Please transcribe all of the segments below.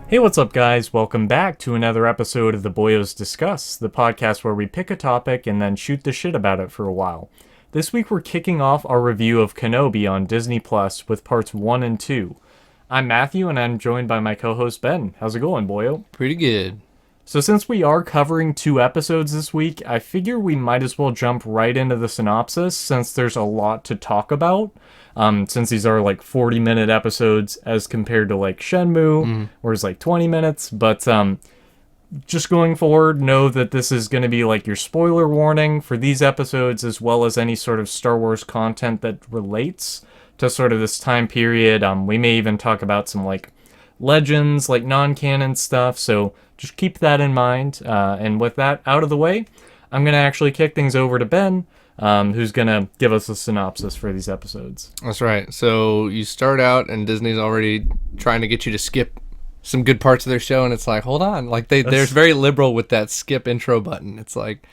Hey, what's up, guys? Welcome back to another episode of the Boyos Discuss, the podcast where we pick a topic and then shoot the shit about it for a while. This week we're kicking off our review of Kenobi on Disney Plus with parts 1 and 2. I'm Matthew and I'm joined by my co-host Ben. How's it going, Boyo? Pretty good. So since we are covering 2 episodes this week, I figure we might as well jump right into the synopsis since there's a lot to talk about. Since these are like 40-minute episodes as compared to like Shenmue, where it's like 20 minutes. But just going forward, know that this is going to be like your spoiler warning for these episodes, as well as any sort of Star Wars content that relates to sort of this time period. We may even talk about some like legends, like non-canon stuff. So just keep that in mind. And with that out of the way, I'm going to actually kick things over to Ben, who's going to give us a synopsis for these episodes. That's right. So you start out and Disney's already trying to get you to skip some good parts of their show, and it's like, hold on. Like they're very liberal with that skip intro button. It's like,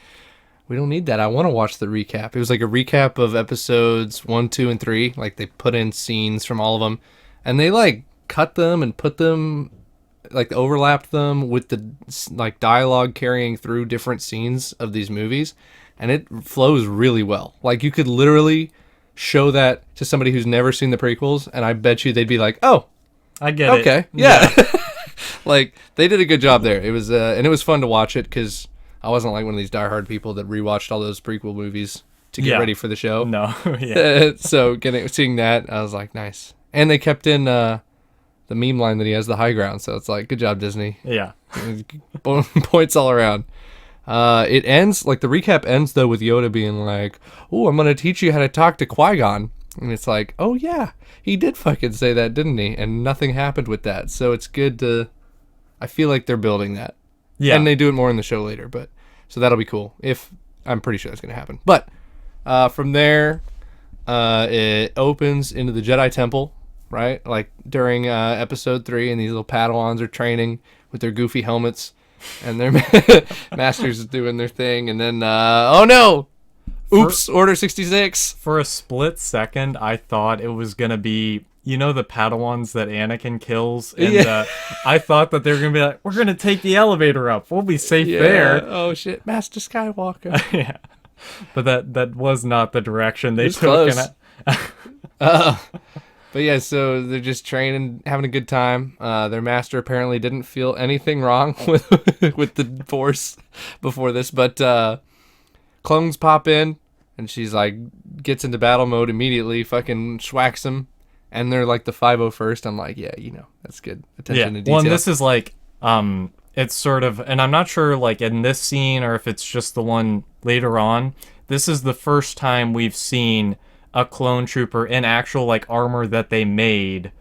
we don't need that. I want to watch the recap. It was like a recap of episodes 1, 2, and 3. Like they put in scenes from all of them, and they like cut them and put them, like overlapped them with the like dialogue carrying through different scenes of these movies. And it flows really well. Like, you could literally show that to somebody who's never seen the prequels, and I bet you they'd be like, oh, I get it. Okay, yeah. Like, they did a good job there. It was, and it was fun to watch it, because I wasn't like one of these diehard people that rewatched all those prequel movies to get ready for the show. No, yeah. So, seeing that, I was like, nice. And they kept in the meme line that he has the high ground, so it's like, good job, Disney. Yeah. Points all around. It ends, like, the recap ends, though, with Yoda being like, oh, I'm going to teach you how to talk to Qui-Gon. And it's like, oh, yeah, he did fucking say that, didn't he? And nothing happened with that. So it's good to, I feel like they're building that. Yeah. And they do it more in the show later, but, so that'll be cool. I'm pretty sure that's going to happen. But, from there, it opens into the Jedi Temple, right? Like, during, episode 3, and these little Padawans are training with their goofy helmets. And their masters is doing their thing, and then oh no, oops, Order 66. For a split second, I thought it was gonna be, you know, the Padawans that Anakin kills, and I thought that they were gonna be like, we're gonna take the elevator up, we'll be safe there. Oh shit, Master Skywalker. Yeah, but that was not the direction they took. Close. But yeah, so they're just training, having a good time. Their master apparently didn't feel anything wrong with the Force before this, but clones pop in, and she's like, gets into battle mode immediately, fucking schwacks them, and they're like the 501st. I'm like, yeah, you know, that's good. Attention to detail. Well, and this is like, it's sort of, and I'm not sure like in this scene or if it's just the one later on, this is the first time we've seen a clone trooper in actual like armor that they made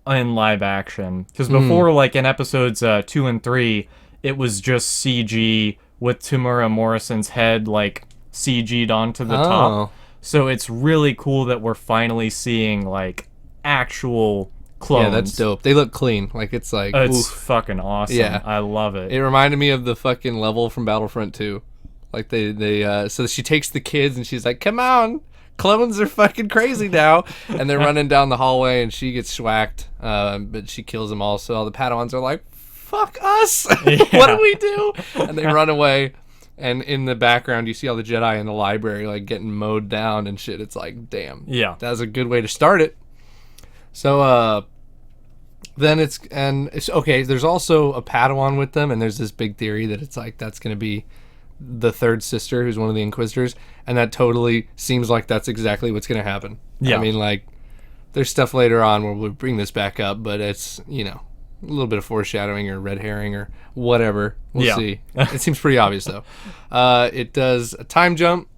in live action, because before like in episodes 2 and 3 it was just CG with Tamura Morrison's head like CG'd onto the top. So it's really cool that we're finally seeing like actual clones. Yeah, that's dope. They look clean. Like it's like, it's fucking awesome. Yeah, I love it. It reminded me of the fucking level from Battlefront 2. Like they so she takes the kids and she's like, come on, clones are fucking crazy now. And they're running down the hallway and she gets schwacked, but she kills them all. So all the Padawans are like, fuck us. What do we do? And they run away. And in the background, you see all the Jedi in the library like getting mowed down and shit. It's like, damn. Yeah. That was a good way to start it. So then it's okay. There's also a Padawan with them. And there's this big theory that it's like that's going to be the third sister who's one of the Inquisitors, and that totally seems like that's exactly what's going to happen. Yeah. I mean, like, there's stuff later on where we'll bring this back up, but it's, you know, a little bit of foreshadowing or red herring or whatever. We'll see. It seems pretty obvious, though. It does a time jump.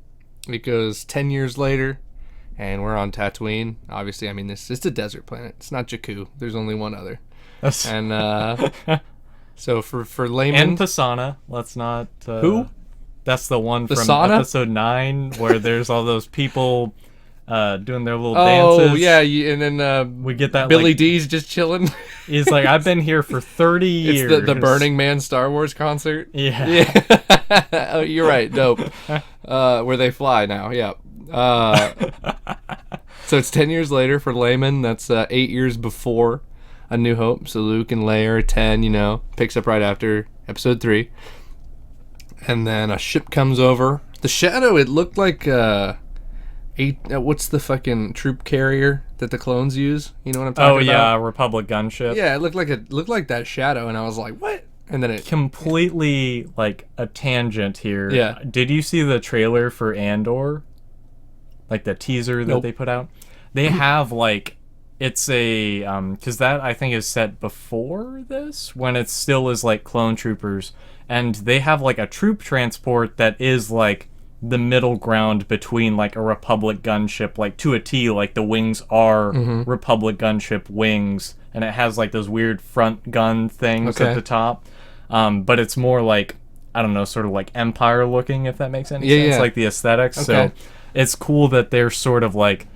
It goes 10 years later, and we're on Tatooine. Obviously, I mean, it's a desert planet. It's not Jakku. There's only one other. And so for laymen... And Pisana. Let's not... Who? That's the one from Pisana? episode 9 where there's all those people doing their little dances. Oh, yeah, and then we get that Billy like, D's just chilling. He's like, I've been here for 30 years. It's the Burning Man Star Wars concert. Yeah. Oh, you're right, dope. Where they fly now, yeah. So it's 10 years later for laymen. That's 8 years before A New Hope. So Luke and Leia are 10, picks up right after episode 3. And then a ship comes over. The Shadow, it looked like what's the fucking troop carrier that the clones use? You know what I'm talking about? Oh yeah, Republic gunship. Yeah, it looked like that Shadow, and I was like, what? And then it completely like a tangent here. Yeah. Did you see the trailer for Andor? Like the teaser that they put out? They have like it's a because that I think is set before this when it still is like clone troopers, and they have like a troop transport that is like the middle ground between like a Republic gunship, like to a T, like the wings are Republic gunship wings, and it has like those weird front gun things at the top. But it's more like, I don't know, sort of like Empire looking, if that makes any sense. Yeah. Like the aesthetics. Okay. So it's cool that they're sort of like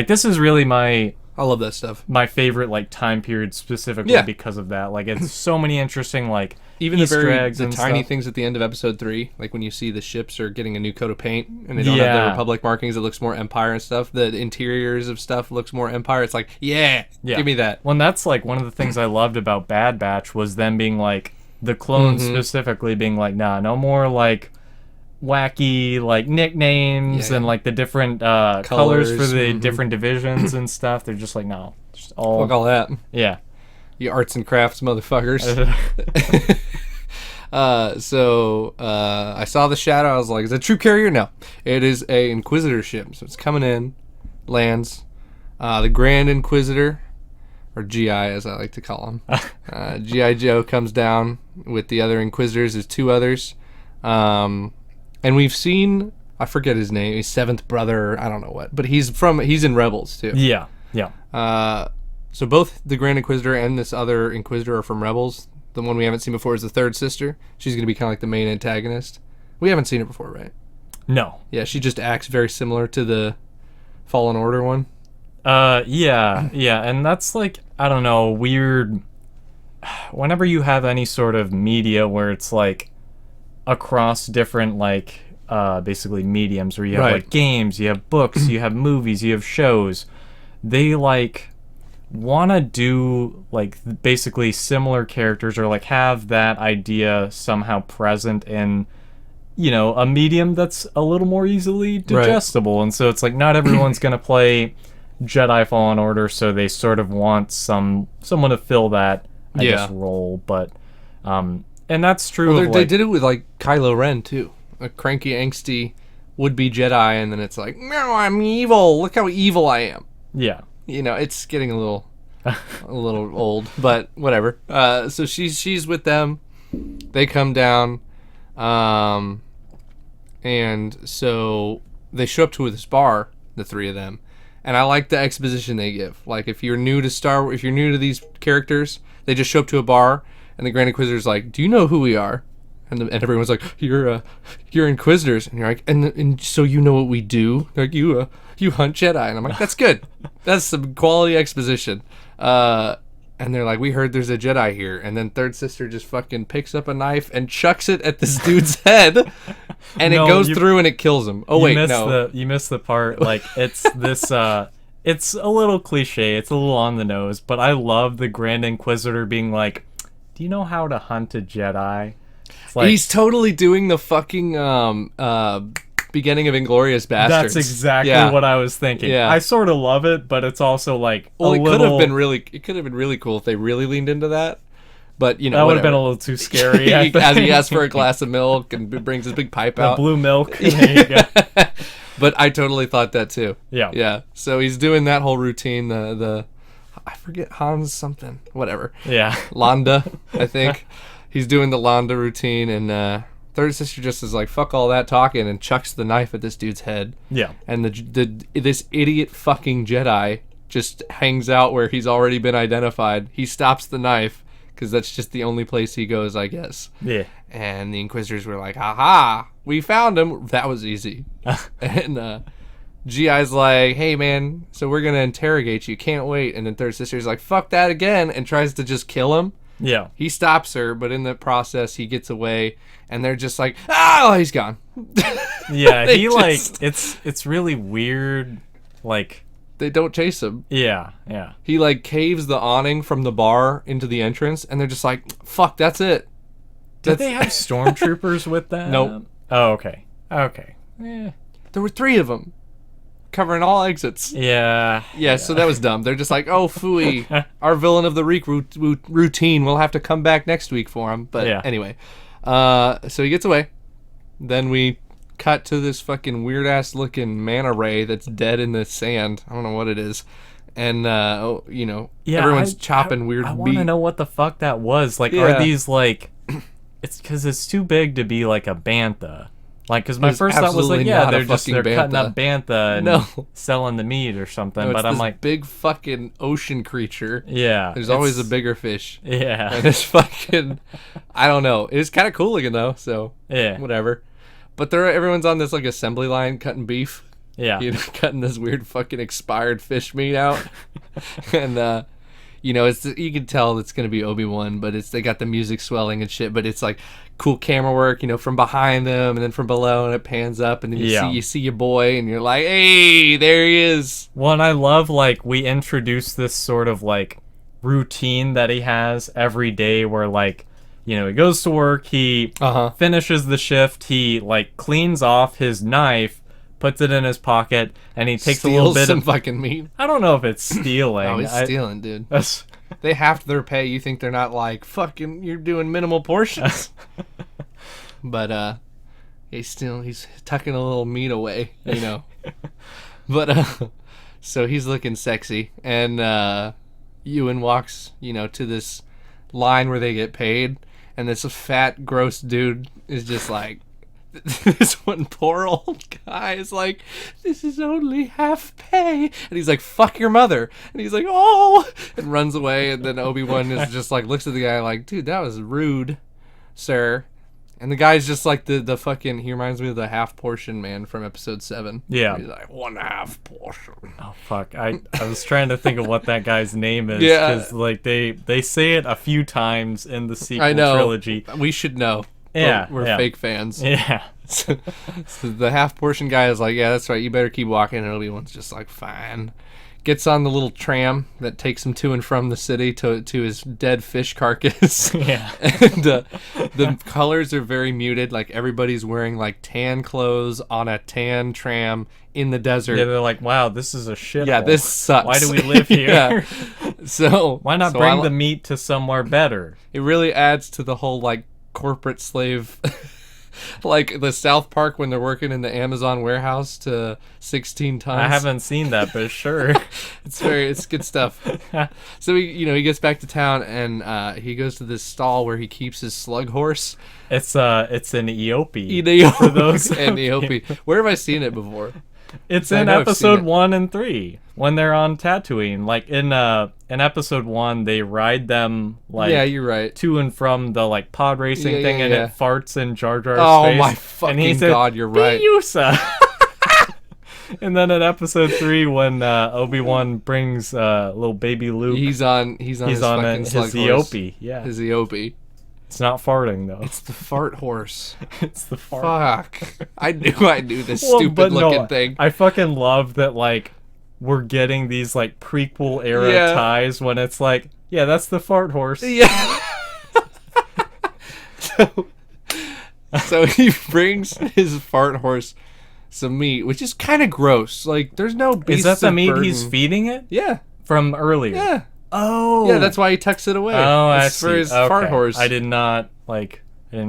this is really I love that stuff. my favorite like time period specifically because of that. Like it's so many interesting like Even Easter eggs the and tiny stuff. things at the end of episode 3, like when you see the ships are getting a new coat of paint and they don't have the Republic markings, it looks more Empire and stuff. The interiors of stuff looks more Empire. It's like, yeah. Give me that. Well, and that's like one of the things I loved about Bad Batch was them being like, the clones specifically being like, nah, no more like wacky like nicknames and like the different colors for the different divisions and stuff. They're just like, no, just all Fuck all that. Yeah. You arts and crafts motherfuckers. So I saw the Shadow. I was like, is it a troop carrier? No. It is a Inquisitor ship. So it's coming in, lands. The Grand Inquisitor, or GI as I like to call him. G.I. Joe comes down with the other Inquisitors. There's 2 others. And we've seen, I forget his name, his 7th brother, I don't know what. But he's in Rebels too. Yeah. So both the Grand Inquisitor and this other Inquisitor are from Rebels. The one we haven't seen before is the 3rd sister. She's going to be kind of like the main antagonist. We haven't seen her before, right? No. Yeah, she just acts very similar to the Fallen Order one. Yeah, and that's like, I don't know, weird. Whenever you have any sort of media where it's like across different like basically mediums, where you have like games, you have books, you have movies, you have shows, they like want to do like basically similar characters or like have that idea somehow present in a medium that's a little more easily digestible. And so it's like not everyone's gonna play Jedi Fallen Order, so they sort of want someone to fill that I guess role. But and that's true. Well, they did it with like Kylo Ren too, a cranky, angsty would-be Jedi, and then it's like, no, I'm evil. Look how evil I am. Yeah. It's getting a little old, but whatever. So she's with them. They come down, and so they show up to this bar, the 3 of them. And I like the exposition they give. Like, if you're new to these characters, they just show up to a bar, and the Grand Inquisitor's like, "Do you know who we are?" And everyone's like, "You're Inquisitors," and you're like, "And so you know what we do? Like, you hunt Jedi?" And I'm like, "That's good. That's some quality exposition." And they're like, "We heard there's a Jedi here," and then 3rd sister just fucking picks up a knife and chucks it at this dude's head, and it goes through and it kills him. Oh wait, no, you missed the part. Like it's this. It's a little cliche. It's a little on the nose, but I love the Grand Inquisitor being like, "Do you know how to hunt a Jedi?" It's like, he's totally doing the fucking beginning of Inglourious Bastards. That's exactly what I was thinking. Yeah. I sort of love it, but it's also like it could have been really cool if they really leaned into that. But that would have been a little too scary. As he asks for a glass of milk and brings his big pipe out. Blue milk. There you go. But I totally thought that too. Yeah. Yeah. So he's doing that whole routine. The I forget Hans something. Whatever. Yeah. Londa, I think. He's doing the Londa routine, and 3rd sister just is like, fuck all that talking, and chucks the knife at this dude's head. Yeah. And this idiot fucking Jedi just hangs out where he's already been identified. He stops the knife, because that's just the only place he goes, I guess. Yeah. And the Inquisitors were like, aha, we found him. That was easy. And GI's like, hey, man, so we're going to interrogate you. Can't wait. And then 3rd sister's like, fuck that again, and tries to just kill him. Yeah. He stops her, but in the process, he gets away, and they're just like, oh, he's gone. Yeah, it's really weird, like, They don't chase him. Yeah, yeah. He like caves the awning from the bar into the entrance, and they're just like, "Fuck, that's it." Did they have stormtroopers with them? Nope. Oh, okay. Okay. Yeah. There were 3 of them, covering all exits. Yeah. Yeah, so that was dumb. They're just like, "Oh, phooey, our villain of the week routine. We'll have to come back next week for him." But anyway, so he gets away. Then we cut to this fucking weird ass looking manta ray that's dead in the sand. I don't know what it is. And everyone's chopping weird meat. I want to know what the fuck that was. Like, are these like? It's because it's too big to be like a bantha. Like, because my first thought was like, yeah, they're cutting up bantha and selling the meat or something. No, but I'm like, big fucking ocean creature. Yeah, there's always a bigger fish. Yeah, and it's fucking, I don't know. It's kind of cool looking though. So yeah, whatever. But everyone's on this like assembly line cutting beef. Yeah, cutting this weird fucking expired fish meat out, and it's you can tell it's gonna be Obi-Wan, but they got the music swelling and shit. But it's like cool camera work, from behind them and then from below, and it pans up, and then you see your boy, and you're like, hey, there he is. Well, and I love like we introduce this sort of like routine that he has every day, where like he goes to work, he finishes the shift, he like cleans off his knife, puts it in his pocket, and he takes a little bit of fucking meat. I don't know if it's stealing. Oh, he's stealing, dude. They halved their pay. You think they're not like, fucking, you're doing minimal portions. But he's tucking a little meat away, But so he's looking sexy, and Ewan walks, to this line where they get paid, and this fat, gross dude is just like, this one poor old guy is like, this is only half pay, and he's like, fuck your mother, and he's like, oh, and runs away. And then Obi-Wan is just like, looks at the guy like, dude, that was rude, sir. And the guy's just like the fucking, he reminds me of the half portion man from episode 7. Yeah, he's like, 1/2 portion. Oh fuck, I was trying to think of what that guy's name is, because like they say it a few times in the sequel trilogy. We should know. Yeah, we're fake fans. Yeah. So the half portion guy is like, yeah, that's right, you better keep walking. And Obi-Wan's just like, fine. Gets on the little tram that takes him to and from the city to his dead fish carcass. Yeah. And the colors are very muted. Like, everybody's wearing like tan clothes on a tan tram in the desert. Yeah, they're like, wow, this is a shithole. Yeah, this sucks. Why do we live here? Yeah. So why not bring the meat to somewhere better? It really adds to the whole like corporate slave, like the South Park when they're working in the Amazon warehouse to 16 tons. I haven't seen that, but sure. It's good stuff. So he gets back to town, and he goes to this stall where he keeps his slug horse. It's an Eope. For those and Eope. Where have I seen it before? It's in episode 1 and 3 when they're on Tatooine. Like in episode 1, they ride them like you're right, to and from the like pod racing thing, and it farts in Jar Jar's face. Oh my fucking god, you're right. Biyusa. And then in episode 3, when Obi-Wan brings little baby Luke, he's on his Eope. Yeah, his Eope. It's not farting though. It's the fart horse. It's the fart. Fuck. I knew this stupid looking thing. I fucking love that, like, we're getting these like prequel era ties when it's like, yeah, that's the fart horse. Yeah. So he brings his fart horse some meat, which is kind of gross. Like, there's no beast. Is that the meat burden. he's feeding it? Yeah. From earlier. Yeah. Oh. Yeah, that's why he tucks it away. Oh, I see. For his fart horse. I didn't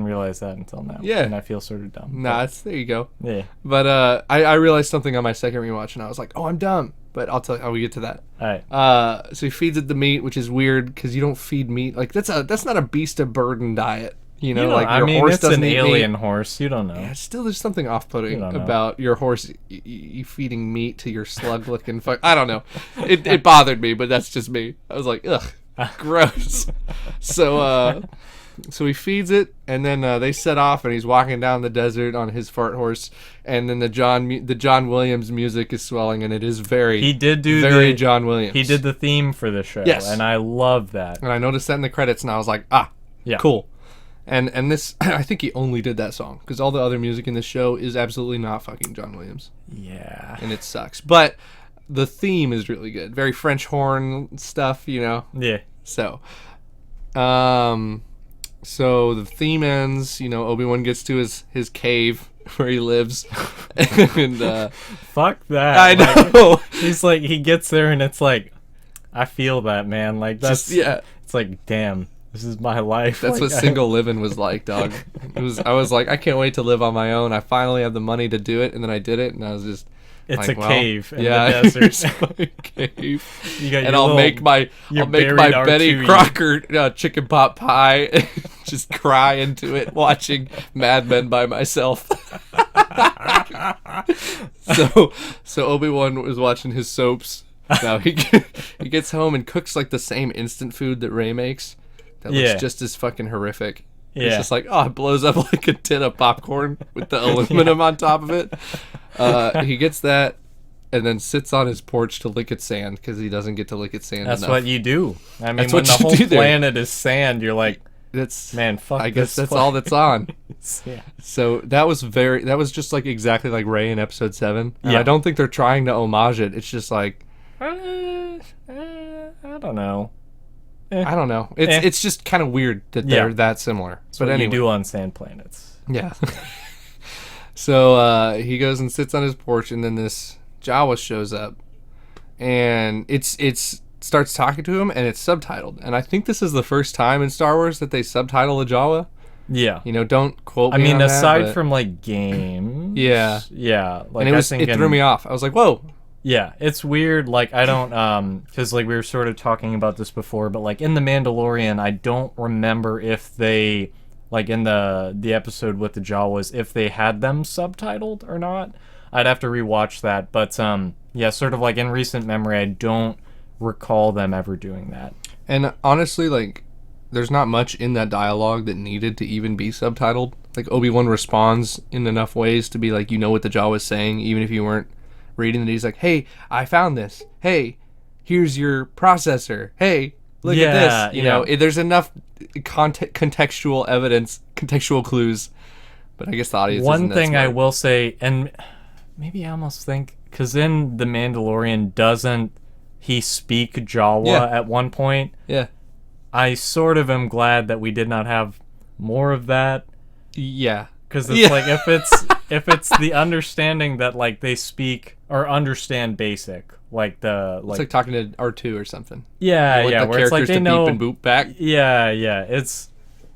realize that until now. Yeah. And I feel sort of dumb. Nah, there you go. Yeah. But I realized something on my second rewatch, and I was like, oh, I'm dumb. But I'll tell you, we get to that. All right. So he feeds it the meat, which is weird because you don't feed meat. Like, that's not a beast of burden diet. Like your horse it's doesn't an eat alien meat. horse. You don't know. Yeah, still, there's something off-putting about your horse you feeding meat to your slug-looking fuck. I don't know. It bothered me, but that's just me. I was like, ugh, gross. So he feeds it, and then they set off, and he's walking down the desert on his fart horse, and then the John Williams music is swelling, and it is very John Williams. He did the theme for the show, and I love that. And I noticed that in the credits, and I was like, cool. And this, I think he only did that song, because all the other music in this show is absolutely not fucking John Williams. Yeah. And it sucks. But the theme is really good. Very French horn stuff, you know. Yeah. So so the theme ends, you know, Obi-Wan gets to his cave where he lives. And fuck that. I Like, know. he's like, he gets there and it's like, I feel that, man. Like, that's, yeah. it's like, damn, this is my life. That's like, what single living was like, dog. I was like, I can't wait to live on my own. I finally have the money to do it, and then I did it, and I was just It's like, a well, cave in yeah, the desert. here's my cave. You got And your I'll little- make my your Betty buried R2. Crocker chicken pot pie, and just cry into it watching Mad Men by myself. So Obi-Wan was watching his soaps. Now he gets home and cooks like the same instant food that Ray makes. That looks Yeah. just as fucking horrific. Yeah. It's just like, oh, it blows up like a tin of popcorn with the aluminum on top of it. He gets that and then sits on his porch to lick at sand because he doesn't get to lick at sand That's enough. what you do. I mean, That's when what the you whole do there. planet is sand, you're like, That's man, fuck I guess this that's place. all that's on. Yeah. So that was just like exactly like Ray in episode 7. And Yeah. I don't think they're trying to homage it. It's just like, I don't know. I don't know. It's just kind of weird that they're Yeah. that similar. That's But what anyway. you do on sand planets. Yeah. So he goes and sits on his porch, and then this Jawa shows up, and it's starts talking to him, and it's subtitled. And I think this is the first time in Star Wars that they subtitle a Jawa. Yeah. You know, don't quote I me mean, on that, aside but- from like games. Yeah. Yeah. Like and I it think threw me off. I was like, whoa. Yeah, it's weird. Like I don't, because like we were sort of talking about this before, but like in the Mandalorian, I don't remember if they, like in the episode with the Jawas, if they had them subtitled or not. I'd have to rewatch that, but yeah, sort of like in recent memory, I don't recall them ever doing that. And honestly, like, there's not much in that dialogue that needed to even be subtitled. Like, Obi-Wan responds in enough ways to be like, you know what the Jawa's saying, even if you weren't reading it. He's like, hey, I found this. Hey, here's your processor. Hey, look at this. You know, there's enough contextual evidence, contextual clues. But I guess the audience One isn't that thing I smart. will say, and maybe I almost think, because in The Mandalorian, doesn't he speak Jawa Yeah. at one point? Yeah. I sort of am glad that we did not have more of that, Yeah. because it's Yeah. like if it's the understanding that like they speak or understand basic, like the It's like talking to R2 or something. yeah Like yeah the where it's like characters they to know beep and boop back. yeah it's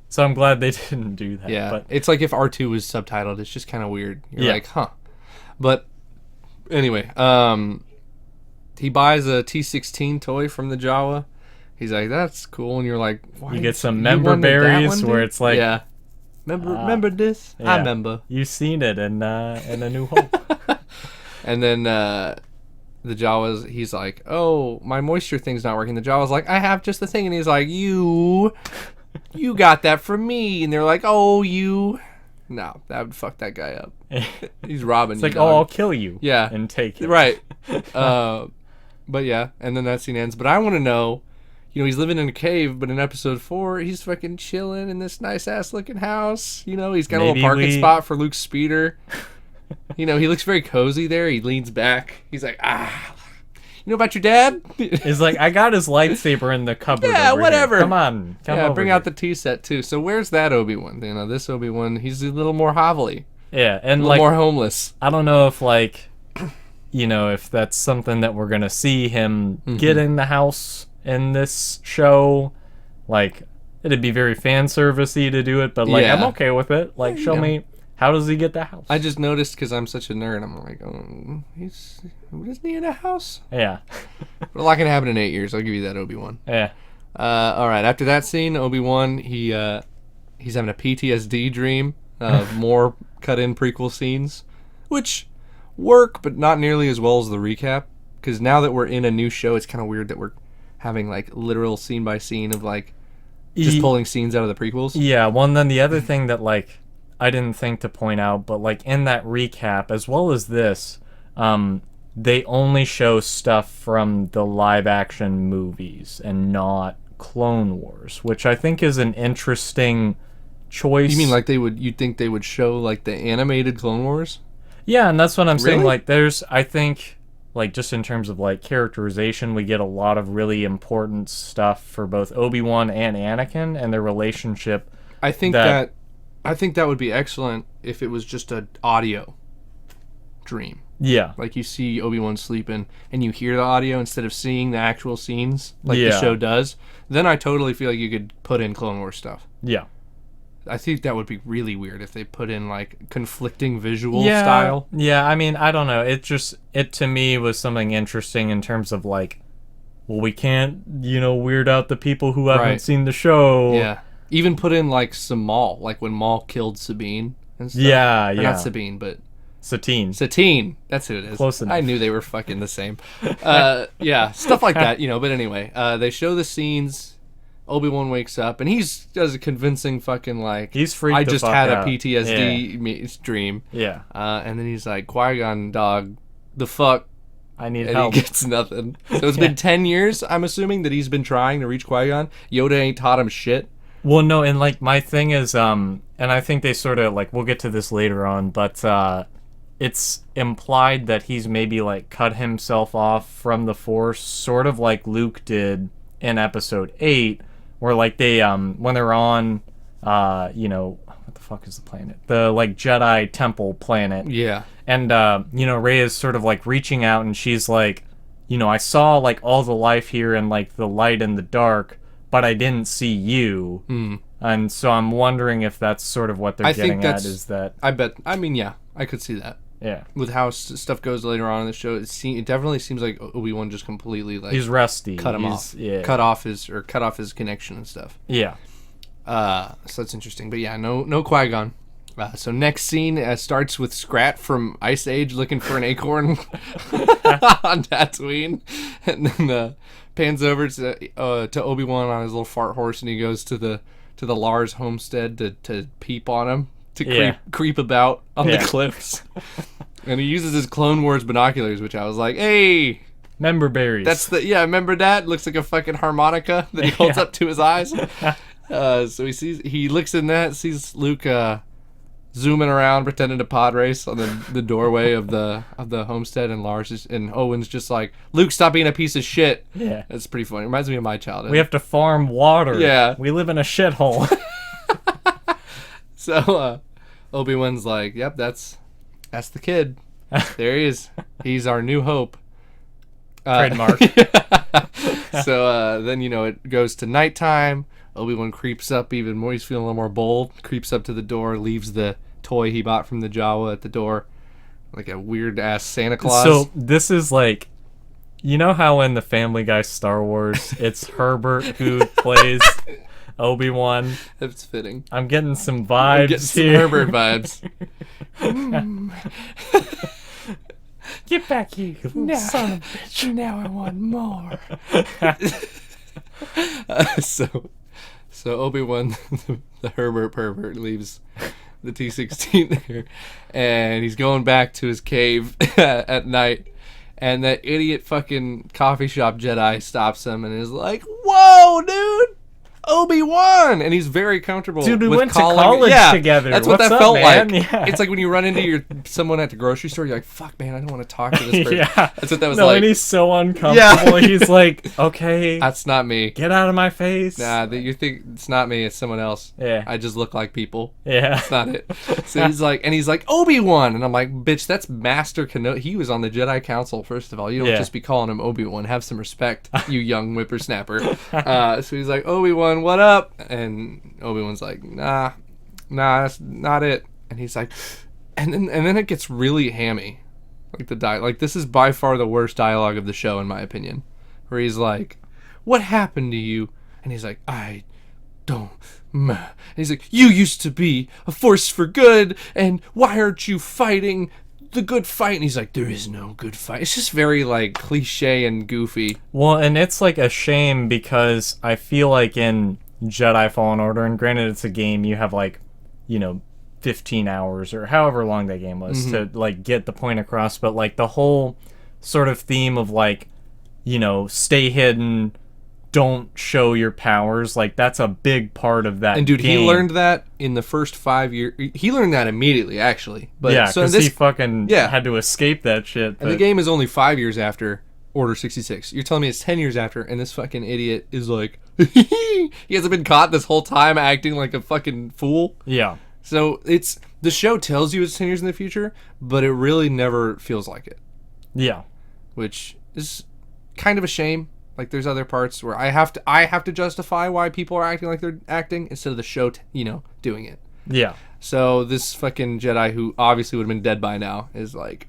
so I'm glad they didn't do that. Yeah, But it's like if R2 was subtitled, it's just kind of weird. You're Yeah. like, huh. But anyway, he buys a T-16 toy from the Jawa. He's like, that's cool. And you're like, why you get some you member wanted that berries one, where dude? it's like yeah. Remember this? I yeah. remember. You've seen it in A New Hope. And then the Jawa's, he's like, oh, my moisture thing's not working. The Jawa's like, I have just the thing. And he's like, you got that from me. And they're like, oh, you. No, that would fuck that guy up. He's robbing It's you, like, dog. oh, I'll kill you. Yeah. And take it. Right. But yeah, and then that scene ends. But I want to know, you know, he's living in a cave, but in episode 4, he's fucking chilling in this nice ass looking house. You know, he's got a Maybe little parking we- spot for Luke's speeder. You know, he looks very cozy there. He leans back. He's like, you know about your dad? It's like, I got his lightsaber in the cupboard. Yeah, over whatever. Here. Come on. Come yeah, over bring here. out the tea set too. So where's that Obi-Wan? You know, this Obi-Wan, he's a little more hovelly, Yeah, and a little like, more homeless. I don't know if like, you know, if that's something that we're gonna see him get in the house in this show. Like, it'd be very fan servicey to do it, but like, Yeah. I'm okay with it. Like, show Yeah. me, how does he get the house? I just noticed because I'm such a nerd. I'm like, oh, isn't he in a house? Yeah, But a lot can happen in 8 years. I'll give you that, Obi-Wan. yeah. All right. After that scene, Obi-Wan, he's having a PTSD dream of more cut-in prequel scenes, which work, but not nearly as well as the recap. Because now that we're in a new show, it's kind of weird that we're having like literal scene by scene of like just pulling scenes out of the prequels. Yeah, well, and then the other thing that, like, I didn't think to point out, but, like, in that recap, as well as this, they only show stuff from the live-action movies and not Clone Wars, which I think is an interesting choice. You mean like you'd think they would show like the animated Clone Wars? Yeah, and that's what I'm saying. Really? Like, there's, I think, like just in terms of like characterization, we get a lot of really important stuff for both Obi-Wan and Anakin and their relationship. I think that would be excellent if it was just an audio dream. Yeah. Like you see Obi-Wan sleeping and you hear the audio instead of seeing the actual scenes like the Yeah. show does. Then I totally feel like you could put in Clone Wars stuff. Yeah. I think that would be really weird if they put in like conflicting visual style. Yeah, I mean, I don't know. It to me was something interesting in terms of like, well, we can't, weird out the people who haven't Right. seen the show. Yeah. Even put in like some Maul, like when Maul killed Sabine and stuff. Yeah, Or yeah. not Sabine, but Satine. That's who it is. Close enough. I knew they were fucking the same. Yeah, stuff like that, But anyway, they show the scenes. Obi-Wan wakes up, and he's does a convincing fucking like, He's freaked I the just fuck had out. a PTSD dream. Yeah. And then he's like, Qui-Gon, dog, the fuck? I need And help. he gets nothing. So it's been 10 years, I'm assuming, that he's been trying to reach Qui-Gon. Yoda ain't taught him shit. Well, no, and like my thing is, and I think they sort of like, we'll get to this later on, but it's implied that he's maybe like cut himself off from the Force, sort of like Luke did in Episode 8, where like they when they're on, what the fuck is the planet? The like Jedi Temple planet. Yeah. And Rey is sort of like reaching out, and she's like, I saw like all the life here and like the light and the dark, but I didn't see you. And so I'm wondering if that's sort of what they're getting at, is that... yeah, I could see that. Yeah. With how stuff goes later on in the show, it definitely seems like Obi-Wan just completely like... He's rusty. Cut him off. Yeah. Cut off his connection and stuff. Yeah. So that's interesting. But yeah, no Qui-Gon. So next scene starts with Scrat from Ice Age looking for an acorn on Tatooine, and then pans over to Obi-Wan on his little fart horse, and he goes to the Lars homestead to peep on him, to creep about on the cliffs, and he uses his Clone Wars binoculars, which I was like, hey. Member berries. Remember that? Looks like a fucking harmonica that he holds up to his eyes. So he looks in that, sees Luke zooming around, pretending to pod race on the doorway of the homestead, and and Owen's just like, Luke, stop being a piece of shit. Yeah. That's pretty funny. Reminds me of my childhood. We have to farm water. Yeah. We live in a shithole. So Obi-Wan's like, yep, that's the kid. There he is. He's our new hope. Trademark. So then it goes to nighttime. Obi-Wan creeps up even more. He's feeling a little more bold. Creeps up to the door, leaves the toy he bought from the Jawa at the door, like a weird ass Santa Claus. So this is like, how in the Family Guy Star Wars, it's Herbert who plays Obi-Wan. That's fitting. I'm getting some vibes Getting some here. Herbert vibes. Get back here, you little son of a bitch. Now I want more. So Obi-Wan, the Herbert pervert, leaves the T-16 there, and he's going back to his cave at night, and that idiot fucking coffee shop Jedi stops him and is like, whoa, dude! Obi-Wan! And he's very comfortable. Dude, we with went to calling, college together. That's what What's that up, felt man? like. Yeah. It's like when you run into someone at the grocery store, you're like, fuck, man, I don't want to talk to this person. Yeah. That's what that was No, like. and he's so uncomfortable. He's like, okay, That's not me. get out of my face. Nah, you think it's not me, it's someone else. Yeah. I just look like people. Yeah. That's not it. So he's like, Obi-Wan, and I'm like, bitch, that's Master Kenobi. He was on the Jedi Council, first of all. You don't just be calling him Obi-Wan. Have some respect, you young whippersnapper. So he's like, Obi-Wan, what up? And Obi-Wan's like, nah, that's not it. And he's like, and then it gets really hammy, like like this is by far the worst dialogue of the show in my opinion, where he's like, what happened to you? And he's like, I don't. And he's like, you used to be a force for good, and why aren't you fighting the good fight? And he's like, there is no good fight. It's just very like cliche and goofy. Well, and it's like a shame because I feel like in Jedi Fallen Order, and granted it's a game, you have like 15 hours or however long that game was to like get the point across, but like the whole sort of theme of like stay hidden, don't show your powers. Like, that's a big part of that And dude, game. he learned that in the first 5 years. He learned that immediately, actually. But Yeah, so because he fucking had to escape that shit. And the game is only 5 years after Order 66. You're telling me it's 10 years after, and this fucking idiot is like, he hasn't been caught this whole time acting like a fucking fool. Yeah. So the show tells you it's 10 years in the future, but it really never feels like it. Yeah. Which is kind of a shame. Like, there's other parts where I have to justify why people are acting like they're acting instead of the show, doing it. Yeah. So this fucking Jedi, who obviously would have been dead by now, is like,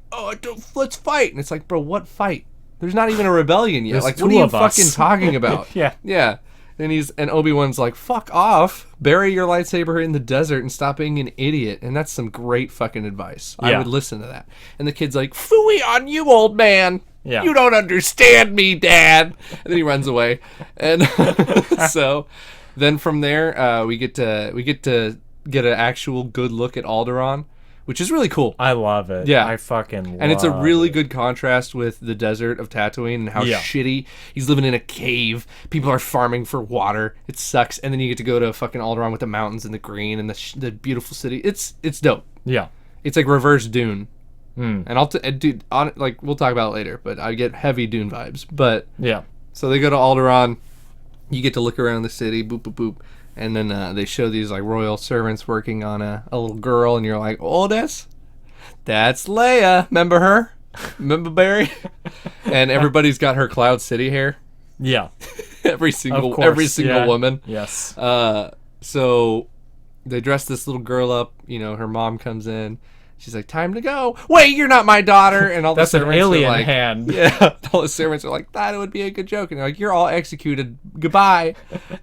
let's fight. And it's like, bro, what fight? There's not even a rebellion yet. There's like, two what are you of us. fucking talking about? Yeah. Yeah. And Obi-Wan's like, fuck off. Bury your lightsaber in the desert and stop being an idiot. And that's some great fucking advice. Yeah. I would listen to that. And the kid's like, phooey on you, old man. Yeah. You don't understand me, Dad. And then he runs away. And so then from there, we get to get an actual good look at Alderaan, which is really cool. I love it. Yeah. I fucking love it. And it's a really good contrast with the desert of Tatooine and how Yeah. shitty. He's living in a cave. People are farming for water. It sucks. And then you get to go to fucking Alderaan with the mountains and the green and the beautiful city. It's dope. Yeah. It's like reverse Dune. Mm. And dude, we'll talk about it later, but I get heavy Dune vibes. But Yeah. so they go to Alderaan. You get to look around the city, boop, boop, boop. And then they show these like royal servants working on a little girl, and you're like, oh, that's Leia. Remember her? Remember Barry? And everybody's got her Cloud City hair. Yeah. every single yeah. woman. Yes. So they dress this little girl up. Her mom comes in. She's like, time to go. Wait, you're not my daughter. And all That's the an servants alien are like, hand. Yeah, all the servants are like, thought it would be a good joke. And they're like, you're all executed. Goodbye.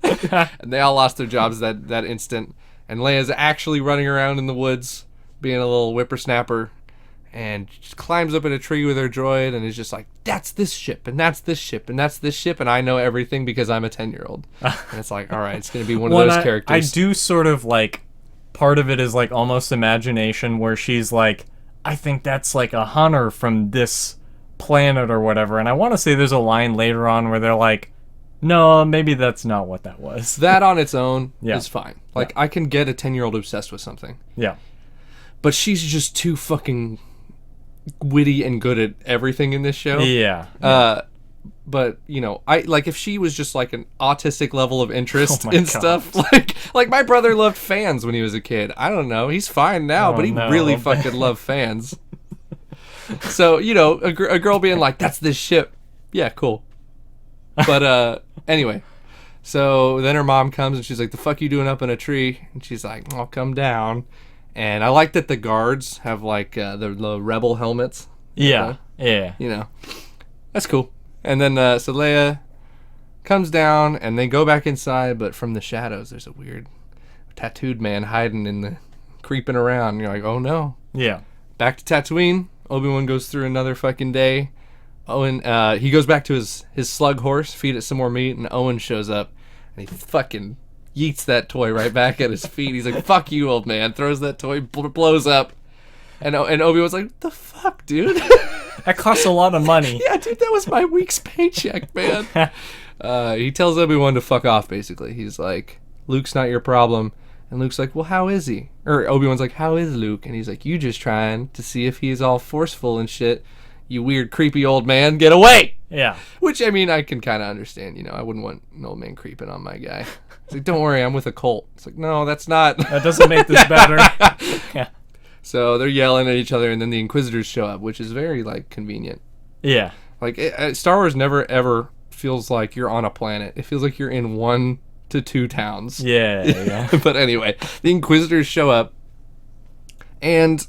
And they all lost their jobs that instant. And Leia's actually running around in the woods, being a little whippersnapper, and just climbs up in a tree with her droid and is just like, that's this ship, and that's this ship, and that's this ship, and I know everything because I'm a 10-year-old. And it's like, all right, it's going to be one of those characters. I do sort of like... Part of it is like almost imagination where she's like, I think that's like a hunter from this planet or whatever. And I want to say there's a line later on where they're like, no, maybe that's not what that was. That on its own Yeah. is fine. Like, I can get a 10-year-old obsessed with something. Yeah. But she's just too fucking witty and good at everything in this show. Yeah. But I like if she was just like an autistic level of interest Oh my in God. stuff. Like my brother loved fans when he was a kid. I don't know. He's fine now, but he no. really fucking loved fans. So a girl being like, "That's this ship." Yeah, cool. But anyway, so then her mom comes and she's like, "The fuck you doing up in a tree?" And she's like, "I'll come down." And I like that the guards have like the rebel helmets. Yeah. Yeah. That's cool. And then so Leia comes down and they go back inside, but from the shadows there's a weird tattooed man hiding creeping around. And you're like, oh no. Yeah. Back to Tatooine. Obi-Wan goes through another fucking day. Owen, he goes back to his slug horse, feed it some more meat, and Owen shows up and he fucking yeets that toy right back at his feet. He's like, fuck you, old man. Throws that toy, blows up. And Obi-Wan's like, the fuck, dude? That costs a lot of money. Yeah, dude, that was my week's paycheck, man. He tells Obi-Wan to fuck off, basically. He's like, Luke's not your problem. And Luke's like, well, how is he? Or Obi-Wan's like, how is Luke? And he's like, you just trying to see if he's all forceful and shit. You weird, creepy old man. Get away! Yeah. Which, I mean, I can kind of understand. I wouldn't want an old man creeping on my guy. He's like, don't worry, I'm with a cult. It's like, no, that's not. That doesn't make this better. Yeah. So they're yelling at each other, and then the Inquisitors show up, which is very, convenient. Yeah. Star Wars never, ever feels like you're on a planet. It feels like you're in 1 to 2 towns. Yeah, yeah. But anyway, the Inquisitors show up, and,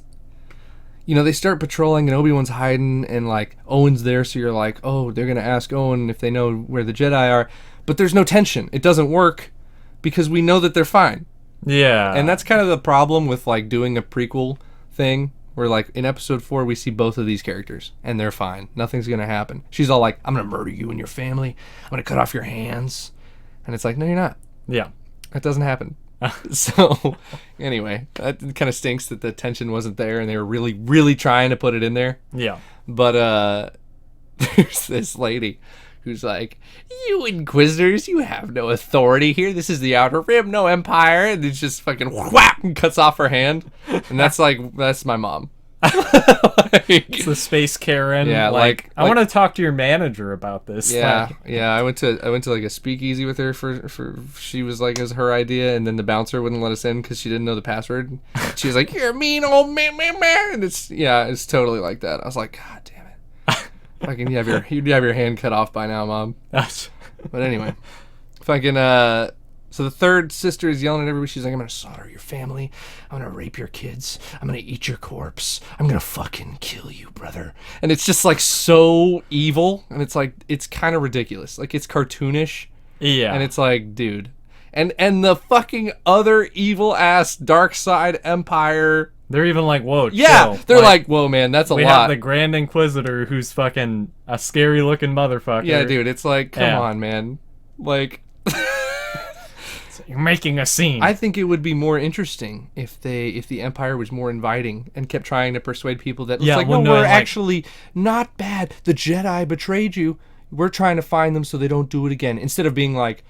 they start patrolling, and Obi-Wan's hiding, and, Owen's there, so you're like, oh, they're going to ask Owen if they know where the Jedi are. But there's no tension. It doesn't work, because we know that they're fine. Yeah. And that's kind of the problem with, doing a prequel thing where, in episode 4, we see both of these characters, and they're fine. Nothing's going to happen. She's all like, I'm going to murder you and your family. I'm going to cut off your hands. And it's like, no, you're not. Yeah. That doesn't happen. So, anyway, that kind of stinks that the tension wasn't there, and they were really, really trying to put it in there. Yeah. But there's this lady who's like, "You Inquisitors, you have no authority here. This is the Outer Rim, no Empire." And it's just fucking whap and cuts off her hand. And that's my mom. It's the space Karen. Yeah, like I want to talk to your manager about this. Yeah, Like, yeah. I went to like a speakeasy with her for she was like, it was her idea, and then the bouncer wouldn't let us in because she didn't know the password. She was like, "You're a mean old man, and it's totally like that. I was like, God damn it, fucking you'd have your hand cut off by now, Mom. But anyway, fucking so the third sister is yelling at everybody. She's like, "I'm gonna slaughter your family. I'm gonna rape your kids. I'm gonna eat your corpse. I'm gonna fucking kill you, brother." And it's just like so evil, and it's like it's kind of ridiculous. Like it's cartoonish. yeah. And it's like, dude. And the fucking other evil ass dark side empire. They're even like, whoa, Yeah, chill. they're like, whoa, man, that's a we lot. have the Grand Inquisitor who's fucking a scary looking motherfucker. Yeah, dude, it's like, come Yeah. on, man. Like, You're making a scene. I think it would be more interesting if the Empire was more inviting and kept trying to persuade people that it's Yeah, like, well, no, no, we're like- actually not bad. The Jedi betrayed you. We're trying to find them so they don't do it again. Instead of being like,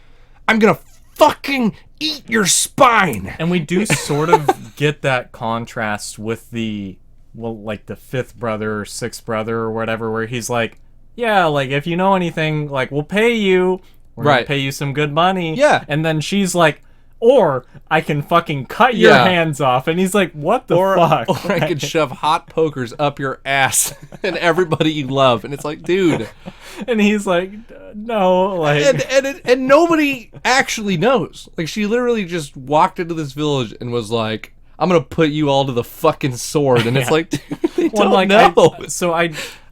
I'm gonna fucking eat your spine. And we do sort of get that contrast with like the fifth brother or sixth brother or whatever, where he's like, yeah, like if you know anything, like we'll pay you. We're gonna Right. pay you some good money. Yeah. And then she's like, or I can fucking cut your Yeah. hands off. And he's like, what the fuck? Or I could shove hot pokers up your ass and everybody you love. And it's like, dude. And he's like, no, like And nobody actually knows. Like, she literally just walked into this village and was like, I'm gonna put you all to the fucking sword. And it's like, dude, they well, don't like know.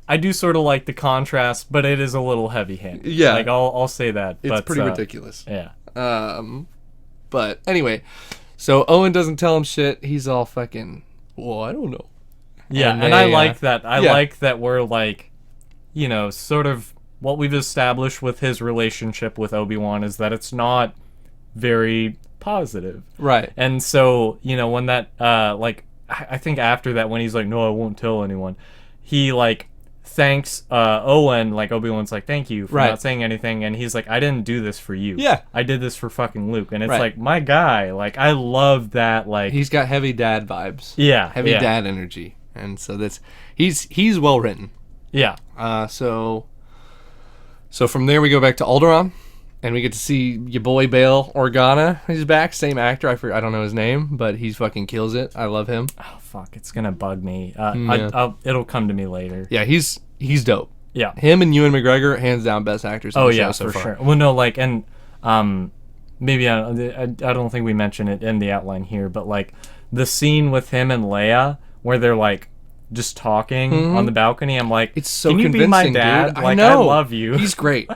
I do sort of like the contrast, but it is a little heavy-handed. Yeah. Like I'll say that. It's but, pretty ridiculous. Yeah. But anyway, so Owen doesn't tell him shit. He's all fucking, well, I don't know. Yeah, And and I they, like that. I yeah. like that we're like, you know, sort of what we've established with his relationship with Obi-Wan is that it's not very positive. Right. And so, you know, when that, like, I think after that, when he's like, no, I won't tell anyone, he, like, thanks Owen, like, Obi-Wan's like, thank you for Right. not saying anything, and he's like, I didn't do this for you. Yeah. I did this for fucking Luke. And it's Right. like, my guy, like, I love that, like... He's got heavy dad vibes. yeah. Heavy yeah, dad energy. And so he's well written. Yeah. So from there we go back to Alderaan, and we get to see your boy Bail Organa. He's back, same actor. I don't know his name, but he fucking kills it. I love him. Oh, fuck, it's gonna bug me. Yeah. It'll come to me later. Yeah, he's dope. Yeah. Him and Ewan McGregor, hands down, best actors. In Oh the show yeah, so for far. sure. Well, no, like, and maybe I don't think we mention it in the outline here, but like the scene with him and Leia where they're like just talking on the balcony. I'm like, It's so can you convincing, be my dad? dude. Like, I know. love you. He's great.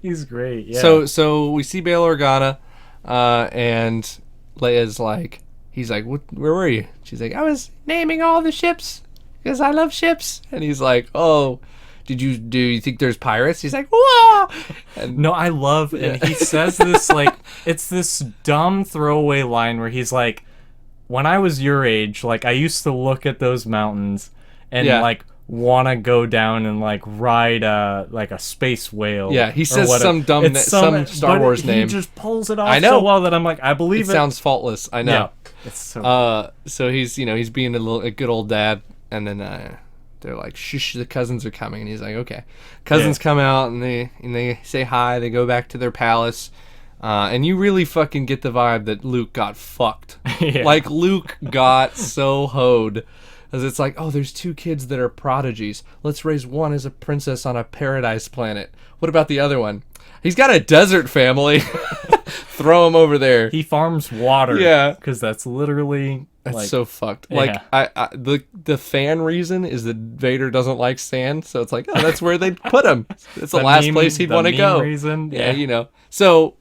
He's great. Yeah. So we see Bail Organa, and Leia's like, he's like, where were you? She's like, I was naming all the ships because I love ships. And he's like, oh, do you think there's pirates? He's like, whoa. And no, I love, and he says this like it's this dumb throwaway line where he's like, when I was your age, like I used to look at those mountains and Yeah. like want to go down and like ride like a space whale. Yeah, he or says whatever. some dumb It's some Star but Wars he name. just pulls it off I know. so well that I'm like, I believe It it. sounds faultless. I know. Yeah, it's so. So he's being a good old dad, and then they're like, "Shush, the cousins are coming," and he's like, "Okay." Cousins come out and they say hi. They go back to their palace, and you really fucking get the vibe that Luke got fucked. Yeah. Like Luke got so hoed, as it's like, oh, there's two kids that are prodigies. Let's raise one as a princess on a paradise planet. What about the other one? He's got a desert family. Throw him over there. He farms water. Yeah. because that's literally That's like, so fucked. Like yeah. the fan reason is that Vader doesn't like sand, so it's like, oh, that's where they put him. It's the last meme- place he'd the want to meme go. reason. Yeah, you know. So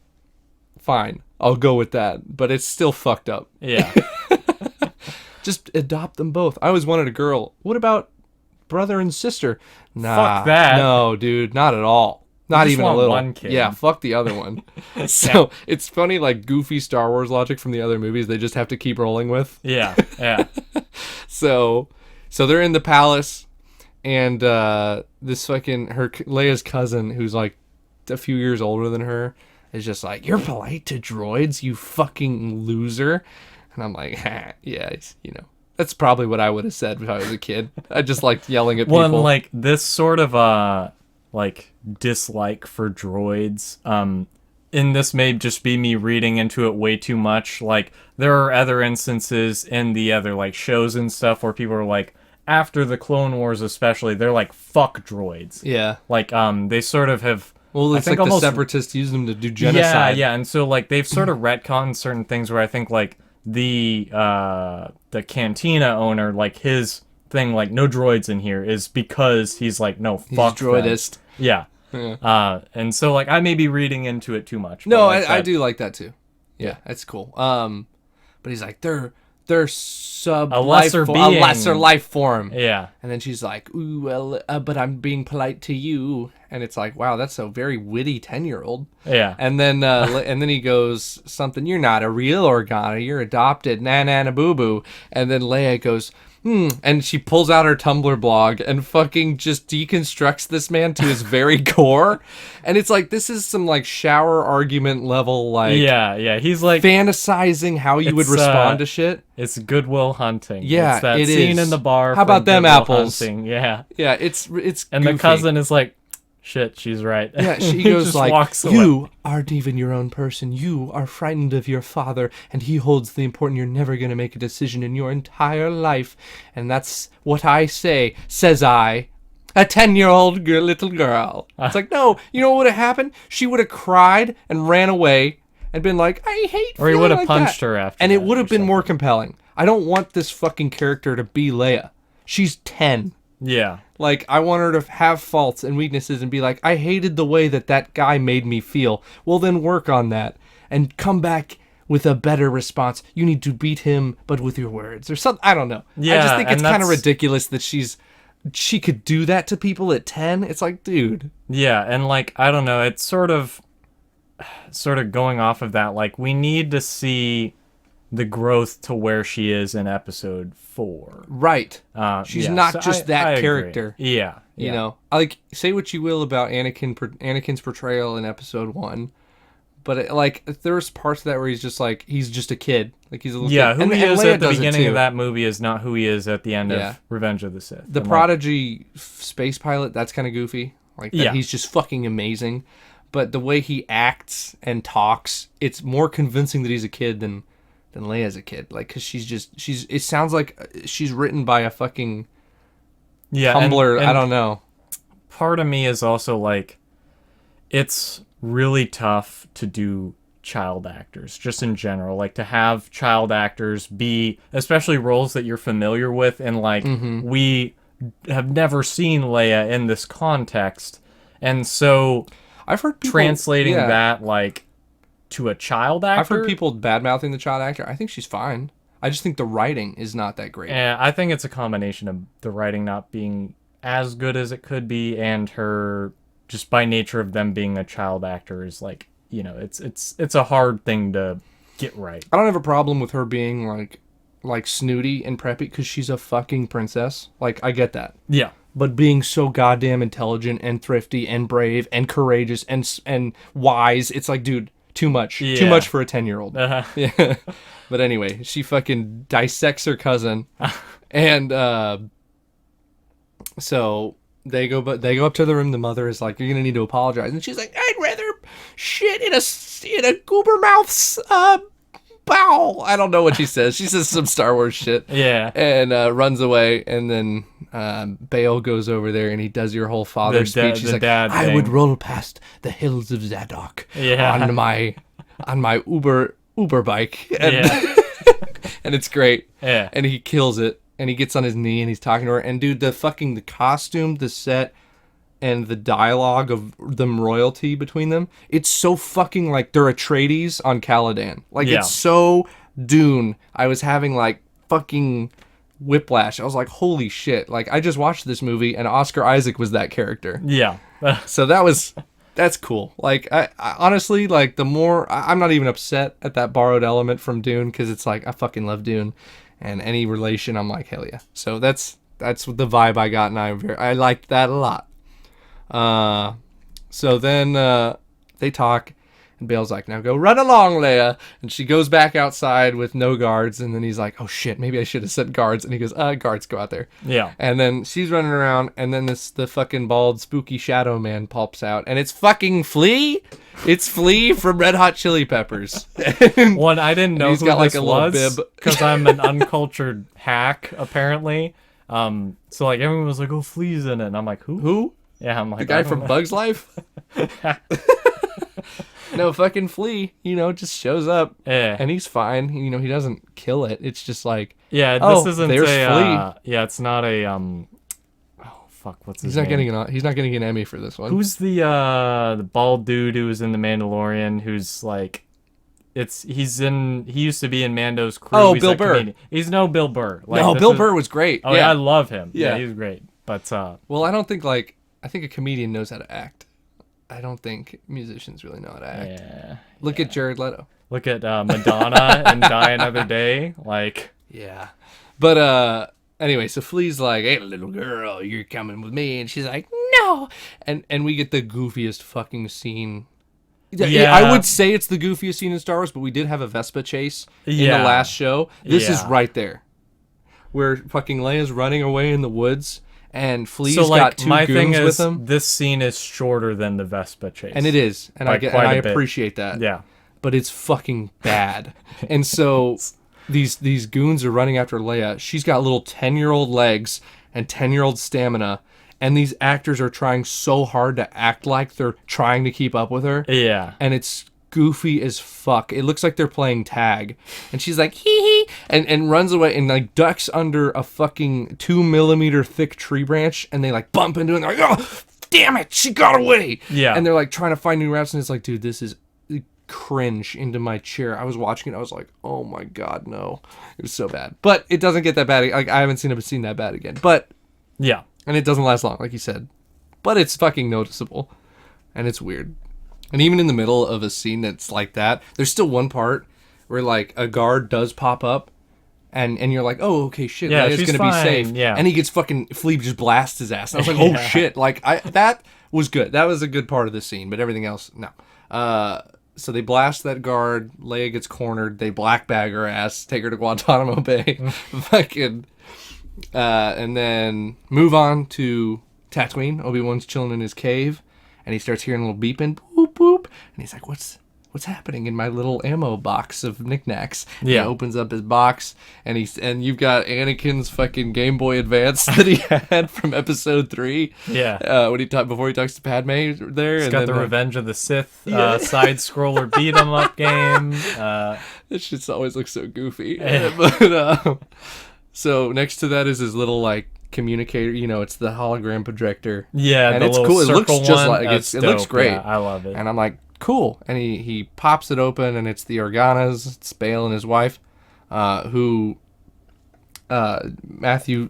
fine, I'll go with that, but it's still fucked up. Yeah. Just adopt them both. I always wanted a girl. What about brother and sister? Nah, Fuck that. No, dude, not at all. Not just even a want little. one kid. Yeah, fuck the other one. So it's funny, like goofy Star Wars logic from the other movies. They just have to keep rolling with. Yeah. Yeah. So they're in the palace, And this fucking Leia's cousin, who's like a few years older than her, is just like, "You're polite to droids, you fucking loser." And I'm like, yeah, that's probably what I would have said if I was a kid. I just liked yelling at people. Well, and, like, this sort of like dislike for droids, and this may just be me reading into it way too much. Like, there are other instances in the other like shows and stuff where people are like, after the Clone Wars especially, they're like, fuck droids. Yeah. Like, they sort of have... Well, it's like the Separatists use them to do genocide. Yeah, and so, like, they've sort of retconned certain things where I think, like, the cantina owner, like, his thing, like, no droids in here, is because he's like, no, fuck he's droidist. Them. Yeah. And so, like, I may be reading into it too much. No, I do like that too. Yeah, that's cool. But he's like, they're a lesser life form. Yeah. And then she's like, "Ooh, well, but I'm being polite to you." And it's like, wow, that's a very witty 10-year-old. Yeah. And then and then he goes something, "You're not a real Organa, you're adopted, na boo boo." And then Leia goes, and she pulls out her Tumblr blog and fucking just deconstructs this man to his very core. And it's like, this is some like shower argument level, like, yeah, he's like fantasizing how you would respond to shit. It's Goodwill Hunting. Yeah, it's that scene in the bar. How about them apples? Hunting. Yeah, it's and goofy. the cousin is like, shit, she's right. Yeah, she goes like, walks away. "You aren't even your own person. You are frightened of your father, and he holds the important. You're never going to make a decision in your entire life." And that's what I say, says I, a 10-year-old little girl. It's like, no, you know what would have happened? She would have cried and ran away and been like, "I hate," or he would have like punched that. her after, and it would have been more compelling. I don't want this fucking character to be Leia. She's 10. Yeah. Like, I want her to have faults and weaknesses and be like, "I hated the way that guy made me feel." Well, then work on that and come back with a better response. You need to beat him, but with your words or something. I don't know. Yeah, I just think it's kind of that's... ridiculous that she could do that to people at 10. It's like, dude. Yeah, and like, I don't know. It's sort of going off of that. Like, we need to see the growth to where she is in episode 4. Right. She's not so just that I character. Agree. Yeah. You know, like, say what you will about Anakin's portrayal in episode 1, but like, there's parts of that where he's just a kid. Like, he's a little kid. Who he is Leia at the beginning of that movie is not who he is at the end of Revenge of the Sith. The Prodigy space pilot, that's kind of goofy. Like, he's just fucking amazing. But the way he acts and talks, it's more convincing that he's a kid than Leia's a kid. Like, because it sounds like she's written by a fucking Tumblr. And I don't know. Part of me is also like, it's really tough to do child actors just in general, like to have child actors be, especially roles that you're familiar with, and like we have never seen Leia in this context, and so I've heard people, translating that like to a child actor. I've heard people bad-mouthing the child actor. I think she's fine. I just think the writing is not that great. Yeah, I think it's a combination of the writing not being as good as it could be, and her just by nature of them being a child actor is like, you know, it's a hard thing to get right. I don't have a problem with her being like snooty and preppy because she's a fucking princess. Like, I get that. Yeah. But being so goddamn intelligent and thrifty and brave and courageous and wise, it's like, dude, too much. Yeah. Too much for a 10-year-old. Uh-huh. Yeah. But anyway, she fucking dissects her cousin, and so they go up to the room. The mother is like, "You're gonna need to apologize," and she's like, "I'd rather shit in a goober mouth's bowel." I don't know what she says. She says some Star Wars shit. Yeah. And runs away. And then Bail goes over there and he does your whole father speech. He's like, "I would roll past the hills of Zadok on my Uber bike." And, and it's great. Yeah. And he kills it. And he gets on his knee and he's talking to her. And dude, the costume, the set, and the dialogue of them royalty between them, it's so fucking like they're Atreides on Caladan. Like, it's so Dune. I was having like fucking whiplash. I was like, holy shit. Like, I just watched this movie and Oscar Isaac was that character. Yeah. So that's cool. Like, I honestly, like, the more, I'm not even upset at that borrowed element from Dune, because it's like, I fucking love Dune. And any relation, I'm like, hell yeah. So that's That's the vibe I got, and I liked that a lot. So then they talk, and Bale's like, now go run along, Leia. And she goes back outside with no guards, and then he's like, oh shit, maybe I should have sent guards. And he goes, guards, go out there. Yeah. And then she's running around, and then the fucking bald, spooky shadow man pops out, and it's fucking Flea. It's Flea from Red Hot Chili Peppers. One, I didn't know he's who got like this a little was bib. because I'm an uncultured hack, apparently. So like everyone was like, "Oh, Flea's in it," and I'm like, "Who?" Who? Yeah, I'm like The guy I don't from know. Bug's Life? No, fucking Flea, just shows up, Yeah. and he's fine. He doesn't kill it. It's just like, Yeah, oh, this isn't there's yeah, it's not a oh fuck, what's his name? he's not getting an Emmy for this one. Who's the bald dude who was in The Mandalorian? Who's like, he used to be in Mando's crew. Oh, He's Bill a Burr. comedian. He's no Bill Burr. Like, No, this Bill is- Burr was great. Oh yeah, I love him. Yeah. Yeah, he's great. But Well, I don't think I think a comedian knows how to act. I don't think musicians really know how to act. yeah. Look at Jared Leto. Look at Madonna and Die Another Day. Like, Yeah. But anyway, so Flea's like, hey, little girl, you're coming with me. And she's like, no. And we get the goofiest fucking scene. Yeah. I would say it's the goofiest scene in Star Wars, but we did have a Vespa chase in Yeah. the last show. This is Yeah. right there. Where fucking Leia's running away in the woods, and Flea's so like got two my goons thing with is, him. this scene is shorter than the Vespa chase. And it is. And By quite I a bit. appreciate that. Yeah. But it's fucking bad. And so these goons are running after Leia. She's got little 10-year-old legs and 10-year-old stamina, and these actors are trying so hard to act like they're trying to keep up with her. Yeah. And it's goofy as fuck. It looks like they're playing tag. And she's like, hee hee, and runs away and like ducks under a fucking 2 millimeter thick tree branch, and they like bump into it, and they're like, oh, damn it, she got away. Yeah. And they're like trying to find new routes, and it's like, dude, this is cringe into my chair. I was watching it, I was like, oh my god, no. It was so bad. But it doesn't get that bad. Like, I haven't seen that bad again. But, Yeah. and it doesn't last long, like you said. But it's fucking noticeable. And it's weird. And even in the middle of a scene that's like that, there's still one part where like a guard does pop up, and you're like, oh, okay, shit, Yeah, Leia's she's gonna be fine, safe. yeah. And he gets fucking Flea just blasts his ass. And I was like, oh Yeah. shit, like that was good. That was a good part of the scene, but everything else, no. So they blast that guard. Leia gets cornered. They black bag her ass, take her to Guantanamo Bay, fucking, and then move on to Tatooine. Obi-Wan's chilling in his cave, and he starts hearing a little beeping, boop boop, and he's like, "What's happening in my little ammo box of knickknacks?" Yeah. He opens up his box, and you've got Anakin's fucking Game Boy Advance that he had from Episode 3. Yeah. When before he talks to Padme there, It's and got then the Revenge of the Sith side scroller beat 'em up game. This shit always looks so goofy. But so next to that is his little like communicator. It's the hologram projector. Yeah, and the it's little cool. It looks circle just one, like that's it looks dope. great. Yeah, I love it. And I'm like, cool. And he pops it open, and it's the Organas. It's Bale and his wife, who Matthew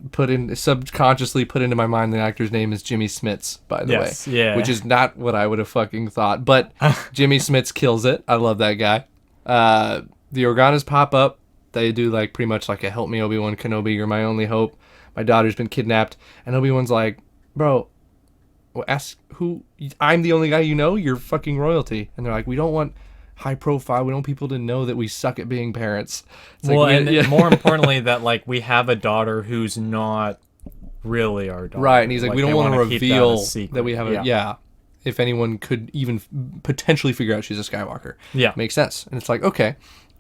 subconsciously put into my mind. The actor's name is Jimmy Smits, by the Yes, way. yeah. Which is not what I would have fucking thought. But Jimmy Smits kills it. I love that guy. The Organas pop up. They do like pretty much like a help me, Obi-Wan Kenobi, you're my only hope. My daughter's been kidnapped. And Obi-Wan's like, bro, ask who. I'm the only guy you know. You're fucking royalty. And they're like, we don't want high profile. We don't want people to know that we suck at being parents. It's well, like, and more importantly, that like we have a daughter who's not really our daughter. right. And he's like, we don't they want to wanna keep reveal a secret. that we have a, yeah. If anyone could even potentially figure out she's a Skywalker. Yeah. Makes sense. And it's like, okay.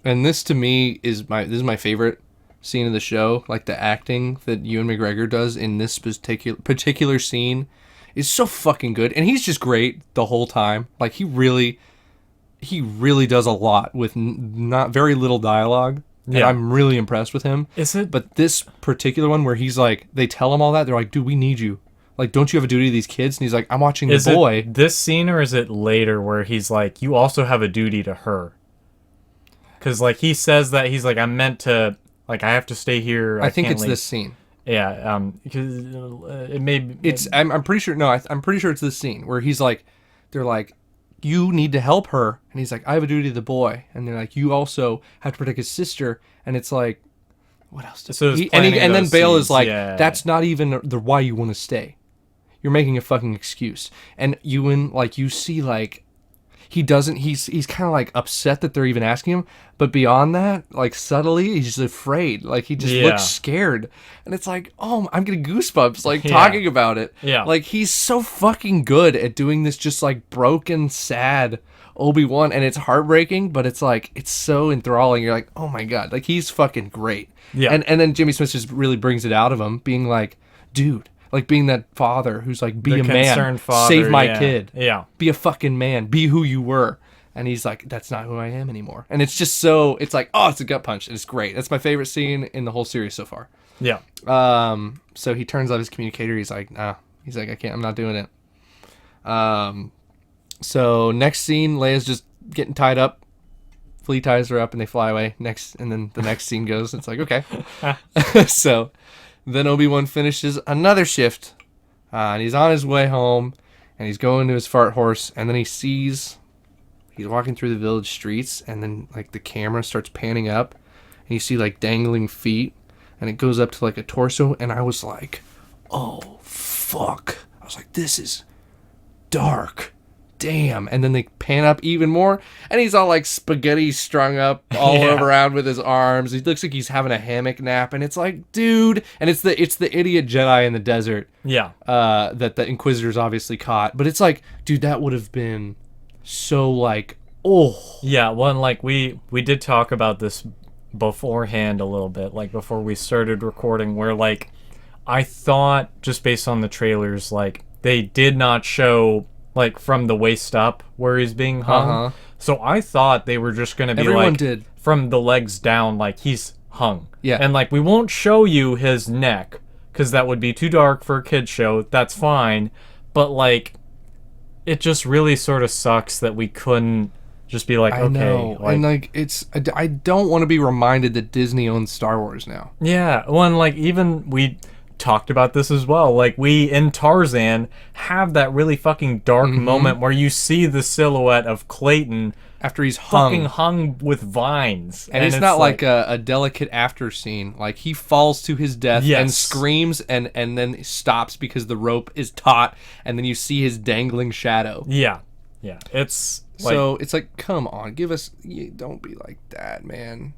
And this to me is my favorite scene of the show. Like the acting that Ewan McGregor does in this particular scene is so fucking good. And he's just great the whole time. Like he really does a lot with not very little dialogue. And Yeah. I'm really impressed with him. Is it? But this particular one where he's like, they tell him all that. They're like, dude, we need you. Like, don't you have a duty to these kids? And he's like, I'm watching the boy. It this scene or is it later where he's like, you also have a duty to her? Because like he says that he's like, I'm meant to, like I have to stay here. I think can't it's leave. this scene. Yeah, because it may. It's I'm pretty sure. No, I'm pretty sure it's this scene where he's like, they're like, you need to help her, and he's like, I have a duty to the boy, and they're like, you also have to protect his sister, and it's like, What else? Did So he, and then those Bail is scenes, like, yeah. that's not even the why you want to stay. You're making a fucking excuse. And Ewan, like, you see, like, he doesn't, he's kind of, like, upset that they're even asking him. But beyond that, like, subtly, he's just afraid. Like, he just looks scared. And it's like, oh, I'm getting goosebumps, like, talking about it. Yeah. Like, he's so fucking good at doing this just, like, broken, sad Obi-Wan. And it's heartbreaking, but it's, like, it's so enthralling. You're like, oh, my God. Like, he's fucking great. Yeah. And then Jimmy Smith just really brings it out of him, being like, dude, like being that father who's like, be The a man, concerned father, save my kid, be a fucking man, be who you were. And he's like, that's not who I am anymore. And it's just so, it's like, oh, it's a gut punch. And it's great. That's my favorite scene in the whole series so far. Yeah. So he turns off his communicator. He's like, nah. He's like, I can't, I'm not doing it. So next scene, Leia's just getting tied up. Flea ties her up and they fly away. And then the next scene goes. It's like, okay. So then Obi-Wan finishes another shift. And he's on his way home. And he's going to his fart horse. And then he's walking through the village streets. And then like the camera starts panning up. And you see like dangling feet. And it goes up to like a torso. And I was like, oh, fuck. I was like, this is dark. Damn. And then they pan up even more, and he's all like spaghetti strung up all around with his arms. He looks like he's having a hammock nap, and it's like, dude. And it's the idiot Jedi in the desert. Yeah. That the Inquisitors obviously caught. But it's like, dude, that would have been so like, oh. Yeah, well, and like we did talk about this beforehand a little bit, like before we started recording, where like I thought just based on the trailers, like they did not show like from the waist up where he's being hung. So I thought they were just going to be Everyone like did. From the legs down, like he's hung. Yeah. And like we won't show you his neck because that would be too dark for a kid's show. That's fine. But like it just really sort of sucks that we couldn't just be like, I okay. know. Like, and like I don't want to be reminded that Disney owns Star Wars now. yeah. Well, and like even we talked about this as well. Like we in Tarzan have that really fucking dark moment where you see the silhouette of Clayton after he's fucking hung with vines, and it's not like a delicate after scene. Like he falls to his death and screams and then stops because the rope is taut, and then you see his dangling shadow. Yeah. It's like, so it's like, come on, give us. Don't be like that, man.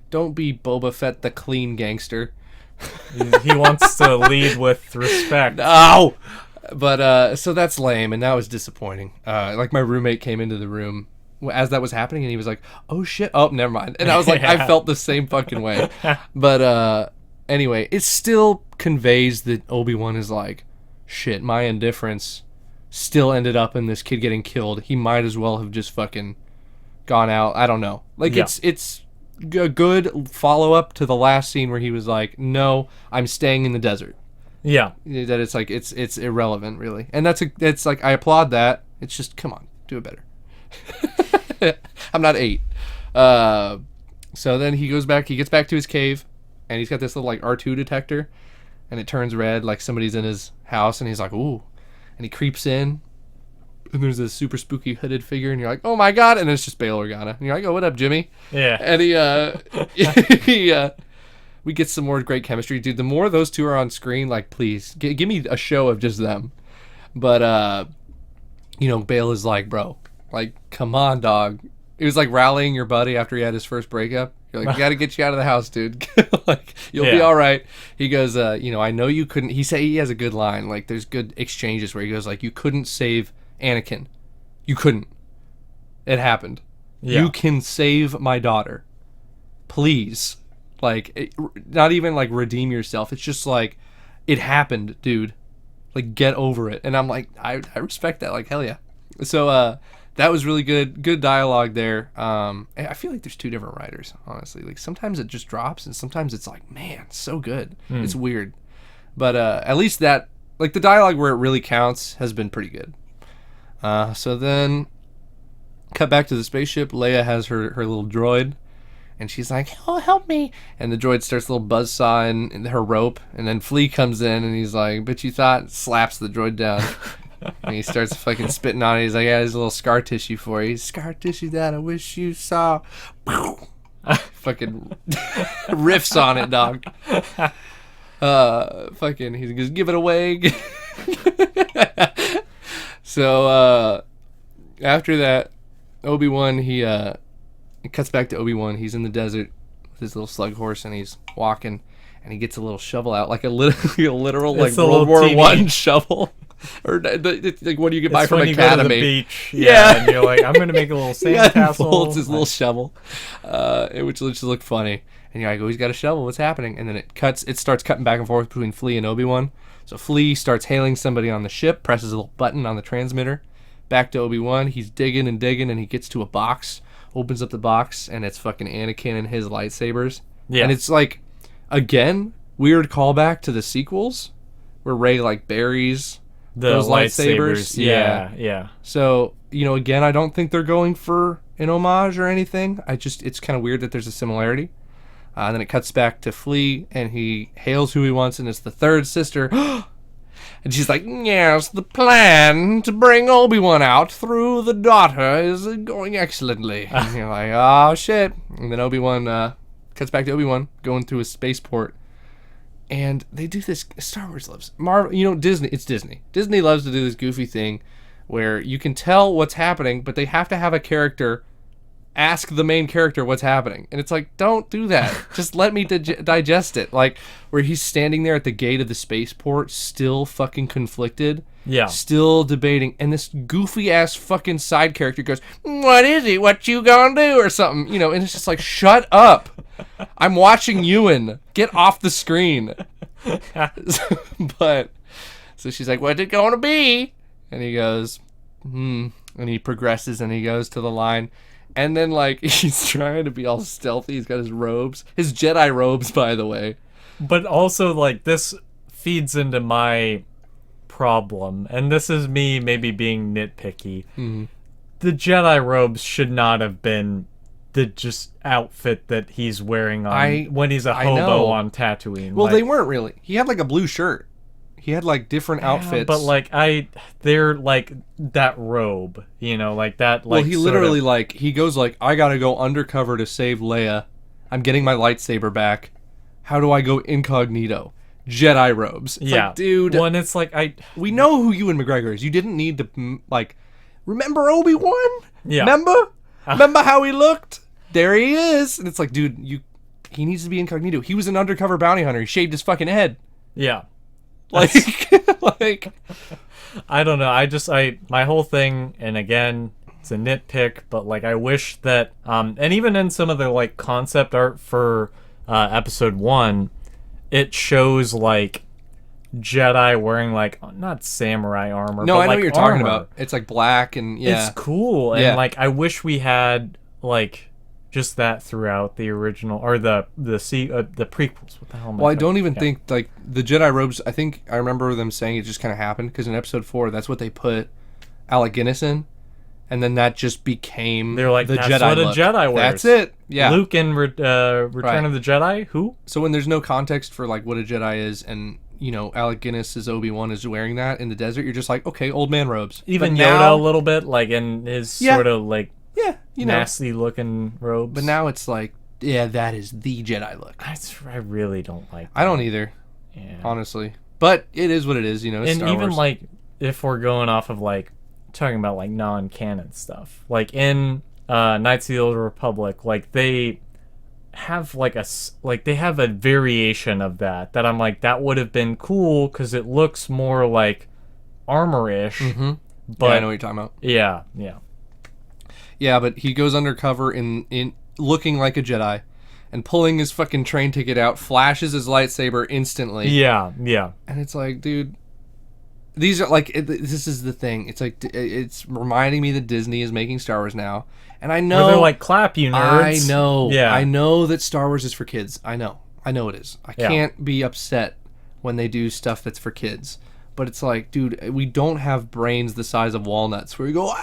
Don't be Boba Fett, the clean gangster. he wants to lead with respect. No! But, so that's lame, and that was disappointing. Like, my roommate came into the room as that was happening, and he was like, oh, shit. Oh, never mind. And I was like, I felt the same fucking way. But, anyway, it still conveys that Obi-Wan is like, shit, my indifference still ended up in this kid getting killed. He might as well have just fucking gone out. I don't know. Like, it's a good follow-up to the last scene where he was like, no, I'm staying in the desert. Yeah. That it's like, it's irrelevant, really. And it's like, I applaud that. It's just, come on, do it better. I'm not 8. So then he gets back to his cave, and he's got this little like R2 detector, and it turns red like somebody's in his house, and he's like, ooh. And he creeps in, and there's this super spooky hooded figure, and you're like, oh my God. And it's just Bail Organa. And you're like, oh, what up, Jimmy? Yeah. And we get some more great chemistry. Dude, the more those two are on screen, like, please, give me a show of just them. But, Bail is like, bro, like, come on, dog. It was like rallying your buddy after he had his first breakup. You're like, we got to get you out of the house, dude. Like, you'll be all right. He goes, I know you couldn't. He has a good line. Like, there's good exchanges where he goes, like, you couldn't save Anakin. You couldn't. It happened. Yeah. You can save my daughter. Please. Like, not even, like, redeem yourself. It's just, like, it happened, dude. Like, get over it. And I'm like, I respect that. Like, hell yeah. So, that was really good. Good dialogue there. I feel like there's two different writers, honestly. Like, sometimes it just drops, and sometimes it's like, man, so good. It's weird. But at least that, like, the dialogue where it really counts has been pretty good. So then, cut back to the spaceship. Leia has her little droid, and she's like, oh, help me. And the droid starts a little buzzsaw in her rope, and then Flea comes in, and he's like, bitch, you thought, slaps the droid down. And he starts fucking spitting on it. He's like, yeah, there's a little scar tissue for you. Scar tissue that I wish you saw. fucking riffs on it, dog. Fucking, he goes, give it away. So, after that, Obi-Wan, it cuts back to Obi-Wan. He's in the desert with his little slug horse, and he's walking, and he gets a little shovel out, like a literal like World War I shovel. Or like what do you get by from when Academy? You go to the beach, yeah, and you're like, I'm gonna make a little sandcastle. Folds his little shovel, which just looked funny. And you're like, oh, he's got a shovel. What's happening? And then it starts cutting back and forth between Flea and Obi-Wan. So Flea starts hailing somebody on the ship, presses a little button on the transmitter. Back to Obi-Wan. He's digging, and he gets to a box. Opens up the box, and it's fucking Anakin and his lightsabers. Yeah. And it's like, again, weird callback to the sequels, where Rey like buries those lightsabers. Yeah. So, again, I don't think they're going for an homage or anything. It's kind of weird that there's a similarity. And then it cuts back to Flea, and he hails who he wants, and it's the third sister. And she's like, yes, the plan to bring Obi-Wan out through the daughter is going excellently. And you're like, oh, shit. And then Obi-Wan cuts back to Obi-Wan going through a spaceport. And they do this. Star Wars loves Marvel. Disney. It's Disney. Disney loves to do this goofy thing where you can tell what's happening, but they have to have a character ask the main character what's happening. And it's like, don't do that. Just let me digest it. Like, where he's standing there at the gate of the spaceport, still fucking conflicted. Yeah. Still debating. And this goofy-ass fucking side character goes, what is he? What you gonna do? Or something. And it's just like, shut up. I'm watching Ewan. Get off the screen. But, so she's like, what's it gonna be? And he goes, And he progresses, and he goes to the line. And then, like, he's trying to be all stealthy. He's got his robes. His Jedi robes, by the way. But also, like, this feeds into my problem. And this is me maybe being nitpicky. Mm-hmm. The Jedi robes should not have been the just outfit that he's wearing when he's a hobo on Tatooine. Well, they weren't really. He had, like, a blue shirt. He had, like, different outfits. But, like, they're, like, that robe, like that, like... Well, he literally, like, he goes, like, I gotta go undercover to save Leia. I'm getting my lightsaber back. How do I go incognito? Jedi robes. It's like, dude... Well, and it's like, we know who Ewan McGregor is. You didn't need to, like... Remember Obi-Wan? Yeah. Remember? Remember how he looked? There he is. And it's like, dude, he needs to be incognito. He was an undercover bounty hunter. He shaved his fucking head. Yeah. Like, I don't know. My whole thing, and again, it's a nitpick, but like, I wish that, and even in some of the like concept art for episode 1, it shows like Jedi wearing like not samurai armor. No, but I know like what you're talking about. It's like black and it's cool, and like I wish we had like just that throughout the original or the prequels. What the hell? Well, I don't even think like the Jedi robes. I think I remember them saying it just kind of happened because in episode 4, that's what they put Alec Guinness in, and then that just became they're like the that's Jedi what look. A Jedi wears. That's it. Yeah. Luke in Return of the Jedi. Who? So when there's no context for like what a Jedi is, and Alec Guinness as Obi-Wan is wearing that in the desert, you're just like, okay, old man robes. Even Yoda a little bit, like in his sort of like. Yeah, nasty looking robes. But now it's like, yeah, that is the Jedi look. I really don't like that. I don't either. Yeah. Honestly. But it is what it is, It's and Star even Wars. like if we're going off of like talking about like non-canon stuff, like in Knights of the Old Republic, like they have like they have a variation of that I'm like, that would have been cool because it looks more like armor-ish. Mm-hmm. But I know what you're talking about. Yeah. Yeah, but he goes undercover in looking like a Jedi and pulling his fucking train ticket out, flashes his lightsaber instantly. Yeah. And it's like, dude, these are like, this is the thing. It's like, it's reminding me that Disney is making Star Wars now. And I know. Where they're like, clap, you nerds. I know. Yeah. I know that Star Wars is for kids. I know it is. I can't be upset when they do stuff that's for kids. But it's like, dude, we don't have brains the size of walnuts where you go,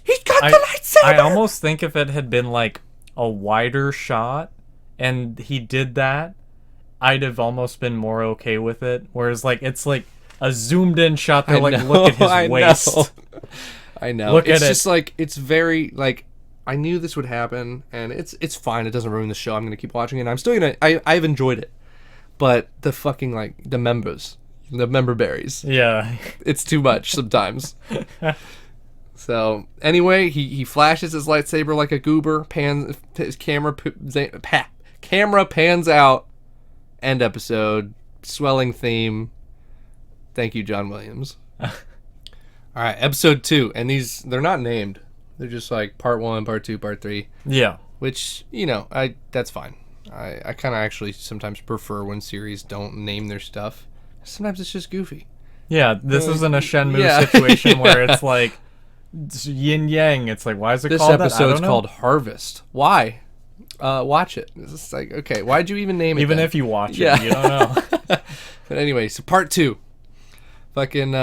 he's got the lightsaber. I almost think if it had been like a wider shot and he did that, I'd have almost been more okay with it. Whereas like it's like a zoomed in shot. They're like, look at his waist. I know. Look it's at just it. like, it's very like, I knew this would happen, and it's fine. It doesn't ruin the show. I'm gonna keep watching it. And I'm still gonna. I've enjoyed it, but the fucking like the member berries. Yeah. It's too much sometimes. So anyway, he flashes his lightsaber like a goober. His camera pans out. End episode. Swelling theme. Thank you, John Williams. All right, episode 2, and they're not named. They're just like part 1, part 2, part 3. Yeah. Which, that's fine. I kind of actually sometimes prefer when series don't name their stuff. Sometimes it's just goofy. Yeah, this isn't a Shenmue Yeah. situation where it's like it's yin yang. It's like, why is it This called that? I episode's don't know. called Harvest. Why? Watch it. It's just like, okay, why'd you even name it? Even then? if you watch Yeah. it, you don't know. But anyway, so part 2. Fucking,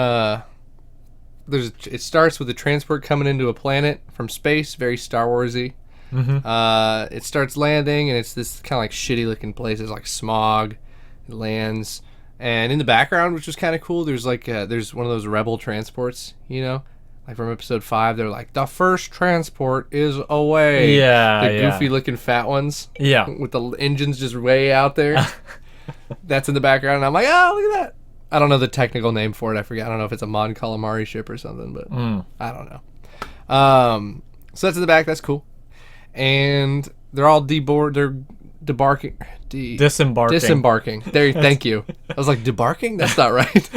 it starts with a transport coming into a planet from space, very Star Warsy. Mm-hmm. It starts landing, and it's this kind of like shitty looking place. There's like smog. It lands, and in the background, which was kind of cool, there's like there's one of those rebel transports, like from episode 5. They're like, the first transport is away. Yeah, the yeah. goofy looking fat ones. Yeah. With the engines just way out there. That's in the background, and I'm like, oh, look at that. I don't know the technical name for it. I forget. I don't know if it's a Mon Calamari ship or something, but I don't know. So that's in the back. That's cool. And they're all debarking. Disembarking. There. Thank you. I was like, debarking? That's not right.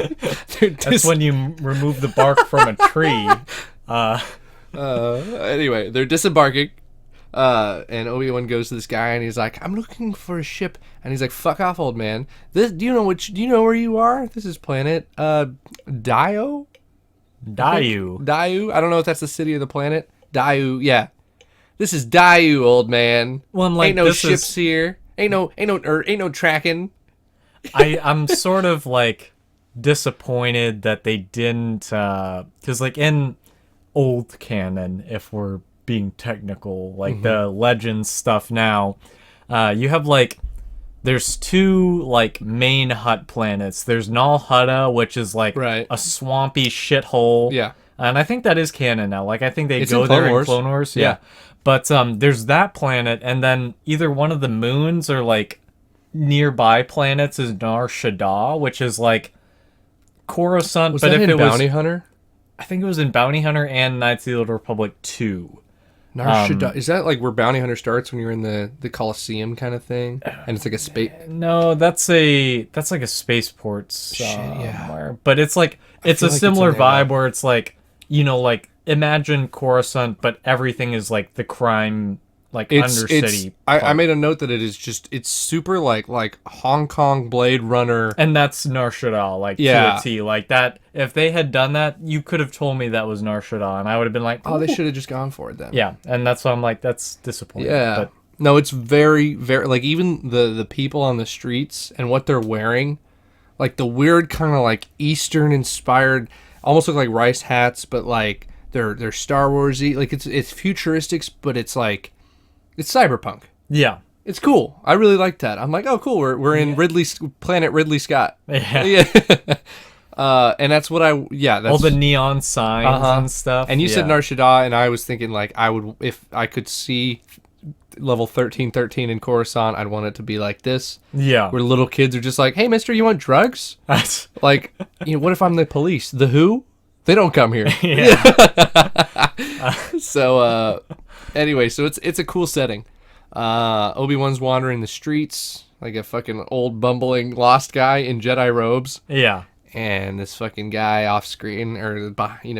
That's when you remove the bark from a tree. Anyway, they're disembarking. And Obi-Wan goes to this guy, and he's like, I'm looking for a ship. And he's like, fuck off, old man. Do you know where you are? This is planet Dio? Dayu. I don't know if that's the city or the planet. Dayu, yeah. This is Dayu, old man. Well, like, ain't no this ships is- here. Ain't no tracking. I'm sort of like disappointed that they didn't, because like in old canon, if we're being technical, like the Legends stuff now, you have like there's 2 like main Hutt planets. There's Nal Hutta, which is like Right. a swampy shithole. Yeah. And I think that is canon now. Like I think they It's go in Clone there Wars. in Clone Wars. Yeah. But there's that planet, and then either one of the moons or like nearby planets is Nar Shaddaa, which is like Coruscant. Was but that if in it Bounty was, Hunter? I think it was in Bounty Hunter and Knights of the Old Republic 2. Nar Shaddaa. Is that like where Bounty Hunter starts when you're in the Coliseum kind of thing? And it's like a space. No, that's like a spaceport yeah. somewhere. But it's like it's feel a like it's similar in there, vibe though. where it's like, like imagine Coruscant, but everything is like the crime, like undercity. I made a note that it's super like Hong Kong Blade Runner. And that's Nar Shaddaa, like Yeah. to a T. Like that, if they had done that, you could have told me that was Nar Shaddaa, and I would have been like, Oh, they "Ooh." should have just gone for it then. Yeah, and that's why I'm like, that's disappointing. Yeah. But No, it's very, very like even the people on the streets and what they're wearing, like the weird kind of like Eastern inspired, almost look like rice hats, but like they're Star Warsy. Like it's futuristic, but it's like it's cyberpunk. yeah, It's cool. I really like that. I'm like, oh, cool. We're in planet Ridley Scott. yeah. And that's what that's All the neon signs and stuff. And you said yeah. Nar Shaddaa, and I was thinking like I would if I could see level 1313 in Coruscant, I'd want it to be like this, Yeah. where little kids are just like, "Hey, Mister, you want drugs?" Like, what if I'm the police? The Who? They don't come here. yeah. So anyway, so it's a cool setting. Obi-Wan's wandering the streets like a fucking old bumbling lost guy in Jedi robes. Yeah. And this fucking guy off screen, or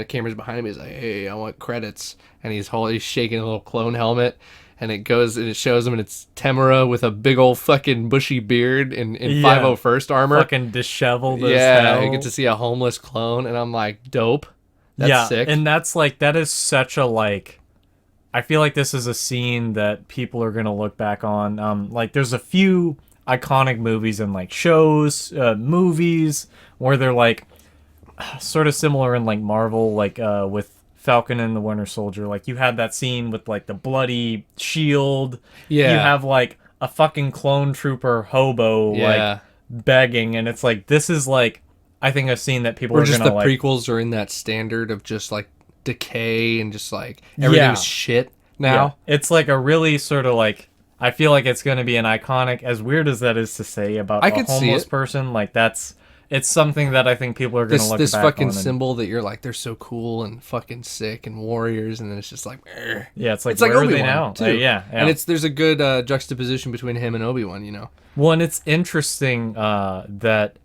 camera's behind him, is like, "Hey, I want credits." And he's shaking a little clone helmet, and it goes and it shows him, and it's Temura with a big old fucking bushy beard in Yeah. 501st armor. Fucking disheveled as Yeah, hell. you get to see a homeless clone, and I'm like, dope. That's yeah, sick. and that is such a like. I feel like this is a scene that people are gonna look back on. Like there's a few iconic movies and like shows, movies where they're like sort of similar in like Marvel, like with Falcon and the Winter Soldier. Like you had that scene with like the bloody shield. Yeah. You have like a fucking clone trooper hobo Yeah. like begging, and it's like this is like I think a scene that people Or are just gonna the like. prequels are in that standard of just like decay and just like everything's shit. now. It's like a really sort of like, I feel like it's going to be an iconic, as weird as that is to say about I a could see homeless it. person, like it's something that I think people are going to look This back fucking on. symbol that you're like, they're so cool and fucking sick and warriors, and then it's just like, Yeah, it's like where are they Obi-Wan now? too. Yeah. And there's a good juxtaposition between him and Obi-Wan, you know. Well, and it's interesting that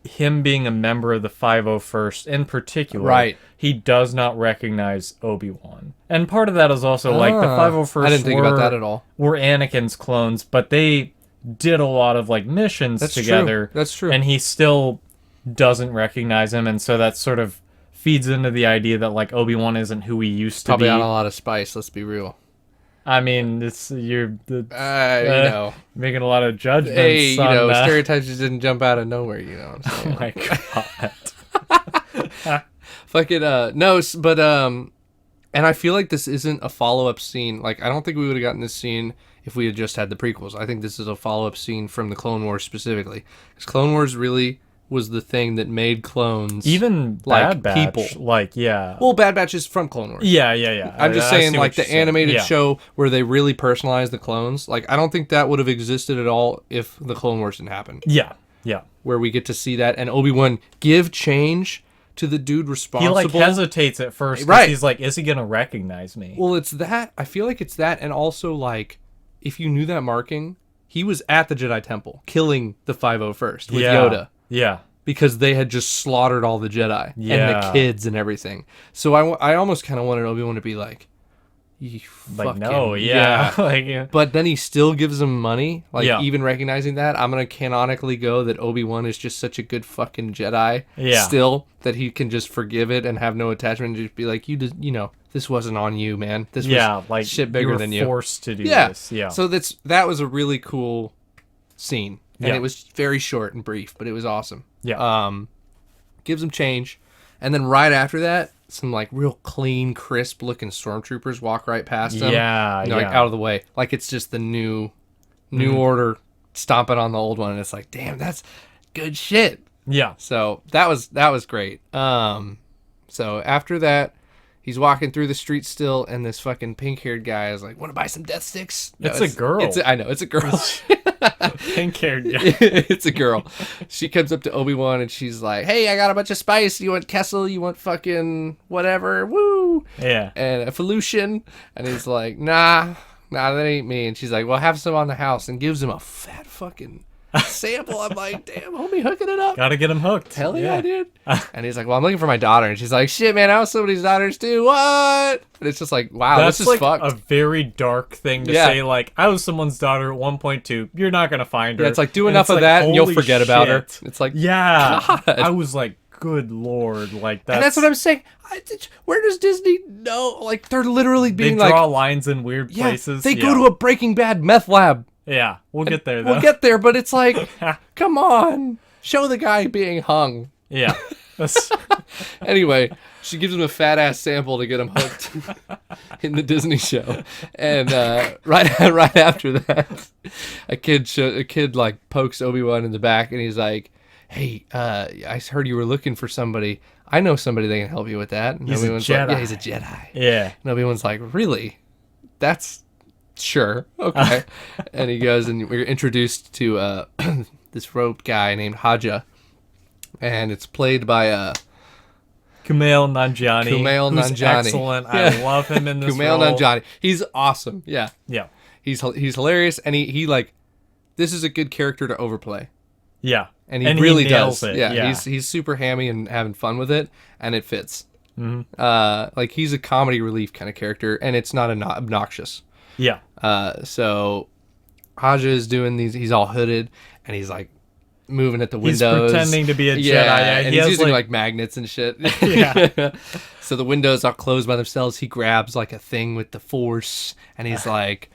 him being a member of the 501st in particular, Right. he does not recognize Obi-Wan. And part of that is also like the 501st I didn't think about that at all. were Anakin's clones, but they did a lot of like missions together. That's true. And he still doesn't recognize him, and so that sort of feeds into the idea that like Obi-Wan isn't who he used to Probably be. on a lot of spice, let's be real. I mean, you're making a lot of judgments. Hey, you on know, that. stereotypes just didn't jump out of nowhere, you know what I'm saying? Oh my god. Fucking, no, but, and I feel like this isn't a follow-up scene. Like, I don't think we would have gotten this scene if we had just had the prequels. I think this is a follow-up scene from the Clone Wars specifically. Because Clone Wars really was the thing that made clones Even like Bad Batch, people. like yeah. Well, Bad Batch is from Clone Wars. Yeah. I'm just I saying, see like, what you're the saying. animated Yeah. show where they really personalized the clones. Like, I don't think that would have existed at all if the Clone Wars didn't happen. Yeah. Where we get to see that, and Obi-Wan give change to the dude He responsible. like hesitates at first. 'Cause Right. He's like, is he gonna recognize me? Well, it's that. I feel like it's that, and also, like, if you knew that marking, he was at the Jedi Temple killing the 501st with Yoda. Yeah. Because they had just slaughtered all the Jedi and the Yeah. kids and everything. So I almost kind of wanted Obi-Wan to be like, you Like fucking, no, yeah. like yeah. But then he still gives him money. Like, Yeah. even recognizing that, I'm going to canonically go that Obi-Wan is just such a good fucking Jedi. Yeah. Still, that he can just forgive it and have no attachment and just be like, you know, this wasn't on you, man. This was like shit you bigger were than you. forced to do Yeah. this. Yeah. So that was a really cool scene. And Yeah. it was very short and brief, but it was awesome. Yeah. Gives him change. And then right after that, some like real clean, crisp looking stormtroopers walk right past him. Yeah, You know, like yeah. out of the way. Like it's just the new order stomping on the old one. And it's like, damn, that's good shit. yeah. So that was great. So after that, he's walking through the street still, and this fucking pink-haired guy is like, "Want to buy some death sticks?" No, It's a girl. I know it's a girl. Pink-haired guy. It's a girl. She comes up to Obi-Wan and she's like, "Hey, I got a bunch of spice. You want Kessel? You want fucking whatever? Woo!" Yeah. And a Felucian. And he's like, "Nah, that ain't me." And she's like, "Well, have some on the house," and gives him a fat fucking sample. I'm like, damn, homie, hooking it up. Gotta get him hooked. Hell yeah, dude. And he's like, "Well, I'm looking for my daughter." And she's like, "Shit, man, I was somebody's daughters too. What?" And it's just like, wow, That's this is like fucked. a very dark thing to Yeah. say. Like, I was someone's daughter at 1.2. You're not gonna find her. Yeah, it's like, do And enough it's of that and you'll holy forget about her. shit. It's like, Yeah. God. I was like, good lord, like and that's what I'm saying. Where does Disney know? Like, they're literally They being draw like, lines in weird yeah, places. they go to a Breaking Bad meth lab. Yeah, we'll get there though. We'll get there, but it's like, come on, show the guy being hung. Yeah. That's- Anyway, she gives him a fat ass sample to get him hooked in the Disney show, and right after that, a kid like pokes Obi-Wan in the back, and he's like, "Hey, I heard you were looking for somebody. I know somebody that can help you with that." And He's a Obi-Wan's like, Jedi. "Yeah, he's a Jedi." yeah. And Obi-Wan's like, "Really? That's sure, okay." And he goes, and we're introduced to this rope guy named Haja, and it's played by Kumail Nanjiani. Kumail who's Nanjiani. excellent. Yeah. I love him in this Kumail role. Nanjiani. He's awesome. Yeah, Yeah. he's hilarious, and he like, this is a good character to overplay, Yeah. and he really nails does. it. Yeah, he's super hammy and having fun with it, and it fits. Mm-hmm. Like he's a comedy relief kind of character, and it's not obnoxious. Yeah. So Haja is doing these. He's all hooded, and he's like moving at the He's windows. pretending to be a Jedi. Yeah, and he he's has using like magnets and shit. Yeah. So the windows are closed by themselves. He grabs like a thing with the Force, and he's like,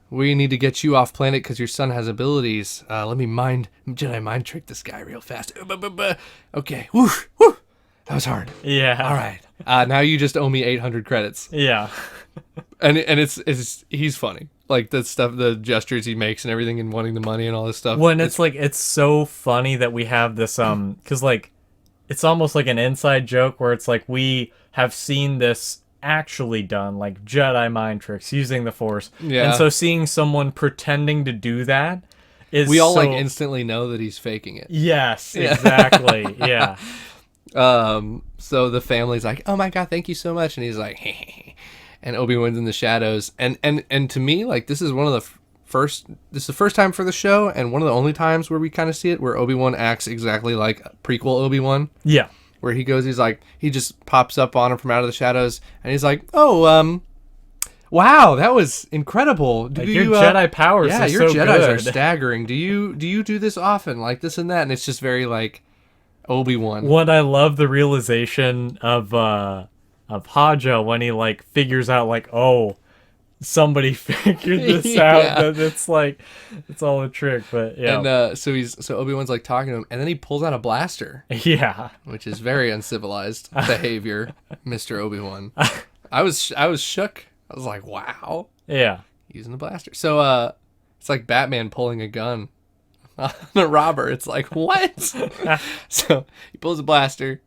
"We need to get you off planet because your son has abilities. Let me Jedi mind trick this guy real fast." Okay, woo, that was hard. Yeah. All right, now you just owe me 800 credits. Yeah. And it's he's funny, like the stuff, the gestures he makes and everything, and wanting the money and all this stuff. When it's like, it's so funny that we have this, because like, it's almost like an inside joke where it's like, we have seen this actually done, like Jedi mind tricks, using the Force. Yeah. And so seeing someone pretending to do that is We all so... like instantly know that he's faking it. Yes, exactly. Yeah. So the family's like, "Oh my god, thank you so much," and he's like, "Hey," and Obi-Wan's in the shadows, and to me, like, this is one of the this is the first time for the show, and one of the only times where we kind of see it, where Obi-Wan acts exactly like prequel Obi-Wan. Yeah. Where he goes, he's like, he just pops up on him from out of the shadows, and he's like, "Oh, wow, that was incredible. Like, your Jedi powers yeah, are your so Jedis are good." staggering. Do you do this often, like this and that?" And it's just very like Obi-Wan. What I love the realization of Haja when he like figures out like, oh, somebody figured this Yeah. out. That it's like it's all a trick, but yeah. And so Obi-Wan's like talking to him, and then he pulls out a blaster, Yeah. which is very uncivilized behavior, Mr. Obi-Wan. I was shook. I was like, wow, Yeah. using the blaster. So it's like Batman pulling a gun on a robber. It's like, what? So he pulls a blaster,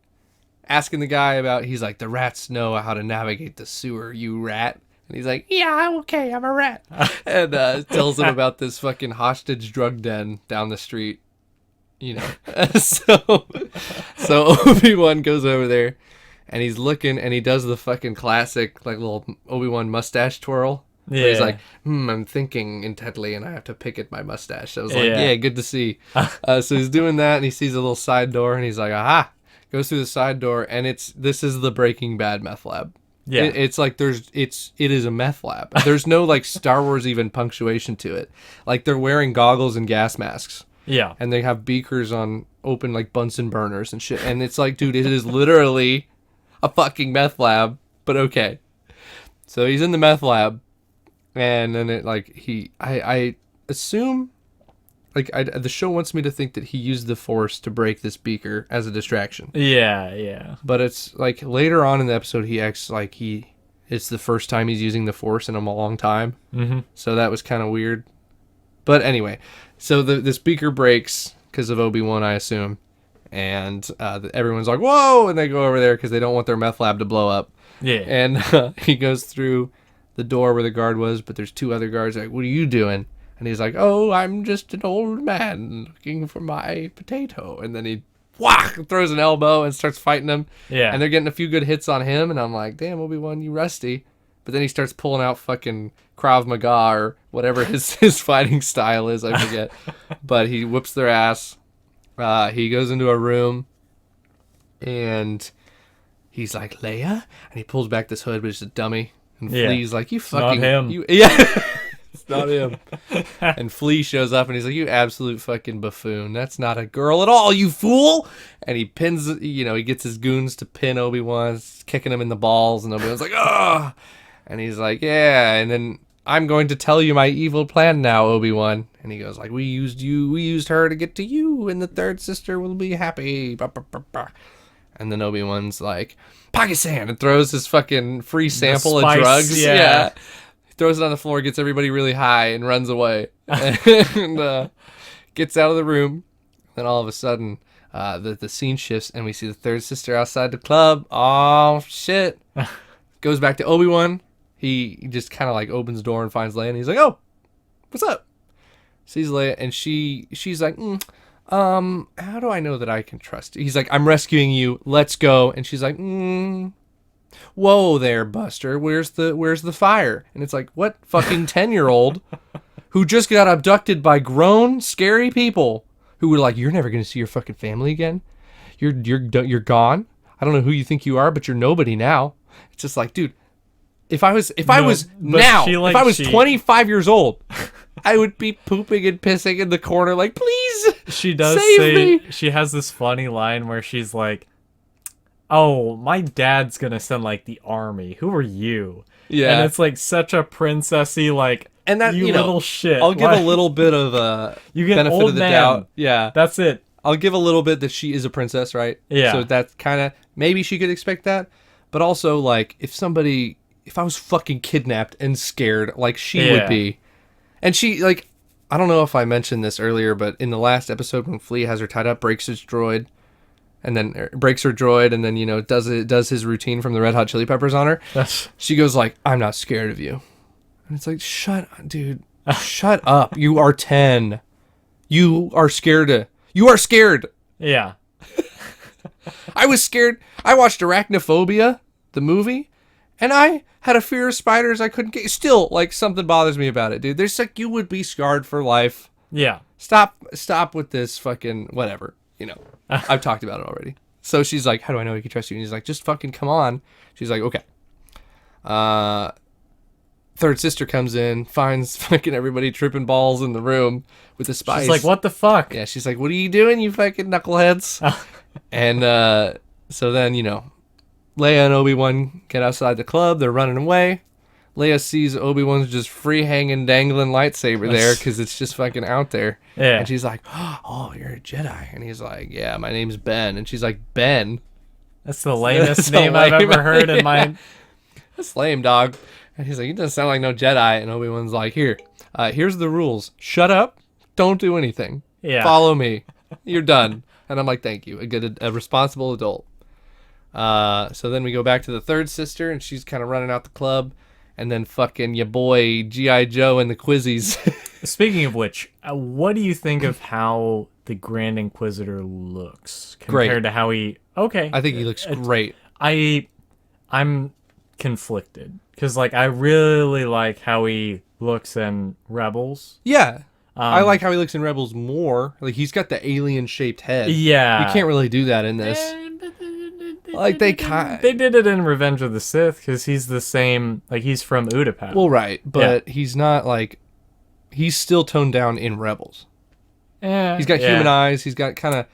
asking the guy about, he's like, "The rats know how to navigate the sewer, you rat." And he's like, "Yeah, I'm okay, I'm a rat." And tells him about this fucking hostage drug den down the street. You know. So Obi-Wan goes over there, and he's looking, and he does the fucking classic, like, little Obi-Wan mustache twirl. Yeah. He's like, I'm thinking intently, and I have to pick at my mustache. I was like, Yeah. yeah, good to see. So he's doing that, and he sees a little side door, and he's like, aha. Goes through the side door, and this is the Breaking Bad meth lab. Yeah. It's like it is a meth lab. There's no like Star Wars even punctuation to it. Like, they're wearing goggles and gas masks. Yeah. And they have beakers on open like Bunsen burners and shit. And it's like, dude, it is literally a fucking meth lab. But okay. So he's in the meth lab, and then it like I assume, like, the show wants me to think that he used the Force to break this beaker as a distraction. Yeah, yeah. But it's like later on in the episode, he acts like it's the first time he's using the Force in a long time. Mm-hmm. So that was kind of weird. But anyway, so the beaker breaks because of Obi-Wan, I assume. And everyone's like, whoa! And they go over there because they don't want their meth lab to blow up. Yeah. And he goes through the door where the guard was, but there's two other guards like, what are you doing? And he's like, oh, I'm just an old man looking for my potato. And then he throws an elbow and starts fighting them. Yeah. And they're getting a few good hits on him. And I'm like, damn, Obi-Wan, you rusty. But then he starts pulling out fucking Krav Maga or whatever his fighting style is. I forget. But he whoops their ass. He goes into a room. And he's like, Leia? And he pulls back this hood, but it's a dummy. And Flea's like, you fucking... not him. Yeah. It's not him. And Flea shows up and he's like, you absolute fucking buffoon. That's not a girl at all, you fool. And he pins, he gets his goons to pin Obi-Wan, kicking him in the balls. And Obi-Wan's like, oh. And he's like, yeah. And then, I'm going to tell you my evil plan now, Obi-Wan. And he goes like, we used her to get to you. And the third sister will be happy. Bah, bah, bah, bah. And then Obi-Wan's like, Pakistan. And throws his fucking free sample of drugs. Yeah. Throws it on the floor, gets everybody really high, and runs away. And gets out of the room. Then all of a sudden, the scene shifts, and we see the third sister outside the club. Oh, shit. Goes back to Obi-Wan. He just kind of like opens the door and finds Leia, and he's like, oh, what's up? Sees Leia, and she's like, how do I know that I can trust you? He's like, I'm rescuing you. Let's go. And she's like, whoa there, Buster, where's the fire? And it's like, what fucking 10-year-old who just got abducted by grown scary people who were like, you're never gonna see your fucking family again, you're gone, I don't know who you think you are, but you're nobody now. It's just like, dude, if I was 25 years old, I would be pooping and pissing in the corner like, please, she does save me. She has this funny line where she's like, oh, my dad's gonna send like the army. Who are you? Yeah. And it's like such a princessy, like, and that, you little shit. I'll give a little bit of you get benefit old of the man. doubt. Yeah. That's it. I'll give a little bit that she is a princess, right? Yeah. So that's kind of, maybe she could expect that. But also, like, if I was fucking kidnapped and scared, like she would be. And she, like, I don't know if I mentioned this earlier, but in the last episode when Flea has her tied up, breaks his droid, and then breaks her droid, and then does his routine from the Red Hot Chili Peppers on her. She goes like, "I'm not scared of you," and it's like, shut up. You are 10. You are scared. You are scared. Yeah. I was scared. I watched Arachnophobia, the movie, and I had a fear of spiders I couldn't get. Still, like, something bothers me about it, dude. There's like, you would be scarred for life. Yeah. Stop with this fucking whatever. I've talked about it already. So she's like, "How do I know he can trust you?" And he's like, "Just fucking come on." She's like, "Okay." Third sister comes in, finds fucking everybody tripping balls in the room with the spice. She's like, "What the fuck?" Yeah, she's like, "What are you doing, you fucking knuckleheads?" And so then, Leia and Obi-Wan get outside the club. They're running away. Leia sees Obi-Wan's just free hanging, dangling lightsaber there because it's just fucking out there. Yeah. And she's like, "Oh, you're a Jedi." And he's like, "Yeah, my name's Ben." And she's like, "Ben? That's the lamest name I've ever heard in my... That's lame, dog." And he's like, "You doesn't sound like no Jedi." And Obi-Wan's like, here's the rules. Shut up. Don't do anything. Yeah. Follow me. You're done." And I'm like, "Thank you. A responsible adult." So then we go back to the third sister, and she's kind of running out the club. And then fucking your boy G.I. Joe and the Quizzies. Speaking of which, what do you think of how the Grand Inquisitor looks compared to how he... Okay. I think he looks great. I'm conflicted because, like, I really like how he looks in Rebels. Yeah. I like how he looks in Rebels more. Like, he's got the alien-shaped head. Yeah. You can't really do that in this. Like, they did it in Revenge of the Sith because he's the same, like, he's from Utapau. Well, right, but he's not, like, he's still toned down in Rebels. He's got human eyes. He's got kind of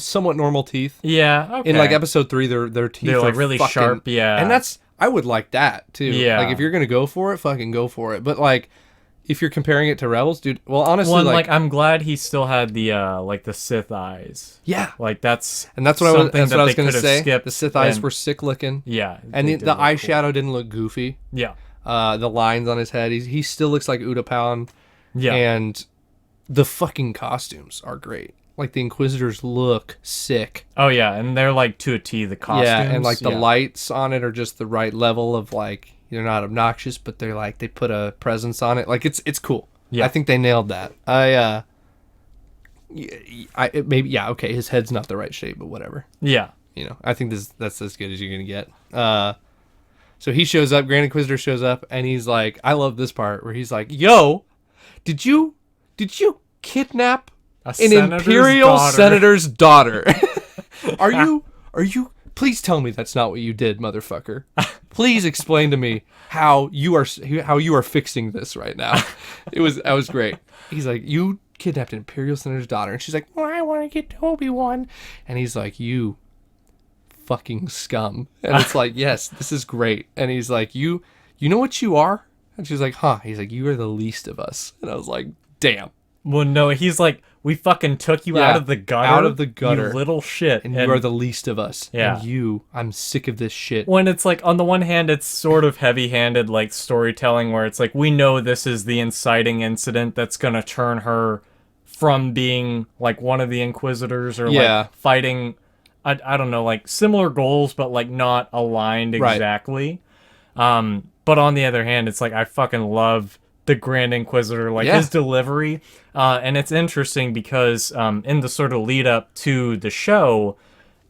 somewhat normal teeth. Yeah, okay. In, like, episode 3, their teeth are like really fucking, sharp, yeah. And I would like that, too. Yeah. Like, if you're going to go for it, fucking go for it. But, like, if you're comparing it to Rebels, dude, well, honestly, well, like, I'm glad he still had the like the Sith eyes. Yeah, like that's what I was going to say. Skipped, the Sith eyes were sick looking. Yeah, and the eyeshadow didn't look goofy. Yeah, the lines on his head, he still looks like Utapau. Yeah, and the fucking costumes are great. Like, the Inquisitors look sick. Oh yeah, and they're like to a T. The costumes, yeah, and like the lights on it are just the right level of, like, they're not obnoxious, but they're like, they put a presence on it. Like, it's cool. Yeah, I think they nailed that. Okay, his head's not the right shape, but whatever. Yeah, I think that's as good as you're gonna get. So he shows up, Grand Inquisitor shows up, and he's like, I love this part where he's like, "Yo, did you kidnap an Imperial senator's daughter? Are you? Please tell me that's not what you did, motherfucker. Please explain to me how you are fixing this right now." That was great. He's like, "You kidnapped an Imperial senator's daughter," and she's like, "Well, I want to get to Obi-Wan," and he's like, "You fucking scum." And it's like, "Yes, this is great." And he's like, you know what you are?" And she's like, "Huh?" He's like, "You are the least of us." And I was like, damn. Well, no, he's like, "We fucking took you out of the gutter. Out of the gutter. You little shit. And you are the least of us. Yeah. And I'm sick of this shit." When it's like, on the one hand, it's sort of heavy-handed, like, storytelling where it's like, we know this is the inciting incident that's going to turn her from being, like, one of the Inquisitors or, like, fighting, I don't know, like, similar goals, but, like, not aligned exactly. Right. But on the other hand, it's like, I fucking love the Grand Inquisitor, like his delivery. And it's interesting because in the sort of lead up to the show,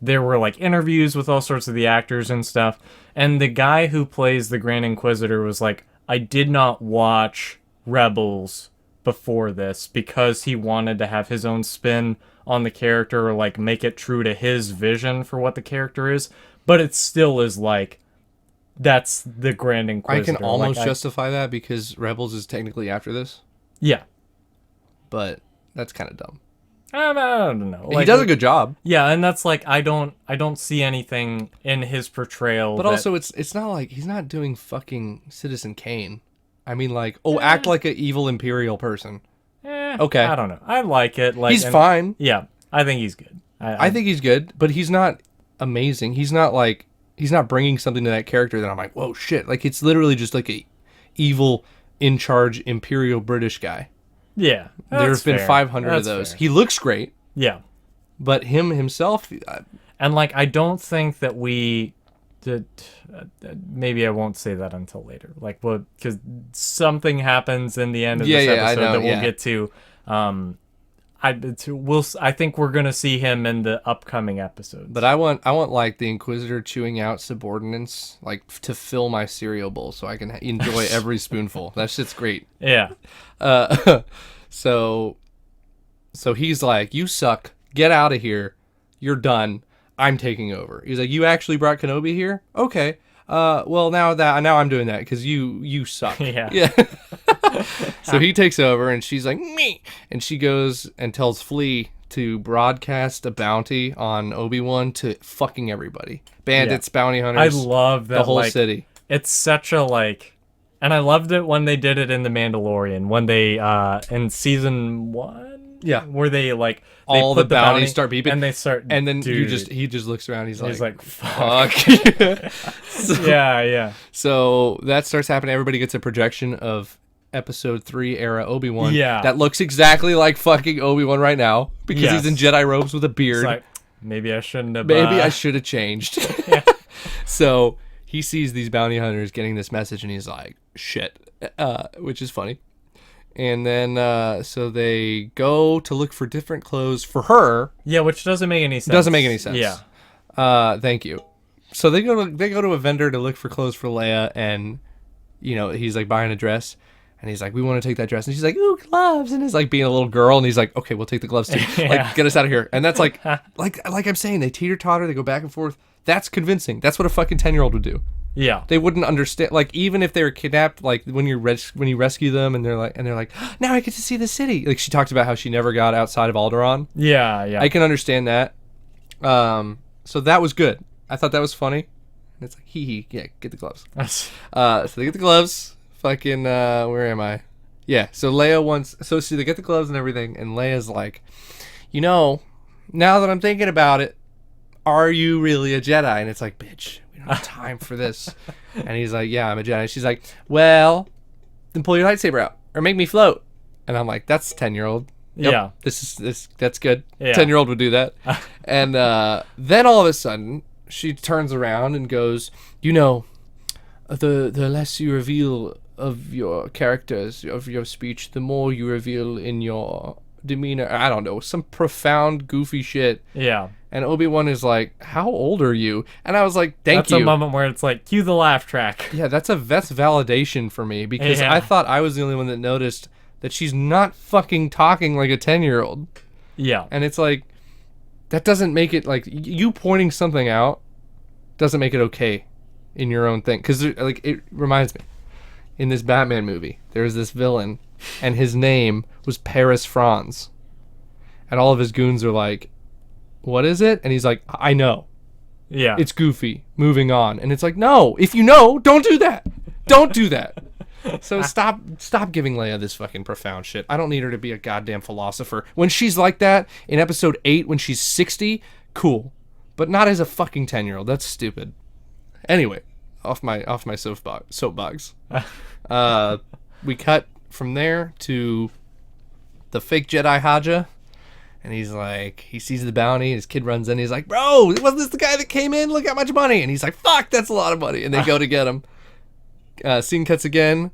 there were like interviews with all sorts of the actors and stuff. And the guy who plays the Grand Inquisitor was like, "I did not watch Rebels before this because he wanted to have his own spin on the character or like make it true to his vision for what the character is. But it still is like, that's the Grand Inquisitor." I can almost justify that because Rebels is technically after this. Yeah. But that's kind of dumb. I don't know. He does a good job. Yeah, and that's like, I don't see anything in his portrayal. But also, it's not like he's not doing fucking Citizen Kane. I mean, like, act like an evil Imperial person. Okay. I don't know. I like it. Like, he's fine. Yeah, I think he's good. I think he's good, but he's not amazing. He's not bringing something to that character that I'm like, whoa, shit. Like, it's literally just like a evil, in charge Imperial British guy. Yeah, there have been 500 of those. Fair. He looks great. Yeah, But himself, And like, I don't think that we did. Maybe I won't say that until later. Like, well, because something happens in the end of this I episode know, that we'll get to. I think we're gonna see him in the upcoming episodes. but I want like the Inquisitor chewing out subordinates, like to fill my cereal bowl so I can enjoy every spoonful. That shit's great. Yeah. So he's like, you suck. Get out of here. You're done. I'm taking over. He's like, you actually brought Kenobi here? Okay. Well, now I'm doing that because you suck. Yeah. So he takes over, and she's like, me. And she goes and tells Flea to broadcast a bounty on Obi-Wan to fucking everybody. Bandits, bounty hunters. I love that. The whole like, city. It's such a like, and I loved it when they did it in The Mandalorian, when they in season 1. Yeah, where they like all put the bounties start beeping, and they start, and then dude, he just looks around. He's like fuck. So, yeah. So that starts happening. Everybody gets a projection of Episode 3 era Obi-Wan. Yeah, that looks exactly like fucking Obi-Wan right now because he's in Jedi robes with a beard. It's like, maybe I shouldn't have. Maybe I should have changed. So he sees these bounty hunters getting this message, and he's like, "Shit," which is funny. And then, so they go to look for different clothes for her. Yeah, which doesn't make any sense. Doesn't make any sense. Yeah. Thank you. So they go to a vendor to look for clothes for Leia, and he's like buying a dress, and he's like, we want to take that dress, and she's like, ooh, gloves, and he's like being a little girl, and he's like, okay, we'll take the gloves too. Yeah. Like, get us out of here. And that's like I'm saying, they teeter totter, they go back and forth. That's convincing. That's what a fucking 10-year-old would do. Yeah, they wouldn't understand. Like, even if they were kidnapped, like when you rescue them, and they're like, now I get to see the city. Like, she talked about how she never got outside of Alderaan. Yeah. I can understand that. So that was good. I thought that was funny. And it's like, hee, yeah, get the gloves. So they get the gloves. Fucking, where am I? Yeah. So Leia wants. So they get the gloves and everything, and Leia's like, now that I'm thinking about it, are you really a Jedi? And it's like, bitch. I don't have time for this. And he's like, yeah, I'm a Jedi. She's like, well, then pull your lightsaber out or make me float. And I'm like, that's 10-year-old. Yep, yeah, that's good. Yeah. 10-year-old would do that. And then all of a sudden she turns around and goes, the less you reveal of your characters, of your speech, the more you reveal in your demeanor. I don't know, some profound goofy shit. Yeah. And Obi-Wan is like, how old are you? And I was like, thank you. That's a moment where it's like, cue the laugh track. Yeah, that's validation for me, because I thought I was the only one that noticed that she's not fucking talking like a 10-year-old. Yeah. And it's like, that doesn't make it, like, you pointing something out doesn't make it okay in your own thing. Because, like, it reminds me, in this Batman movie, there was this villain, and his name was Paris Franz. And all of his goons are like, what is it? And he's like, I know. Yeah. It's goofy. Moving on. And it's like, no, if you know, don't do that. Don't do that. So stop giving Leia this fucking profound shit. I don't need her to be a goddamn philosopher. When she's like that in episode 8, when she's 60, cool. But not as a fucking 10-year-old. That's stupid. Anyway, off my soapbox. We cut from there to the fake Jedi Haja. And he's like, he sees the bounty, and his kid runs in, and he's like, bro, wasn't this the guy that came in? Look how much money. And he's like, fuck, that's a lot of money. And they go to get him. Scene cuts again.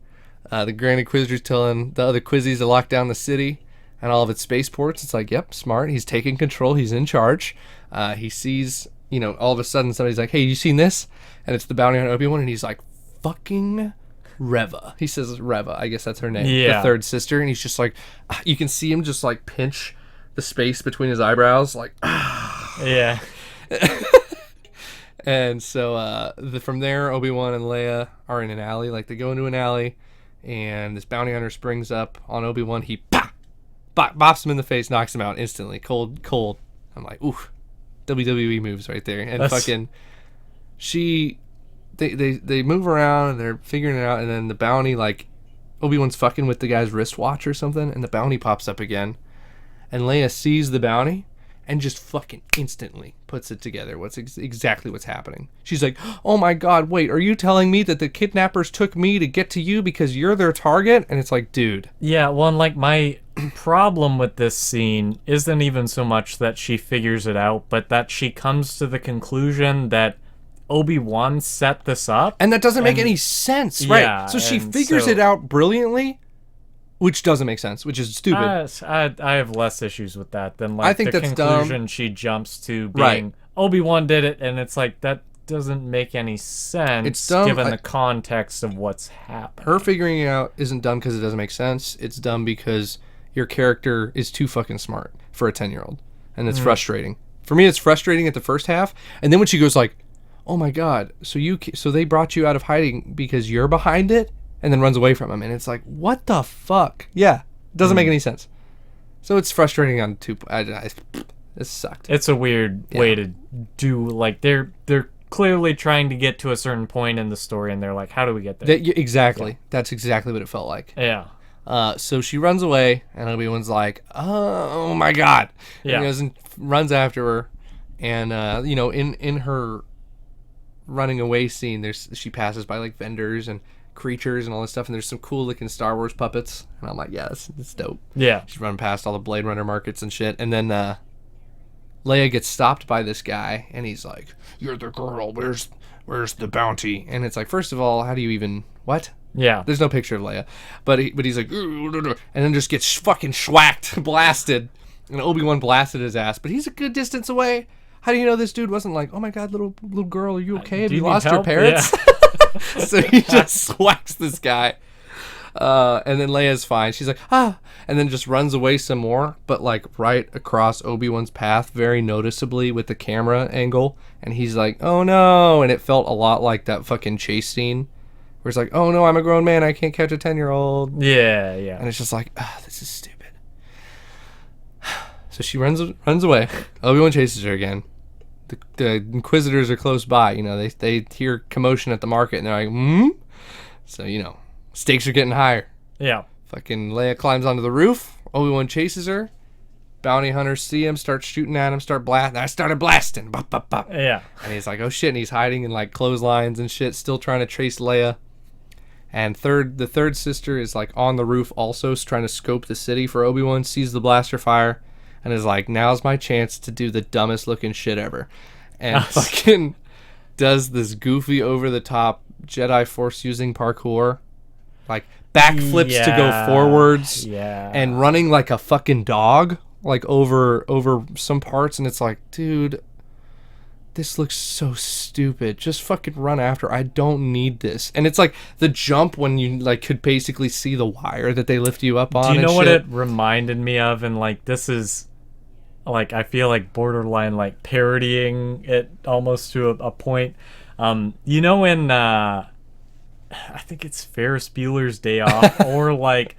The Grand Inquisitor's telling the other Quizzies to lock down the city and all of its spaceports. It's like, yep, smart. He's taking control. He's in charge. He sees, all of a sudden somebody's like, hey, you seen this? And it's the bounty on Obi-Wan, and he's like, fucking Reva. He says Reva. I guess that's her name. Yeah. The third sister. And he's just like, you can see him just like pinch the space between his eyebrows, like, yeah. And so from there, Obi-Wan and Leia are in an alley. Like, they go into an alley, and this bounty hunter springs up on Obi-Wan. He bops him in the face, knocks him out instantly. Cold. I'm like, ooh, WWE moves right there. And fucking, they move around, and they're figuring it out, and then the bounty, like, Obi-Wan's fucking with the guy's wristwatch or something, and the bounty pops up again. And Leia sees the bounty, and just fucking instantly puts it together. What's exactly what's happening. She's like, oh my God, wait, are you telling me that the kidnappers took me to get to you because you're their target? And it's like, dude. Yeah, well, and like my problem with this scene isn't even so much that she figures it out, but that she comes to the conclusion that Obi-Wan set this up. And that doesn't make any sense, right? Yeah, so she figures it out brilliantly, which doesn't make sense, which is stupid. I have less issues with that than like I think the that's conclusion dumb. she jumps to being Obi-Wan did it, and it's like that doesn't make any sense It's dumb. given the context of what's happening. Her figuring it out isn't dumb because it doesn't make sense. It's dumb because your character is too fucking smart for a 10-year-old, and it's frustrating. For me, it's frustrating at the first half, and then when she goes like, "Oh my God, so they brought you out of hiding because you're behind it," and then runs away from him, and it's like, what the fuck? Yeah, it doesn't make any sense. So it's frustrating on two. This sucked. It's a weird way to do. Like they're clearly trying to get to a certain point in the story, and they're like, "How do we get there?" Exactly. Yeah. That's exactly what it felt like. Yeah. So she runs away, and Obi-Wan's like, "Oh my God!" And he goes and runs after her, and in her running away scene, she passes by like vendors and creatures and all this stuff, and there's some cool looking Star Wars puppets, and I'm like, yeah, that's dope. Yeah. She's running past all the Blade Runner markets and shit, and then Leia gets stopped by this guy, and he's like, "You're the girl. Where's the bounty?" And it's like, first of all, how do you even what? Yeah. There's no picture of Leia, but he's like, and then just gets fucking schwacked, blasted, and Obi-Wan blasted his ass, but he's a good distance away. How do you know this dude wasn't like, "Oh my God, little girl, are you okay? Have you lost your parents?" Yeah. So he just swacks this guy. And then Leia's fine. She's like, "Ah," and then just runs away some more, but like right across Obi-Wan's path, very noticeably with the camera angle. And he's like, "Oh no." And it felt a lot like that fucking chase scene where it's like, "Oh no, I'm a grown man. I can't catch a 10-year-old. Yeah, yeah. And it's just like, this is stupid. So she runs away. Obi-Wan chases her again. The Inquisitors are close by. They hear commotion at the market, and they're like, "Hmm?" So, stakes are getting higher. Yeah. Fucking Leia climbs onto the roof. Obi-Wan chases her. Bounty hunters see him, start shooting at him, start blasting. I started blasting. Bop, bop, bop. Yeah. And he's like, oh shit, and he's hiding in like clotheslines and shit, still trying to trace Leia. And the third sister is like on the roof also, trying to scope the city for Obi-Wan, sees the blaster fire, and is like, now's my chance to do the dumbest looking shit ever. And fucking does this goofy over the top Jedi Force using parkour. Like backflips to go forwards. Yeah. And running like a fucking dog. Like over some parts, and it's like, dude, this looks so stupid. Just fucking run after. I don't need this. And it's like the jump when you like could basically see the wire that they lift you up on. Do you know and what shit. it reminded me of? And like this is like I feel like borderline like parodying it almost to a point. In I think it's Ferris Bueller's Day Off or like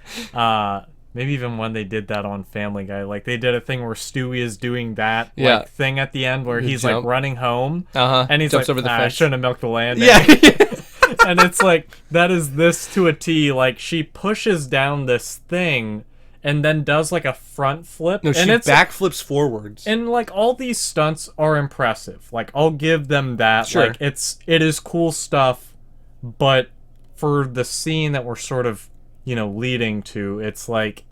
maybe even when they did that on Family Guy, like they did a thing where Stewie is doing that like thing at the end where he's like running home, and he's jumps like, over the I fence. shouldn't have milked the land. Yeah. And it's like that is this to a T. Like she pushes down this thing and then does like a front flip. No, she and it's backflips forwards. And like all these stunts are impressive. Like I'll give them that. Sure. Like it is cool stuff, but for the scene that we're sort of leading to, it's like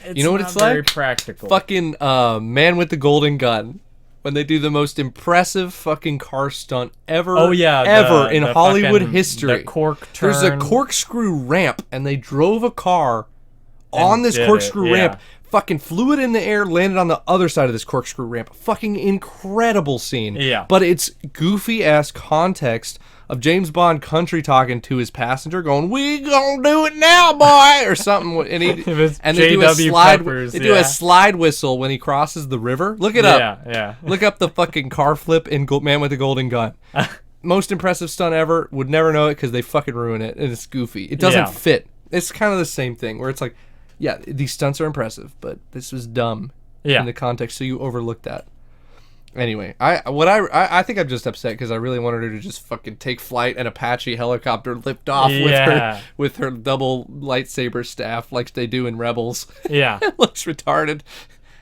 it's what not it's very like? practical. Fucking Man with the Golden Gun. When they do the most impressive fucking car stunt ever in Hollywood history. The cork turn. There's a corkscrew ramp, and they drove a car on this corkscrew ramp, fucking flew it in the air, landed on the other side of this corkscrew ramp. Fucking incredible scene. Yeah. But it's goofy-ass context of James Bond country talking to his passenger going, "We gonna do it now, boy," or something. And they do a slide. Peppers, they do a slide whistle when he crosses the river. Look it up. Yeah. Look up the fucking car flip in Man with the Golden Gun. Most impressive stunt ever. Would never know it because they fucking ruin it, and it's goofy. It doesn't fit. It's kind of the same thing where it's like, yeah, these stunts are impressive, but this was dumb in the context, so you overlooked that. Anyway, I think I'm just upset because I really wanted her to just fucking take flight and Apache helicopter lift off with her double lightsaber staff like they do in Rebels. Yeah. It looks retarded.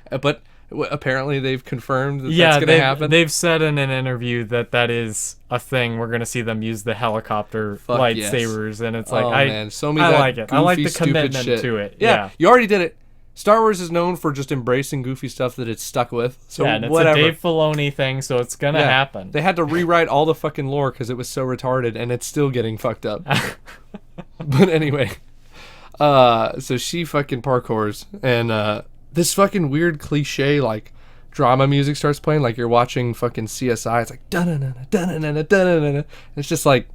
But Apparently, they've confirmed that Yeah, that's going to happen. they've said in an interview that is a thing. We're going to see them use the helicopter lightsabers, and it's like, man, show me I that like it. I like goofy, the stupid commitment shit. to it. Yeah, you already did it. Star Wars is known for just embracing goofy stuff that it's stuck with. So and it's whatever. a Dave Filoni thing, so it's gonna happen. They had to rewrite all the fucking lore because it was so retarded, and it's still getting fucked up. But anyway, so she fucking parkours, and this fucking weird cliche like drama music starts playing, like you're watching fucking CSI. It's like da-na-na-na, da-na-na-na, da-na-na-na. It's just like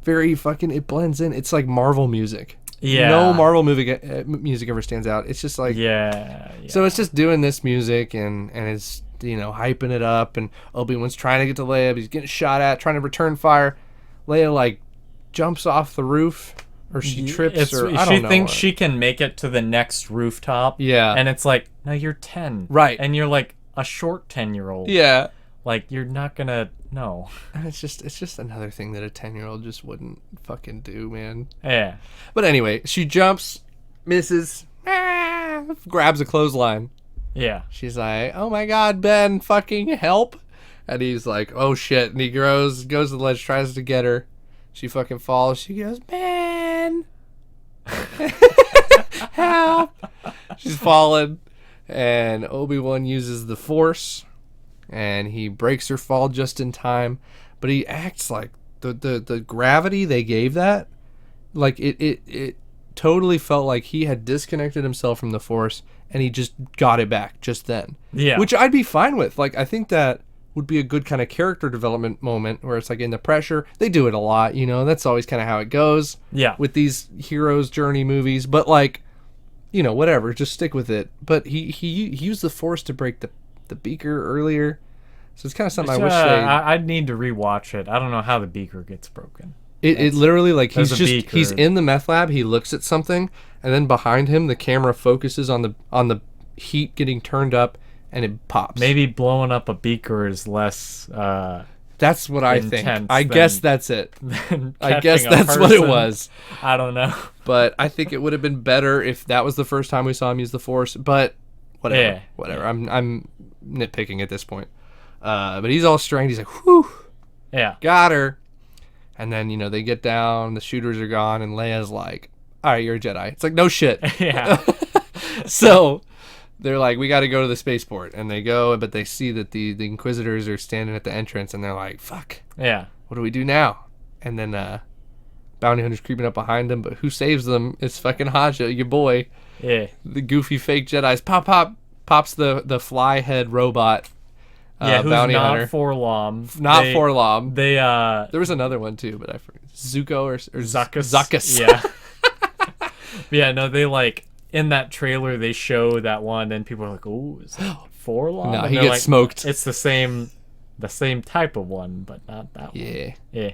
very fucking. It blends in. It's like Marvel music. Yeah. No Marvel music ever stands out. It's just like yeah. So it's just doing this music and it's hyping it up, and Obi-Wan's trying to get to Leia, but he's getting shot at, trying to return fire. Leia like jumps off the roof, or she trips, or I don't know. She thinks she can make it to the next rooftop. Yeah. And it's like, no, you're 10. Right. And you're like a short 10-year-old. Yeah. Like, you're not gonna no. And it's just another thing that a 10-year-old just wouldn't fucking do, man. Yeah. But anyway, she jumps, misses, grabs a clothesline. Yeah. She's like, "Oh my God, Ben, fucking help!" And he's like, "Oh shit!" And he goes to the ledge, tries to get her. She fucking falls. She goes, "Ben, help!" She's fallen, and Obi-Wan uses the Force, and he breaks her fall just in time. But he acts like the gravity they gave that, like it totally felt like he had disconnected himself from the Force, and he just got it back just then. Yeah. Which I'd be fine with. Like, I think that would be a good kind of character development moment where it's like in the pressure. They do it a lot, that's always kind of how it goes. Yeah. With these heroes' journey movies. But like, whatever, just stick with it. But he used the Force to break the beaker earlier. So it's kind of something I wish I'd need to rewatch it. I don't know how the beaker gets broken. It literally, like, he's in the meth lab, he looks at something, and then behind him the camera focuses on the heat getting turned up, and it pops. Maybe blowing up a beaker is less that's what I think. I guess that's it. I catching guess a that's what it person. was. I don't know. But I think it would have been better if that was the first time we saw him use the Force, but whatever. Yeah. Whatever. I'm nitpicking at this point. But he's all strained. He's like, whew. Yeah. Got her. And then, they get down, the shooters are gone, and Leia's like, all right, you're a Jedi. It's like, no shit. Yeah. So they're like, we got to go to the spaceport. And they go, but they see that the Inquisitors are standing at the entrance, and they're like, fuck. Yeah. What do we do now? And then Bounty Hunter's creeping up behind them, but who saves them? It's fucking Haja, your boy. Yeah. The goofy fake Jedi's pops the fly head robot. Who's Bounty not Hunter. Forlom. Not Forlom. They There was another one too, but I forget. Zuko or Zuckus. Zuckus. Yeah. Yeah, no, they like in that trailer they show that one and people are like, "Oh, is that Forlom?" No, And he they're gets like, smoked. It's the same type of one, but not that one. Yeah. Yeah.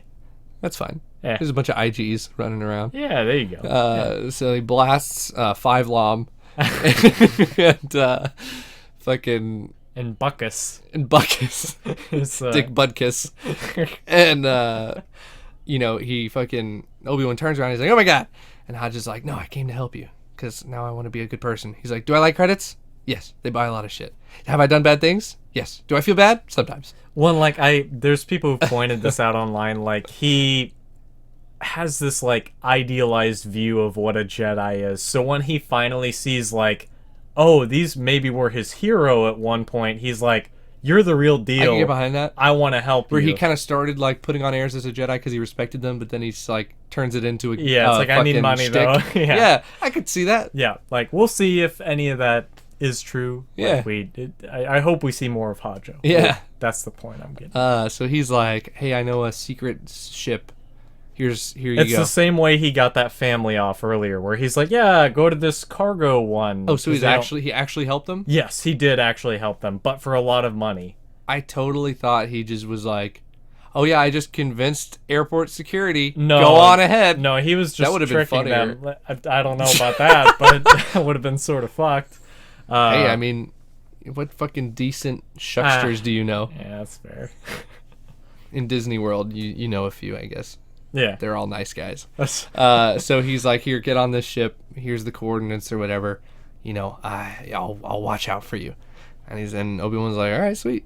That's fine. Yeah. There's a bunch of IGs running around. Yeah, there you go. So he blasts 5 Lom and fucking And Buckus. Buckus. Is, Dick Budkiss. And he fucking Obi-Wan turns around, he's like, oh my God. And Hodge is like, no, I came to help you because now I want to be a good person. He's like, do I like credits? Yes. They buy a lot of shit. Have I done bad things? Yes. Do I feel bad? Sometimes. Well, like there's people who pointed this out online, like he has this like idealized view of what a Jedi is. So when he finally sees like, oh, these maybe were his hero at one point, he's like, you're the real I deal. can get behind that. I want to help Where you. he kind of started like putting on airs as a Jedi because he respected them, but then he's like turns it into a Yeah, it's like, I need fucking money, shtick. though. Yeah. Yeah, I could see that. Yeah, like we'll see if any of that is true. Yeah. Like, I hope we see more of Hajo. Yeah. Well, that's the point I'm getting. So he's like, hey, I know a secret ship. Here you It's go. the same way he got that family off earlier, where he's like, yeah, go to this cargo one. Oh, so 'Cause he actually helped them? Yes, he did actually help them, but for a lot of money. I totally thought he just was like, oh yeah, I just convinced airport security. No, go on ahead. No, he was just That would have been tricking funnier. them. I don't know about that, but it would have been sort of fucked. Hey, I mean, what fucking decent shucksters do you know? Yeah, that's fair. In Disney World, you know a few, I guess. Yeah. They're all nice guys. That's- So he's like, here, get on this ship. Here's the coordinates or whatever. I'll watch out for you. And Obi-Wan's like, all right, sweet.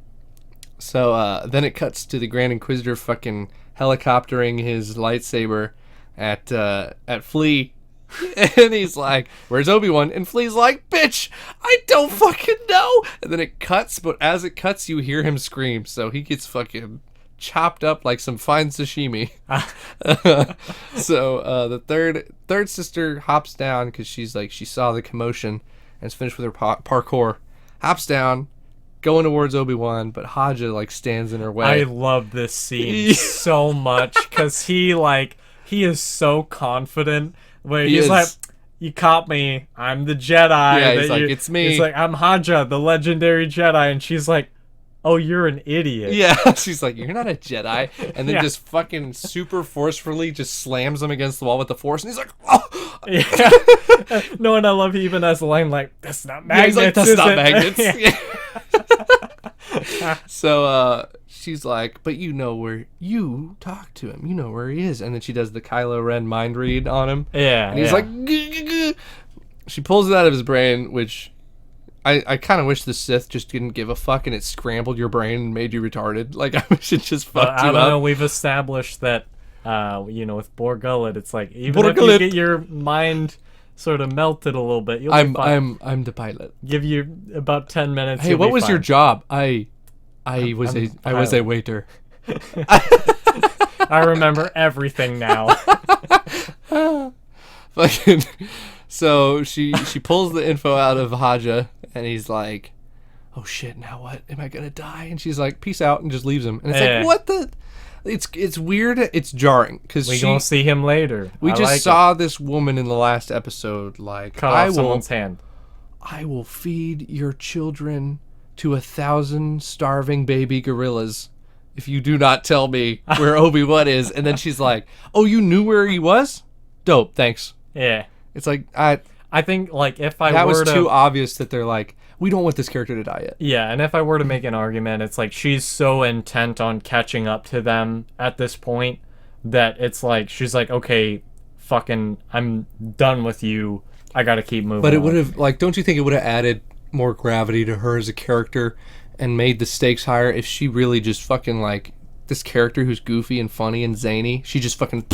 So then it cuts to the Grand Inquisitor fucking helicoptering his lightsaber at Flea. And he's like, where's Obi-Wan? And Flea's like, bitch, I don't fucking know. And then it cuts, but as it cuts, you hear him scream. So he gets fucking chopped up like some fine sashimi. So the third sister hops down because she's like, she saw the commotion and is finished with her parkour. Hops down, going towards Obi-Wan, but Haja like stands in her way. I love this scene so much because he is so confident. Where he's like, you caught me. I'm the Jedi. Yeah, he's like, it's me. He's like, I'm Haja, the legendary Jedi. And she's like, oh, you're an idiot. Yeah, she's like, you're not a Jedi. And then just fucking super forcefully just slams him against the wall with the Force. And he's like, oh. Yeah. No, and I love he even has the line like, that's not magnets. Yeah, he's like, that's not magnets. Yeah. So she's like, but you know where you talk to him. You know where he is. And then she does the Kylo Ren mind read on him. Yeah. And he's like, "Gah." She pulls it out of his brain, which I kind of wish the Sith just didn't give a fuck and it scrambled your brain and made you retarded. Like, I wish it just fucked you up. I don't know. We've established that, with Borgullet, it's like, even if you get your mind sort of melted a little bit, you'll be fine. I'm the pilot. Give you about 10 minutes. Hey, what was your job? I was a waiter. I remember everything now. Fucking. So she pulls the info out of Haja, and he's like, "Oh shit! Now what? Am I gonna die?" And she's like, "Peace out," and just leaves him. And it's like, what the? It's weird. It's jarring because we gonna see him later. We just saw this woman in the last episode like cut off someone's hand. I will feed your children to 1,000 starving baby gorillas if you do not tell me where Obi-Wan is. And then she's like, oh, you knew where he was? Dope, thanks. Yeah. It's like, I think, like, if I that were was too obvious that they're like, we don't want this character to die yet. Yeah, and if I were to make an argument, it's like she's so intent on catching up to them at this point that it's like, she's like, okay, fucking, I'm done with you. I gotta keep moving. But it would have, like, don't you think it would have added more gravity to her as a character and made the stakes higher if she really just fucking, like, this character who's goofy and funny and zany, she just fucking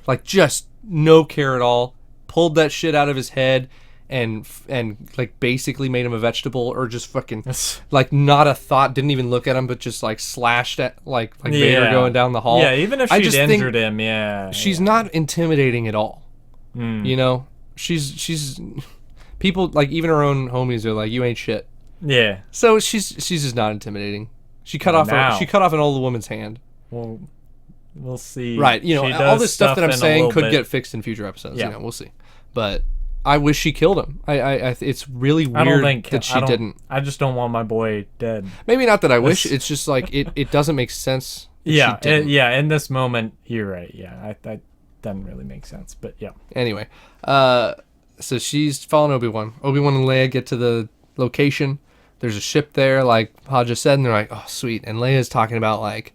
like, just no care at all, pulled that shit out of his head and like basically made him a vegetable, or just fucking like not a thought, didn't even look at him, but just like slashed at like Vader going down the hall. Yeah, even if she'd injured him, she's not intimidating at all. You know, she's people, like, even her own homies are like, you ain't shit. Yeah. So she's just not intimidating. She cut off an old woman's hand. Well, we'll see. Right. You know, all this stuff that I'm saying could get fixed in future episodes. Yeah. You know, we'll see. But I wish she killed him. It's really weird that she didn't. I just don't want my boy dead. Maybe not that I wish. It's just like it doesn't make sense. Yeah. In this moment, you're right. Yeah. That doesn't really make sense. But yeah. Anyway, so she's following Obi-Wan. Obi-Wan and Leia get to the location. There's a ship there, like Haja said, and they're like, oh, sweet. And Leia's talking about, like,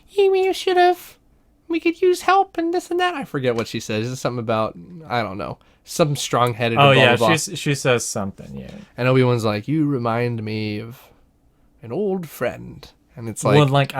you should have, we could use help and this and that. I forget what she says. It's something about, I don't know, something strong-headed. Oh, blah, yeah, blah, blah. she says something, yeah. And Obi-Wan's like, you remind me of an old friend. And it's like... Well, like,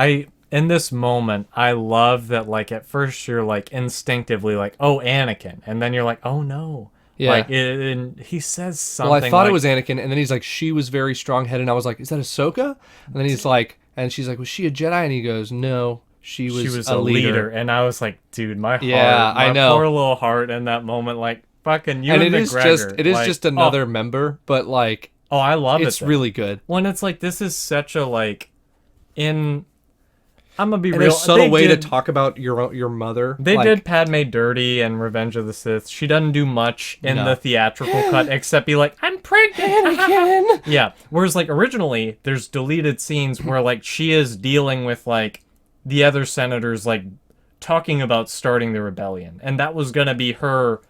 in this moment, I love that, like, at first you're, like, instinctively like, oh, Anakin. And then you're like, oh, no. Yeah. Like, and he says something. Well, I thought it was Anakin, and then he's like, she was very strong-headed, and I was like, is that Ahsoka? And then he's like, and she's like, was she a Jedi? And he goes, no, she was a leader. And I was like, dude, my heart, I know. poor little heart in that moment, like, fucking you and McGregor. It is just another member, but, like, oh, I love it. It's really good. When it's like, this is such a, like, I'm gonna be real. There's a subtle way to talk about your mother. They did Padme dirty in Revenge of the Sith. She doesn't do much in the theatrical cut except be like, I'm pregnant again. Yeah. Whereas, like, originally, there's deleted scenes where, like, she is dealing with, like, the other senators, like, talking about starting the rebellion, and that was gonna be her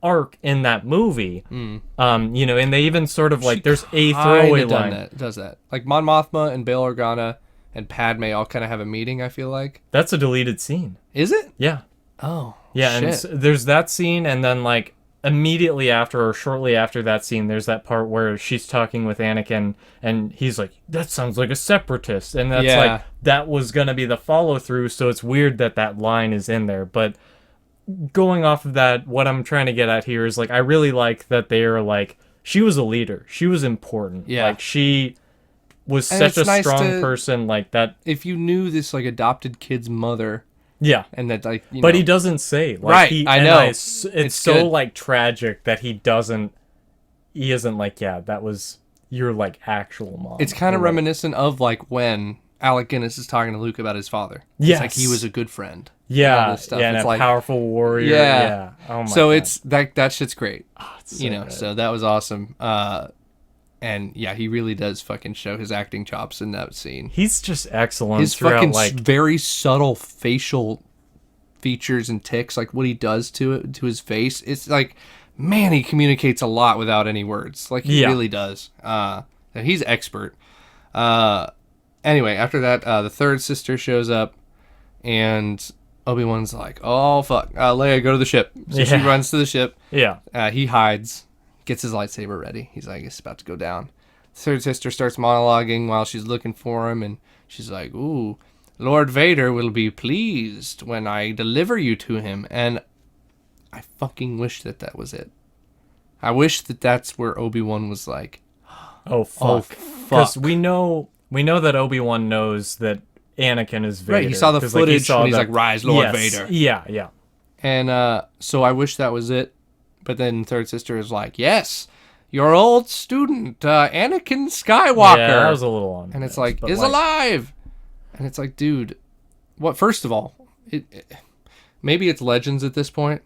arc in that movie. You know, and they even sort of like, there's a throwaway line. Does that like Mon Mothma and Bail Organa and Padme all kind of have a meeting, I feel like. That's a deleted scene. Is it? Yeah. Oh, yeah, shit. And there's that scene, and then, like, immediately after or shortly after that scene, there's that part where she's talking with Anakin and he's like, that sounds like a separatist. And that's like, Yeah. that was going to be the follow through. So it's weird that that line is in there. But going off of that, what I'm trying to get at here is like, I really like that they're like, she was a leader. She was important. Yeah. Like, she was And such a it's nice strong to- person. Like, that. If you knew this like adopted kid's mother, Yeah. and that like, But know, he doesn't say. Like, Right, I know. It's so, good. like, tragic that he isn't like, yeah, that was your, like, actual mom. It's kind of Or, like, reminiscent of like when Alec Guinness is talking to Luke about his father. Yes. It's like he was a good friend. all Yeah, this stuff. yeah, and It's a like- powerful warrior. Yeah. Yeah. Oh my So God. it's that shit's great. Oh, it's so You know, good. so that was awesome. And yeah, he really does fucking show his acting chops in that scene. He's just excellent His throughout, fucking like, very subtle facial features and tics, like what he does to his face. It's like, man, he communicates a lot without any words. Like he Yeah. really does. And he's expert. Anyway, after that, the third sister shows up, and Obi-Wan's like, "Oh fuck, Leia, go to the ship." So she Yeah. runs to the ship. yeah. He hides, gets his lightsaber ready. He's like, it's about to go down. Third sister starts monologuing while she's looking for him, and she's like, "Ooh, Lord Vader will be pleased when I deliver you to him." And I fucking wish that was it. I wish that that's where Obi-Wan was like, Oh "Oh fuck. Because fuck." we know that Obi-Wan knows that Anakin is Vader. Right, he saw the 'cause, footage saw when he's the- like, "Rise, Lord Yes, Vader." Yeah, yeah. And so I wish that was it. But then third sister is like, "Yes, your old student, Anakin Skywalker." Yeah, that was a little on. And it's like, but, is alive. And it's like, dude, what? First of all, maybe it's Legends at this point,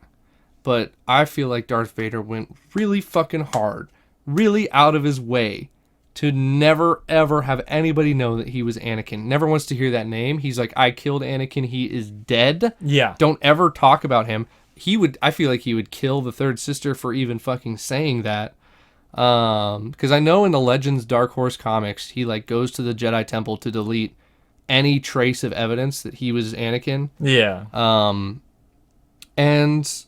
but I feel like Darth Vader went really fucking hard, really out of his way to never ever have anybody know that he was Anakin. Never wants to hear that name. He's like, I killed Anakin. He is dead. Yeah. Don't ever talk about him. I feel like he would kill the third sister for even fucking saying that. Because I know in the Legends Dark Horse comics, he like goes to the Jedi Temple to delete any trace of evidence that he was Anakin. Yeah. And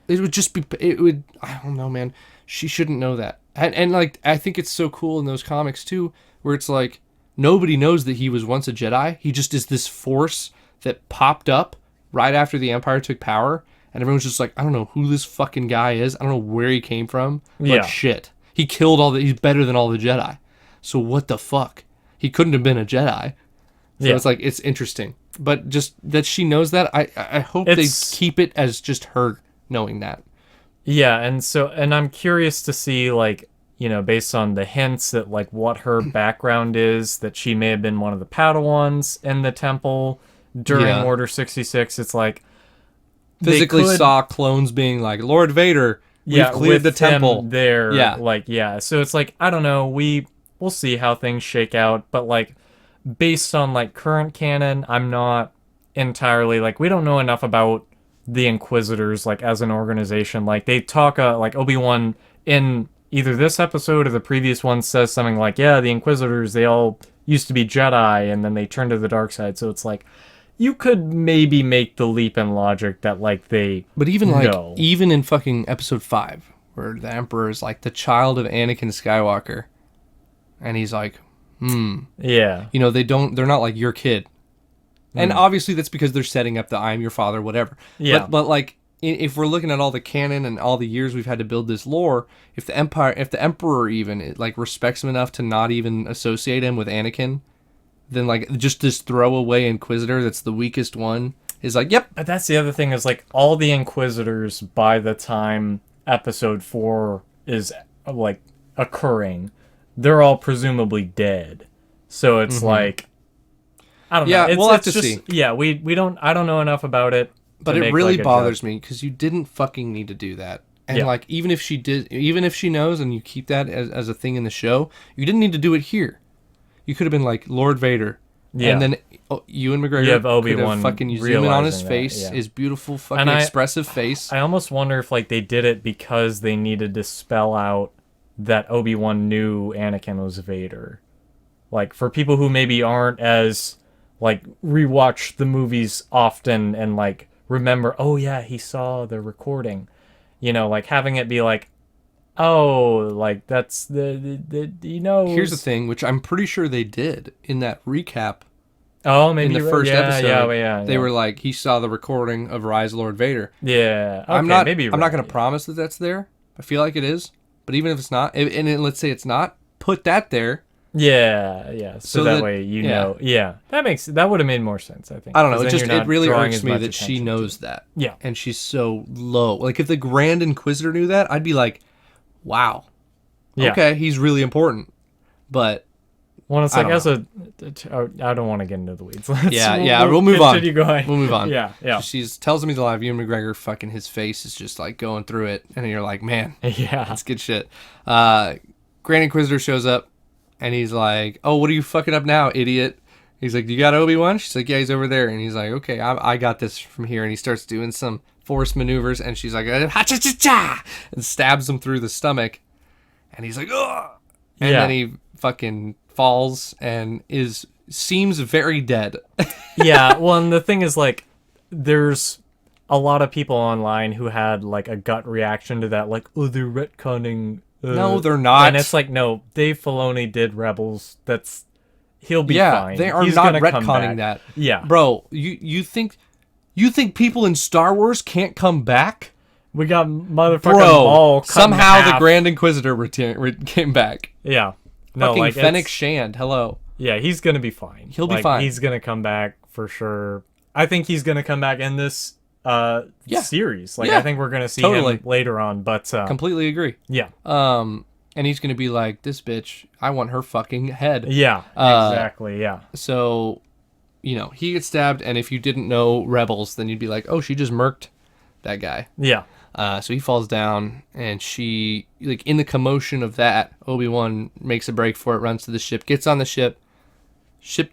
it would, I don't know, man. She shouldn't know that. And like, I think it's so cool in those comics too, where it's like, nobody knows that he was once a Jedi. He just is this force that popped up right after the Empire took power. And everyone's just like, I don't know who this fucking guy is. I don't know where he came from. But Yeah. shit. He killed he's better than all the Jedi. So what the fuck? He couldn't have been a Jedi. So Yeah. it's like, it's interesting. But just that she knows that, I hope It's- they keep it as just her knowing that. Yeah, and I'm curious to see, like, you know, based on the hints that, like, what her background is, that she may have been one of the Padawans in the temple during Yeah. Order 66. It's like they Physically could- saw clones being like, Lord Vader, we've yeah, cleared the with him temple. there. Yeah. Like, yeah. So it's like, I don't know. We'll see how things shake out. But, like, based on, like, current canon, I'm not entirely, like, we don't know enough about the Inquisitors, like, as an organization. Like, they talk, like, Obi-Wan in either this episode or the previous one says something like, yeah, the Inquisitors, they all used to be Jedi, and then they turned to the dark side. So it's like, you could maybe make the leap in logic that, like, they But even like, know. even in fucking episode 5, where the Emperor is like the child of Anakin Skywalker, and he's like, Yeah. you know, they're not like your kid. And obviously that's because they're setting up the I am your father, whatever. Yeah. But like, if we're looking at all the canon and all the years we've had to build this lore, if the Emperor even like respects him enough to not even associate him with Anakin, then like just this throwaway Inquisitor that's the weakest one is like, yep, But that's the other thing is, like, all the Inquisitors, by the time episode 4 is, like, occurring, they're all presumably dead. So it's like, I don't know. Yeah, It's, we'll have it's to just, see. Yeah, I don't know enough about it. but to it make, really like, a bothers me because you didn't fucking need to do that. And Yeah. like, even if she knows and you keep that as a thing in the show, you didn't need to do it here. You could have been like Lord Vader. Yeah. And then Ewan McGregor You have could Obi-Wan have fucking zoom in on his realizing that, face, yeah. his beautiful fucking And expressive face. I almost wonder if, like, they did it because they needed to spell out that Obi-Wan knew Anakin was Vader. Like, for people who maybe aren't as, like, rewatch the movies often and, like, remember, oh yeah, he saw the recording. like having it be like, oh, like that's the. Here's the thing, which I'm pretty sure they did in that recap. Oh, In maybe the first episode, yeah. they were like, he saw the recording of Rise of Lord Vader. Yeah, okay, I'm not maybe I'm not going to promise that that's there. I feel like it is, but even if it's not, let's say it's not, put that there. Yeah. So that way know. Yeah, that would have made more sense. I think. I don't know. It really irks me that she knows that. Yeah, and she's so low. Like if the Grand Inquisitor knew that, I'd be like, wow. Yeah. Okay, he's really important, but. Well, it's like I don't want to get into the weeds. We'll move on. Going. We'll move on. Yeah. She tells me the live. Ewan McGregor, fucking his face is just like going through it, and you're like, man, that's good shit. Grand Inquisitor shows up, and he's like, oh, what are you fucking up now, idiot? He's like, you got Obi-Wan? She's like, yeah, he's over there, and he's like, okay, I got this from here, and he starts doing some force maneuvers, and she's like, ha-cha-cha-cha, and stabs him through the stomach, and he's like, ugh, and then he fucking falls and seems very dead. Yeah, well, and the thing is, like, there's a lot of people online who had like a gut reaction to that, like, oh, they're retconning. No, they're not. And it's like, no, Dave Filoni did Rebels. He'll be fine. They are not retconning that. Yeah, bro, you think people in Star Wars can't come back? We got motherfucking Maul. Somehow the Grand Inquisitor came back. Yeah. No, fucking like Fennec Shand, hello. Yeah, he's gonna be fine. He'll be fine. He's gonna come back for sure. I think he's gonna come back in this series. Like, I think we're gonna see him later on. But completely agree. Yeah. And he's gonna be like, this bitch, I want her fucking head. Yeah. Exactly. Yeah. So, he gets stabbed, and if you didn't know Rebels, then you'd be like, oh, she just murked that guy. Yeah. So he falls down, and she, like, in the commotion of that, Obi-Wan makes a break for it, runs to the ship, gets on the ship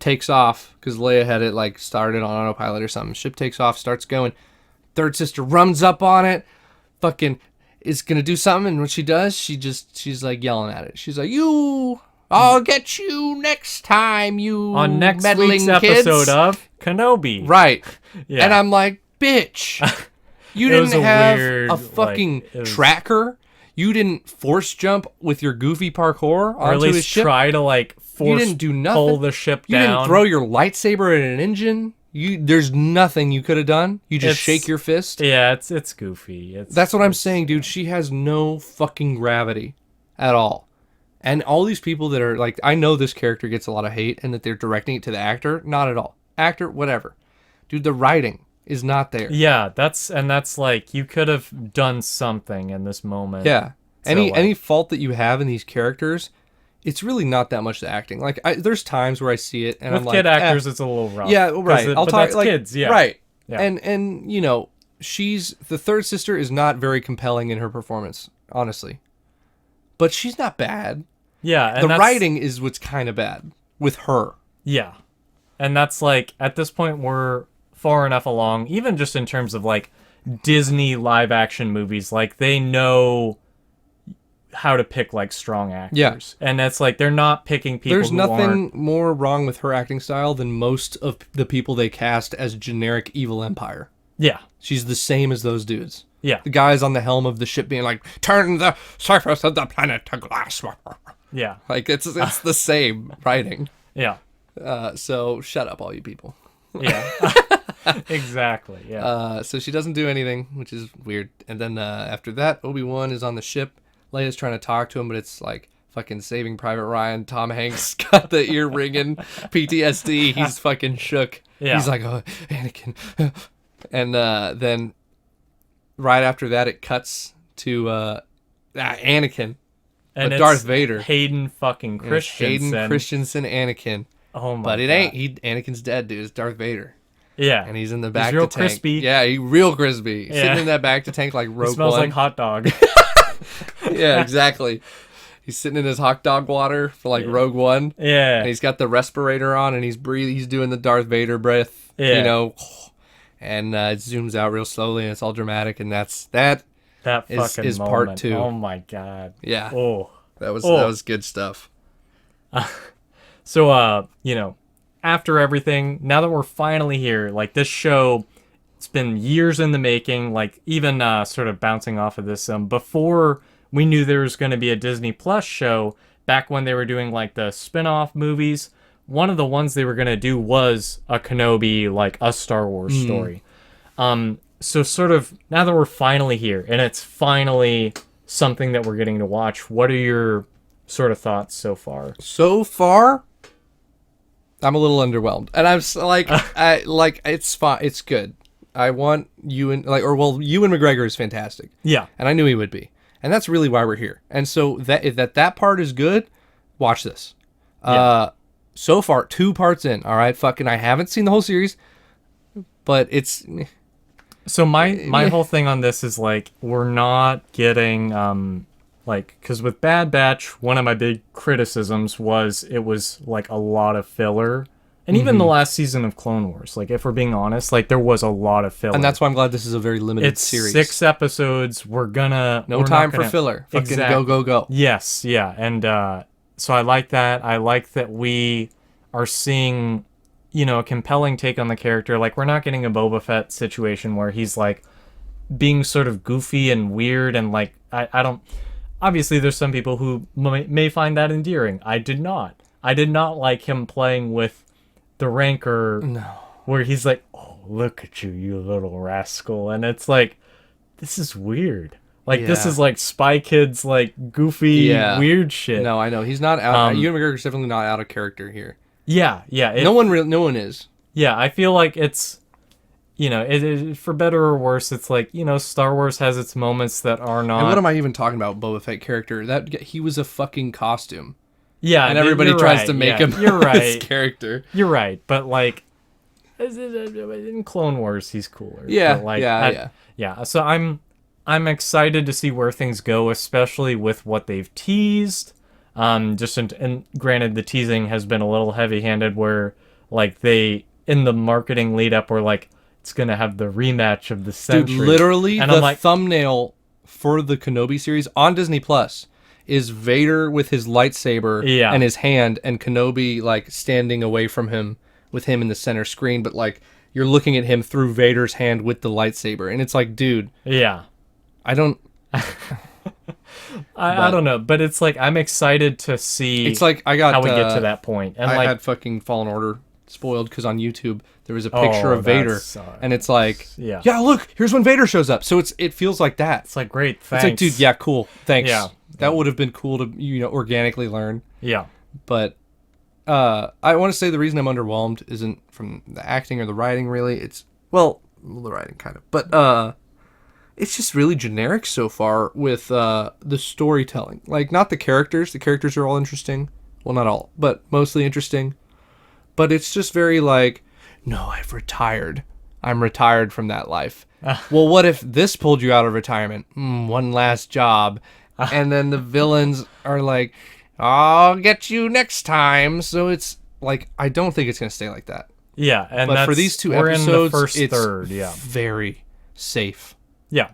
takes off, because Leia had it, like, started on autopilot or something. Ship takes off, starts going. Third sister runs up on it, fucking is gonna do something, and what she does, she's, like, yelling at it. She's like, I'll get you next time, you on next week's kids. Episode of Kenobi. Right. Yeah. And I'm like, bitch. You didn't have a fucking tracker. You didn't force jump with your goofy parkour onto or at least his ship. Try to like force you didn't do nothing. Pull the ship down. You didn't throw your lightsaber at an engine. There's nothing you could have done. You just shake your fist. Yeah, it's goofy. That's what I'm saying, dude. She has no fucking gravity at all. And all these people that are like, I know this character gets a lot of hate and that they're directing it to the actor. Not at all. Actor, whatever. Dude, the writing is not there. Yeah, that's like, you could have done something in this moment. Yeah. Any fault that you have in these characters, it's really not that much the acting. Like, there's times where I see it and with I'm like, kid actors, it's a little rough. Yeah, right. I'll talk like kids. Yeah, right. Yeah. And she's the third sister is not very compelling in her performance, honestly, but she's not bad. Yeah, and the writing is what's kind of bad with her. Yeah, and that's like, at this point we're far enough along, even just in terms of like Disney live action movies, like they know how to pick like strong actors. Yeah. And that's like, they're not picking people. There's nothing more wrong with her acting style than most of the people they cast as generic evil empire. Yeah. She's the same as those dudes. Yeah. The guys on the helm of the ship being like, turn the surface of the planet to glass. Yeah. Like, it's the same writing. Yeah. So shut up, all you people. Yeah. Exactly. Yeah. So she doesn't do anything, which is weird. And then after that, Obi-Wan is on the ship. Leia's trying to talk to him, but it's like fucking Saving Private Ryan. Tom Hanks got the ear ringing, PTSD. He's fucking shook. Yeah. He's like, oh, Anakin. And then right after that, it cuts to Anakin. And Darth Vader. Hayden fucking Christensen. Hayden Christensen, Anakin. Oh my god. But it ain't. Anakin's dead, dude. It's Darth Vader. Yeah. And he's in the back real to tank. Crispy. Yeah, real crispy. Yeah. Sitting in that back to tank like Rogue One. Smells like hot dog. Yeah, exactly. He's sitting in his hot dog water for like Rogue One. Yeah. And he's got the respirator on and he's breathing. He's doing the Darth Vader breath. Yeah. And it zooms out real slowly and it's all dramatic. And that is part 2. Oh my god. Yeah. Oh. That was good stuff. So after everything, now that we're finally here, like, this show It's been years in the making, like even sort of bouncing off of this. Before we knew there was going to be a Disney Plus show, back when they were doing like the spin-off movies, one of the ones they were going to do was a Kenobi, like a Star Wars story. So sort of now that we're finally here and it's finally something that we're getting to watch, what are your sort of thoughts so far? So far, I'm a little underwhelmed, and I'm like, it's fine, it's good. I want Ewan, Ewan McGregor is fantastic. Yeah, and I knew he would be, and that's really why we're here. And so that part is good. Watch this. Yeah. So far, 2 parts in. All right, I haven't seen the whole series, but it's. So my whole thing on this is like we're not getting because with Bad Batch, one of my big criticisms was it was like a lot of filler. And even the last season of Clone Wars, like if we're being honest, like there was a lot of filler. And that's why I'm glad this is a very limited series. 6 episodes. We're no time for filler. Fucking go. Yes, yeah. And so I like that. I like that we are seeing, a compelling take on the character. Like we're not getting a Boba Fett situation where he's like being sort of goofy and weird and like I don't. Obviously, there's some people who may find that endearing. I did not. I did not like him playing with the Rancor, where he's like, "Oh, look at you, you little rascal," and it's like, this is weird. Like this is like Spy Kids, like goofy, weird shit. No, I know he's not out. Ewan McGregor's definitely not out of character here. Yeah. No one is. Yeah, I feel like it's, for better or worse, it's like, Star Wars has its moments that are not. And what am I even talking about? Boba Fett character he was a fucking costume. Yeah, and everybody tries to make him you're right. his character. You're right, but like in Clone Wars, he's cooler. Yeah, but like, yeah. So I'm excited to see where things go, especially with what they've teased. And granted, the teasing has been a little heavy-handed, where like they in the marketing lead up were like it's gonna have the rematch of the century. Dude, literally, and the thumbnail for the Kenobi series on Disney Plus is Vader with his lightsaber and his hand, and Kenobi like standing away from him with him in the center screen, but like you're looking at him through Vader's hand with the lightsaber, and it's like, dude, I don't I don't know, but it's like I'm excited to see it's like how we get to that point. And I had fucking Fallen Order spoiled because on YouTube there was a picture of Vader, and it's like, look, here's when Vader shows up. So it feels like that. It's like, great, thanks. It's like, dude, yeah, cool, thanks. Yeah. That would have been cool to organically learn. Yeah. But I want to say the reason I'm underwhelmed isn't from the acting or the writing, really. It's the writing kind of, but it's just really generic so far with the storytelling. Like, not the characters. The characters are all interesting. Well, not all, but mostly interesting. But it's just very like, no, I've retired. I'm retired from that life. Well, what if this pulled you out of retirement? One last job. And then the villains are like, I'll get you next time. So it's like, I don't think it's going to stay like that. Yeah. And but for these 2 episodes, it's third, very safe. Yeah.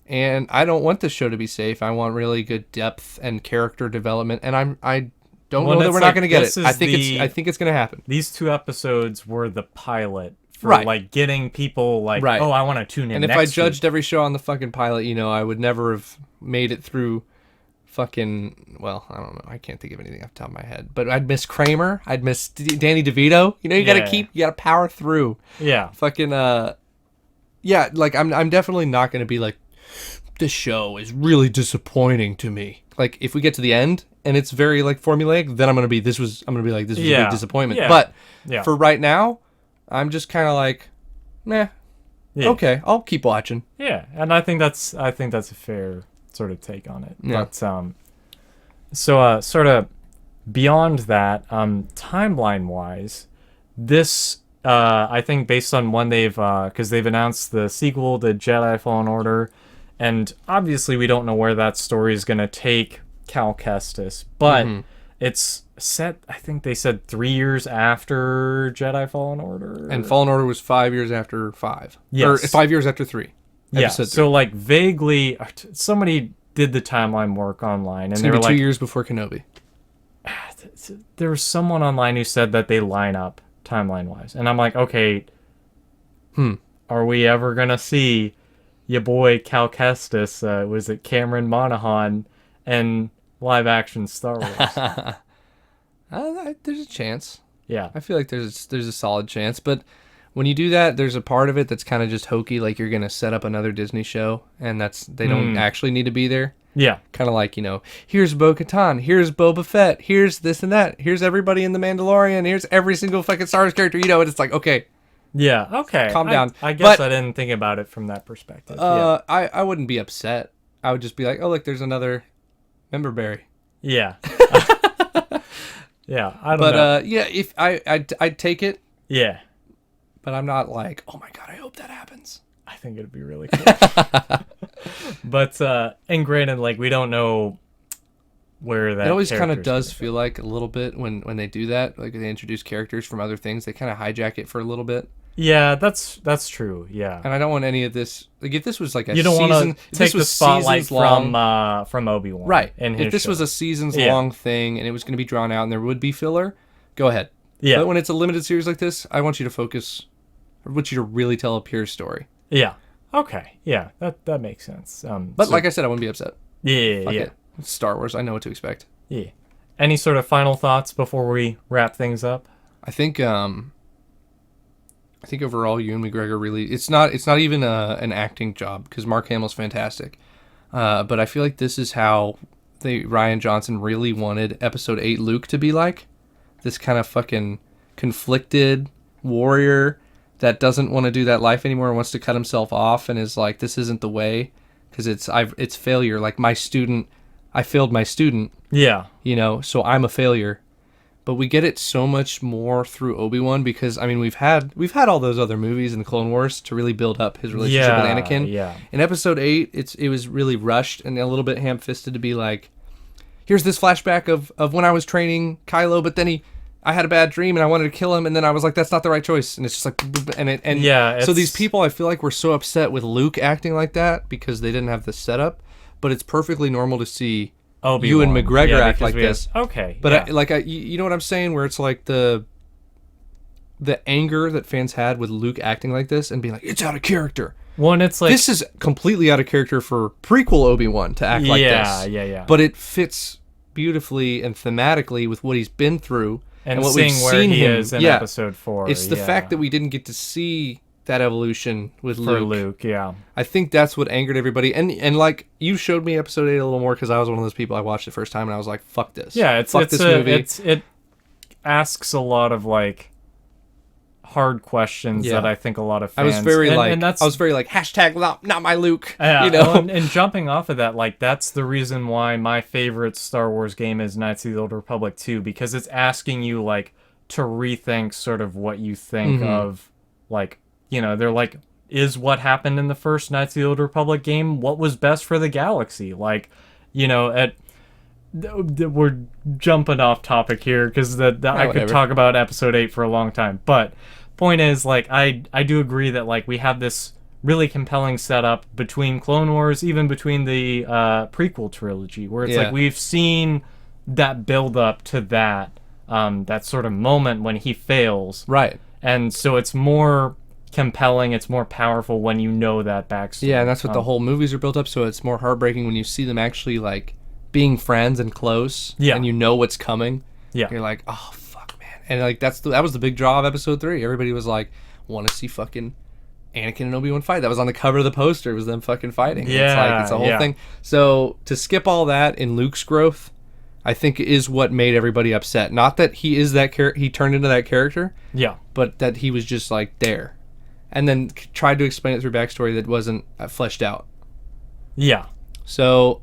And I don't want this show to be safe. I want really good depth and character development. And I don't know that we're not going to get it. I think it's going to happen. These 2 episodes were the pilot for like getting people like, oh, I want to tune in. And if I judged every show on the fucking pilot, I would never have made it through fucking, well, I don't know. I can't think of anything off the top of my head. But I'd miss Kramer. I'd miss Danny DeVito. You got to power through. Yeah. Fucking, like I'm definitely not going to be like, this show is really disappointing to me. Like, if we get to the end and it's very like formulaic, then I'm going to be like, this was a big disappointment. Yeah. But for right now, I'm just kind of like, meh. Yeah. Okay, I'll keep watching. Yeah, and I think that's a fair sort of take on it. Yeah. But so sort of beyond that, timeline wise, this I think based on when they've because they've announced the sequel to Jedi Fallen Order, and obviously we don't know where that story is going to take Cal Kestis, but it's set, I think they said 3 years after Jedi Fallen Order. And Fallen Order was 5 years after 5. Yes. Or 5 years after 3. Yeah, so like vaguely, somebody did the timeline work online, and it's they were like 2 years before Kenobi. There was someone online who said that they line up timeline-wise, and I'm like, okay, all are we ever gonna see your boy Cal Kestis? Was it Cameron Monaghan and live action Star Wars? There's a chance. Yeah. I feel like there's a solid chance, but when you do that, there's a part of it that's kind of just hokey, like you're gonna set up another Disney show, and they don't actually need to be there. Yeah. Kind of like, here's Bo-Katan, here's Boba Fett, here's this and that, here's everybody in The Mandalorian, here's every single fucking Star Wars character, and it's like, okay. Yeah, okay. Calm down. I guess I didn't think about it from that perspective. I wouldn't be upset. I would just be like, oh, look, there's another member berry. Yeah. Yeah, I don't know. But, if I'd take it. Yeah. But I'm not like, oh my God, I hope that happens. I think it'd be really cool. But, and granted, like, we don't know where that. It always kind of does feel like a little bit when they do that, like they introduce characters from other things, they kind of hijack it for a little bit. Yeah, that's true. Yeah. And I don't want any of this. Like, if this was like a you don't want to take the spotlight from Obi-Wan. Right. In if this was a seasons long thing and it was going to be drawn out and there would be filler, go ahead. Yeah. But when it's a limited series like this, I want you to focus. I want you to really tell a pure story. Yeah. Okay. Yeah. That makes sense. But like I said, I wouldn't be upset. Yeah. Fuck yeah. it. It's Star Wars. I know what to expect. Yeah. Any sort of final thoughts before we wrap things up? I think overall, Ewan McGregor really. It's not even an acting job because Mark Hamill's fantastic. But I feel like this is how Rian Johnson really wanted Episode 8 Luke to be like. This kind of fucking conflicted warrior that doesn't want to do that life anymore and wants to cut himself off and is like, this isn't the way because it's failure. Like I failed my student. Yeah. So I'm a failure. But we get it so much more through Obi-Wan because we've had all those other movies in the Clone Wars to really build up his relationship with Anakin. Yeah. In Episode 8, it was really rushed and a little bit ham-fisted to be like, here's this flashback of when I was training Kylo, but then I had a bad dream and I wanted to kill him, and then I was like, that's not the right choice, and it's just like, so these people I feel like were so upset with Luke acting like that because they didn't have the setup, but it's perfectly normal to see Obi-Wan. Ewan McGregor act like this. Okay. But you know what I'm saying? Where it's like the anger that fans had with Luke acting like this and being like, it's out of character. One, it's like this is completely out of character for prequel Obi-Wan to act like this. Yeah. But it fits beautifully and thematically with what he's been through and what seeing we've where seen he him. is in Episode 4. It's the fact that we didn't get to see that evolution with Luke. Yeah. I think that's what angered everybody. And like, you showed me Episode 8 a little more because I was one of those people, I watched it the first time and I was like, fuck this. Yeah, fuck this movie. It asks a lot of like hard questions that I think a lot of fans. I was very like hashtag not my Luke. Yeah, and jumping off of that, like that's the reason why my favorite Star Wars game is Knights of the Old Republic 2, because it's asking you like to rethink sort of what you think of like. They're like, is what happened in the first Knights of the Old Republic game what was best for the galaxy? Like, we're jumping off topic here because I could talk about Episode 8 for a long time. But point is, like, I do agree that, like, we have this really compelling setup between Clone Wars, even between the prequel trilogy, where it's like we've seen that build up to that sort of moment when he fails. Right. And so it's more compelling, it's more powerful when you know that backstory. Yeah, and that's what the whole movies are built up, so it's more heartbreaking when you see them actually like being friends and close, and you know what's coming. Yeah, you're like, oh fuck, man. And like that was the big draw of Episode 3. Everybody was like, want to see fucking Anakin and Obi-Wan fight. That was on the cover of the poster. It was them fucking fighting. Yeah, it's a whole thing. So to skip all that in Luke's growth, I think is what made everybody upset. Not that he is that he turned into that character. Yeah, but that he was just like there. And then tried to explain it through backstory that wasn't fleshed out. Yeah. So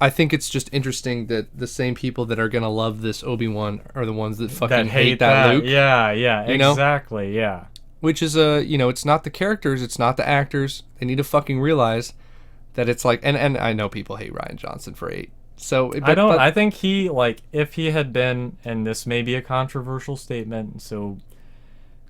I think it's just interesting that the same people that are going to love this Obi-Wan are the ones that fucking hate that Luke. Yeah, exactly, yeah. Which is it's not the characters, it's not the actors. They need to fucking realize that it's like, and I know people hate Rian Johnson for 8. So I think he, like, if he had been, and this may be a controversial statement, so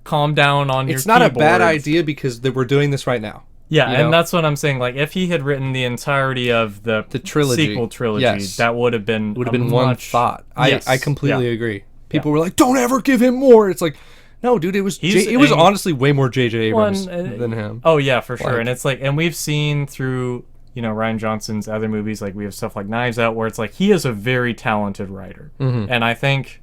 calm down on your keyboards. It's not a bad idea because we're doing this right now. Yeah, and that's what I'm saying. Like, if he had written the entirety of the trilogy, sequel trilogy, that would have been one thought. I completely agree. People were like, don't ever give him more. It's like, No, dude, it was He's it was a- honestly way more J.J. Abrams One, than him. Oh yeah, for sure. Like- And it's like, and we've seen through, you know, Rian Johnson's other movies, like we have stuff like Knives Out, where it's like he is a very talented writer. And I think,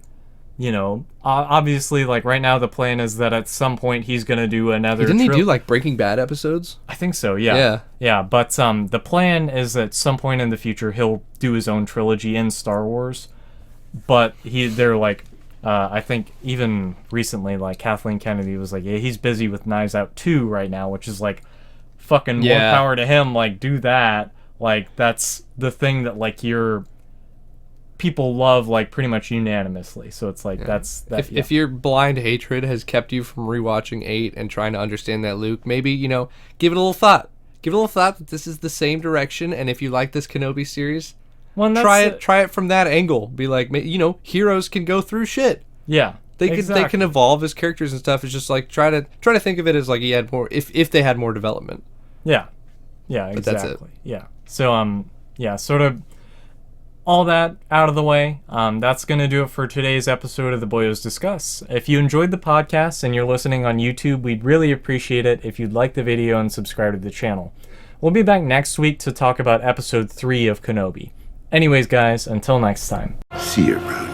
you know, obviously, like right now the plan is that at some point he's gonna do another. Didn't he do like Breaking Bad episodes? I think so. Yeah. Yeah. But the plan is at some point in the future he'll do his own trilogy in Star Wars. But they're like, I think even recently, like Kathleen Kennedy was like, yeah, he's busy with Knives Out 2 right now, which is like, fucking more power to him. Like, do that. Like, that's the thing that like people love like pretty much unanimously. So it's like that's that. If your blind hatred has kept you from rewatching 8 and trying to understand that Luke, maybe, you know, give it a little thought. Give it a little thought that this is the same direction, and if you like this Kenobi series, try it from that angle. Be like, you know, heroes can go through shit. Yeah. They can evolve as characters and stuff. It's just like try to think of it as like he had more if they had more development. Yeah. Yeah, But exactly. that's it. Yeah. So yeah, sort of all that out of the way. That's going to do it for today's episode of the Boyos Discuss. If you enjoyed the podcast and you're listening on YouTube, we'd really appreciate it if you'd like the video and subscribe to the channel. We'll be back next week to talk about episode 3 of Kenobi. Anyways, guys, until next time. See you around.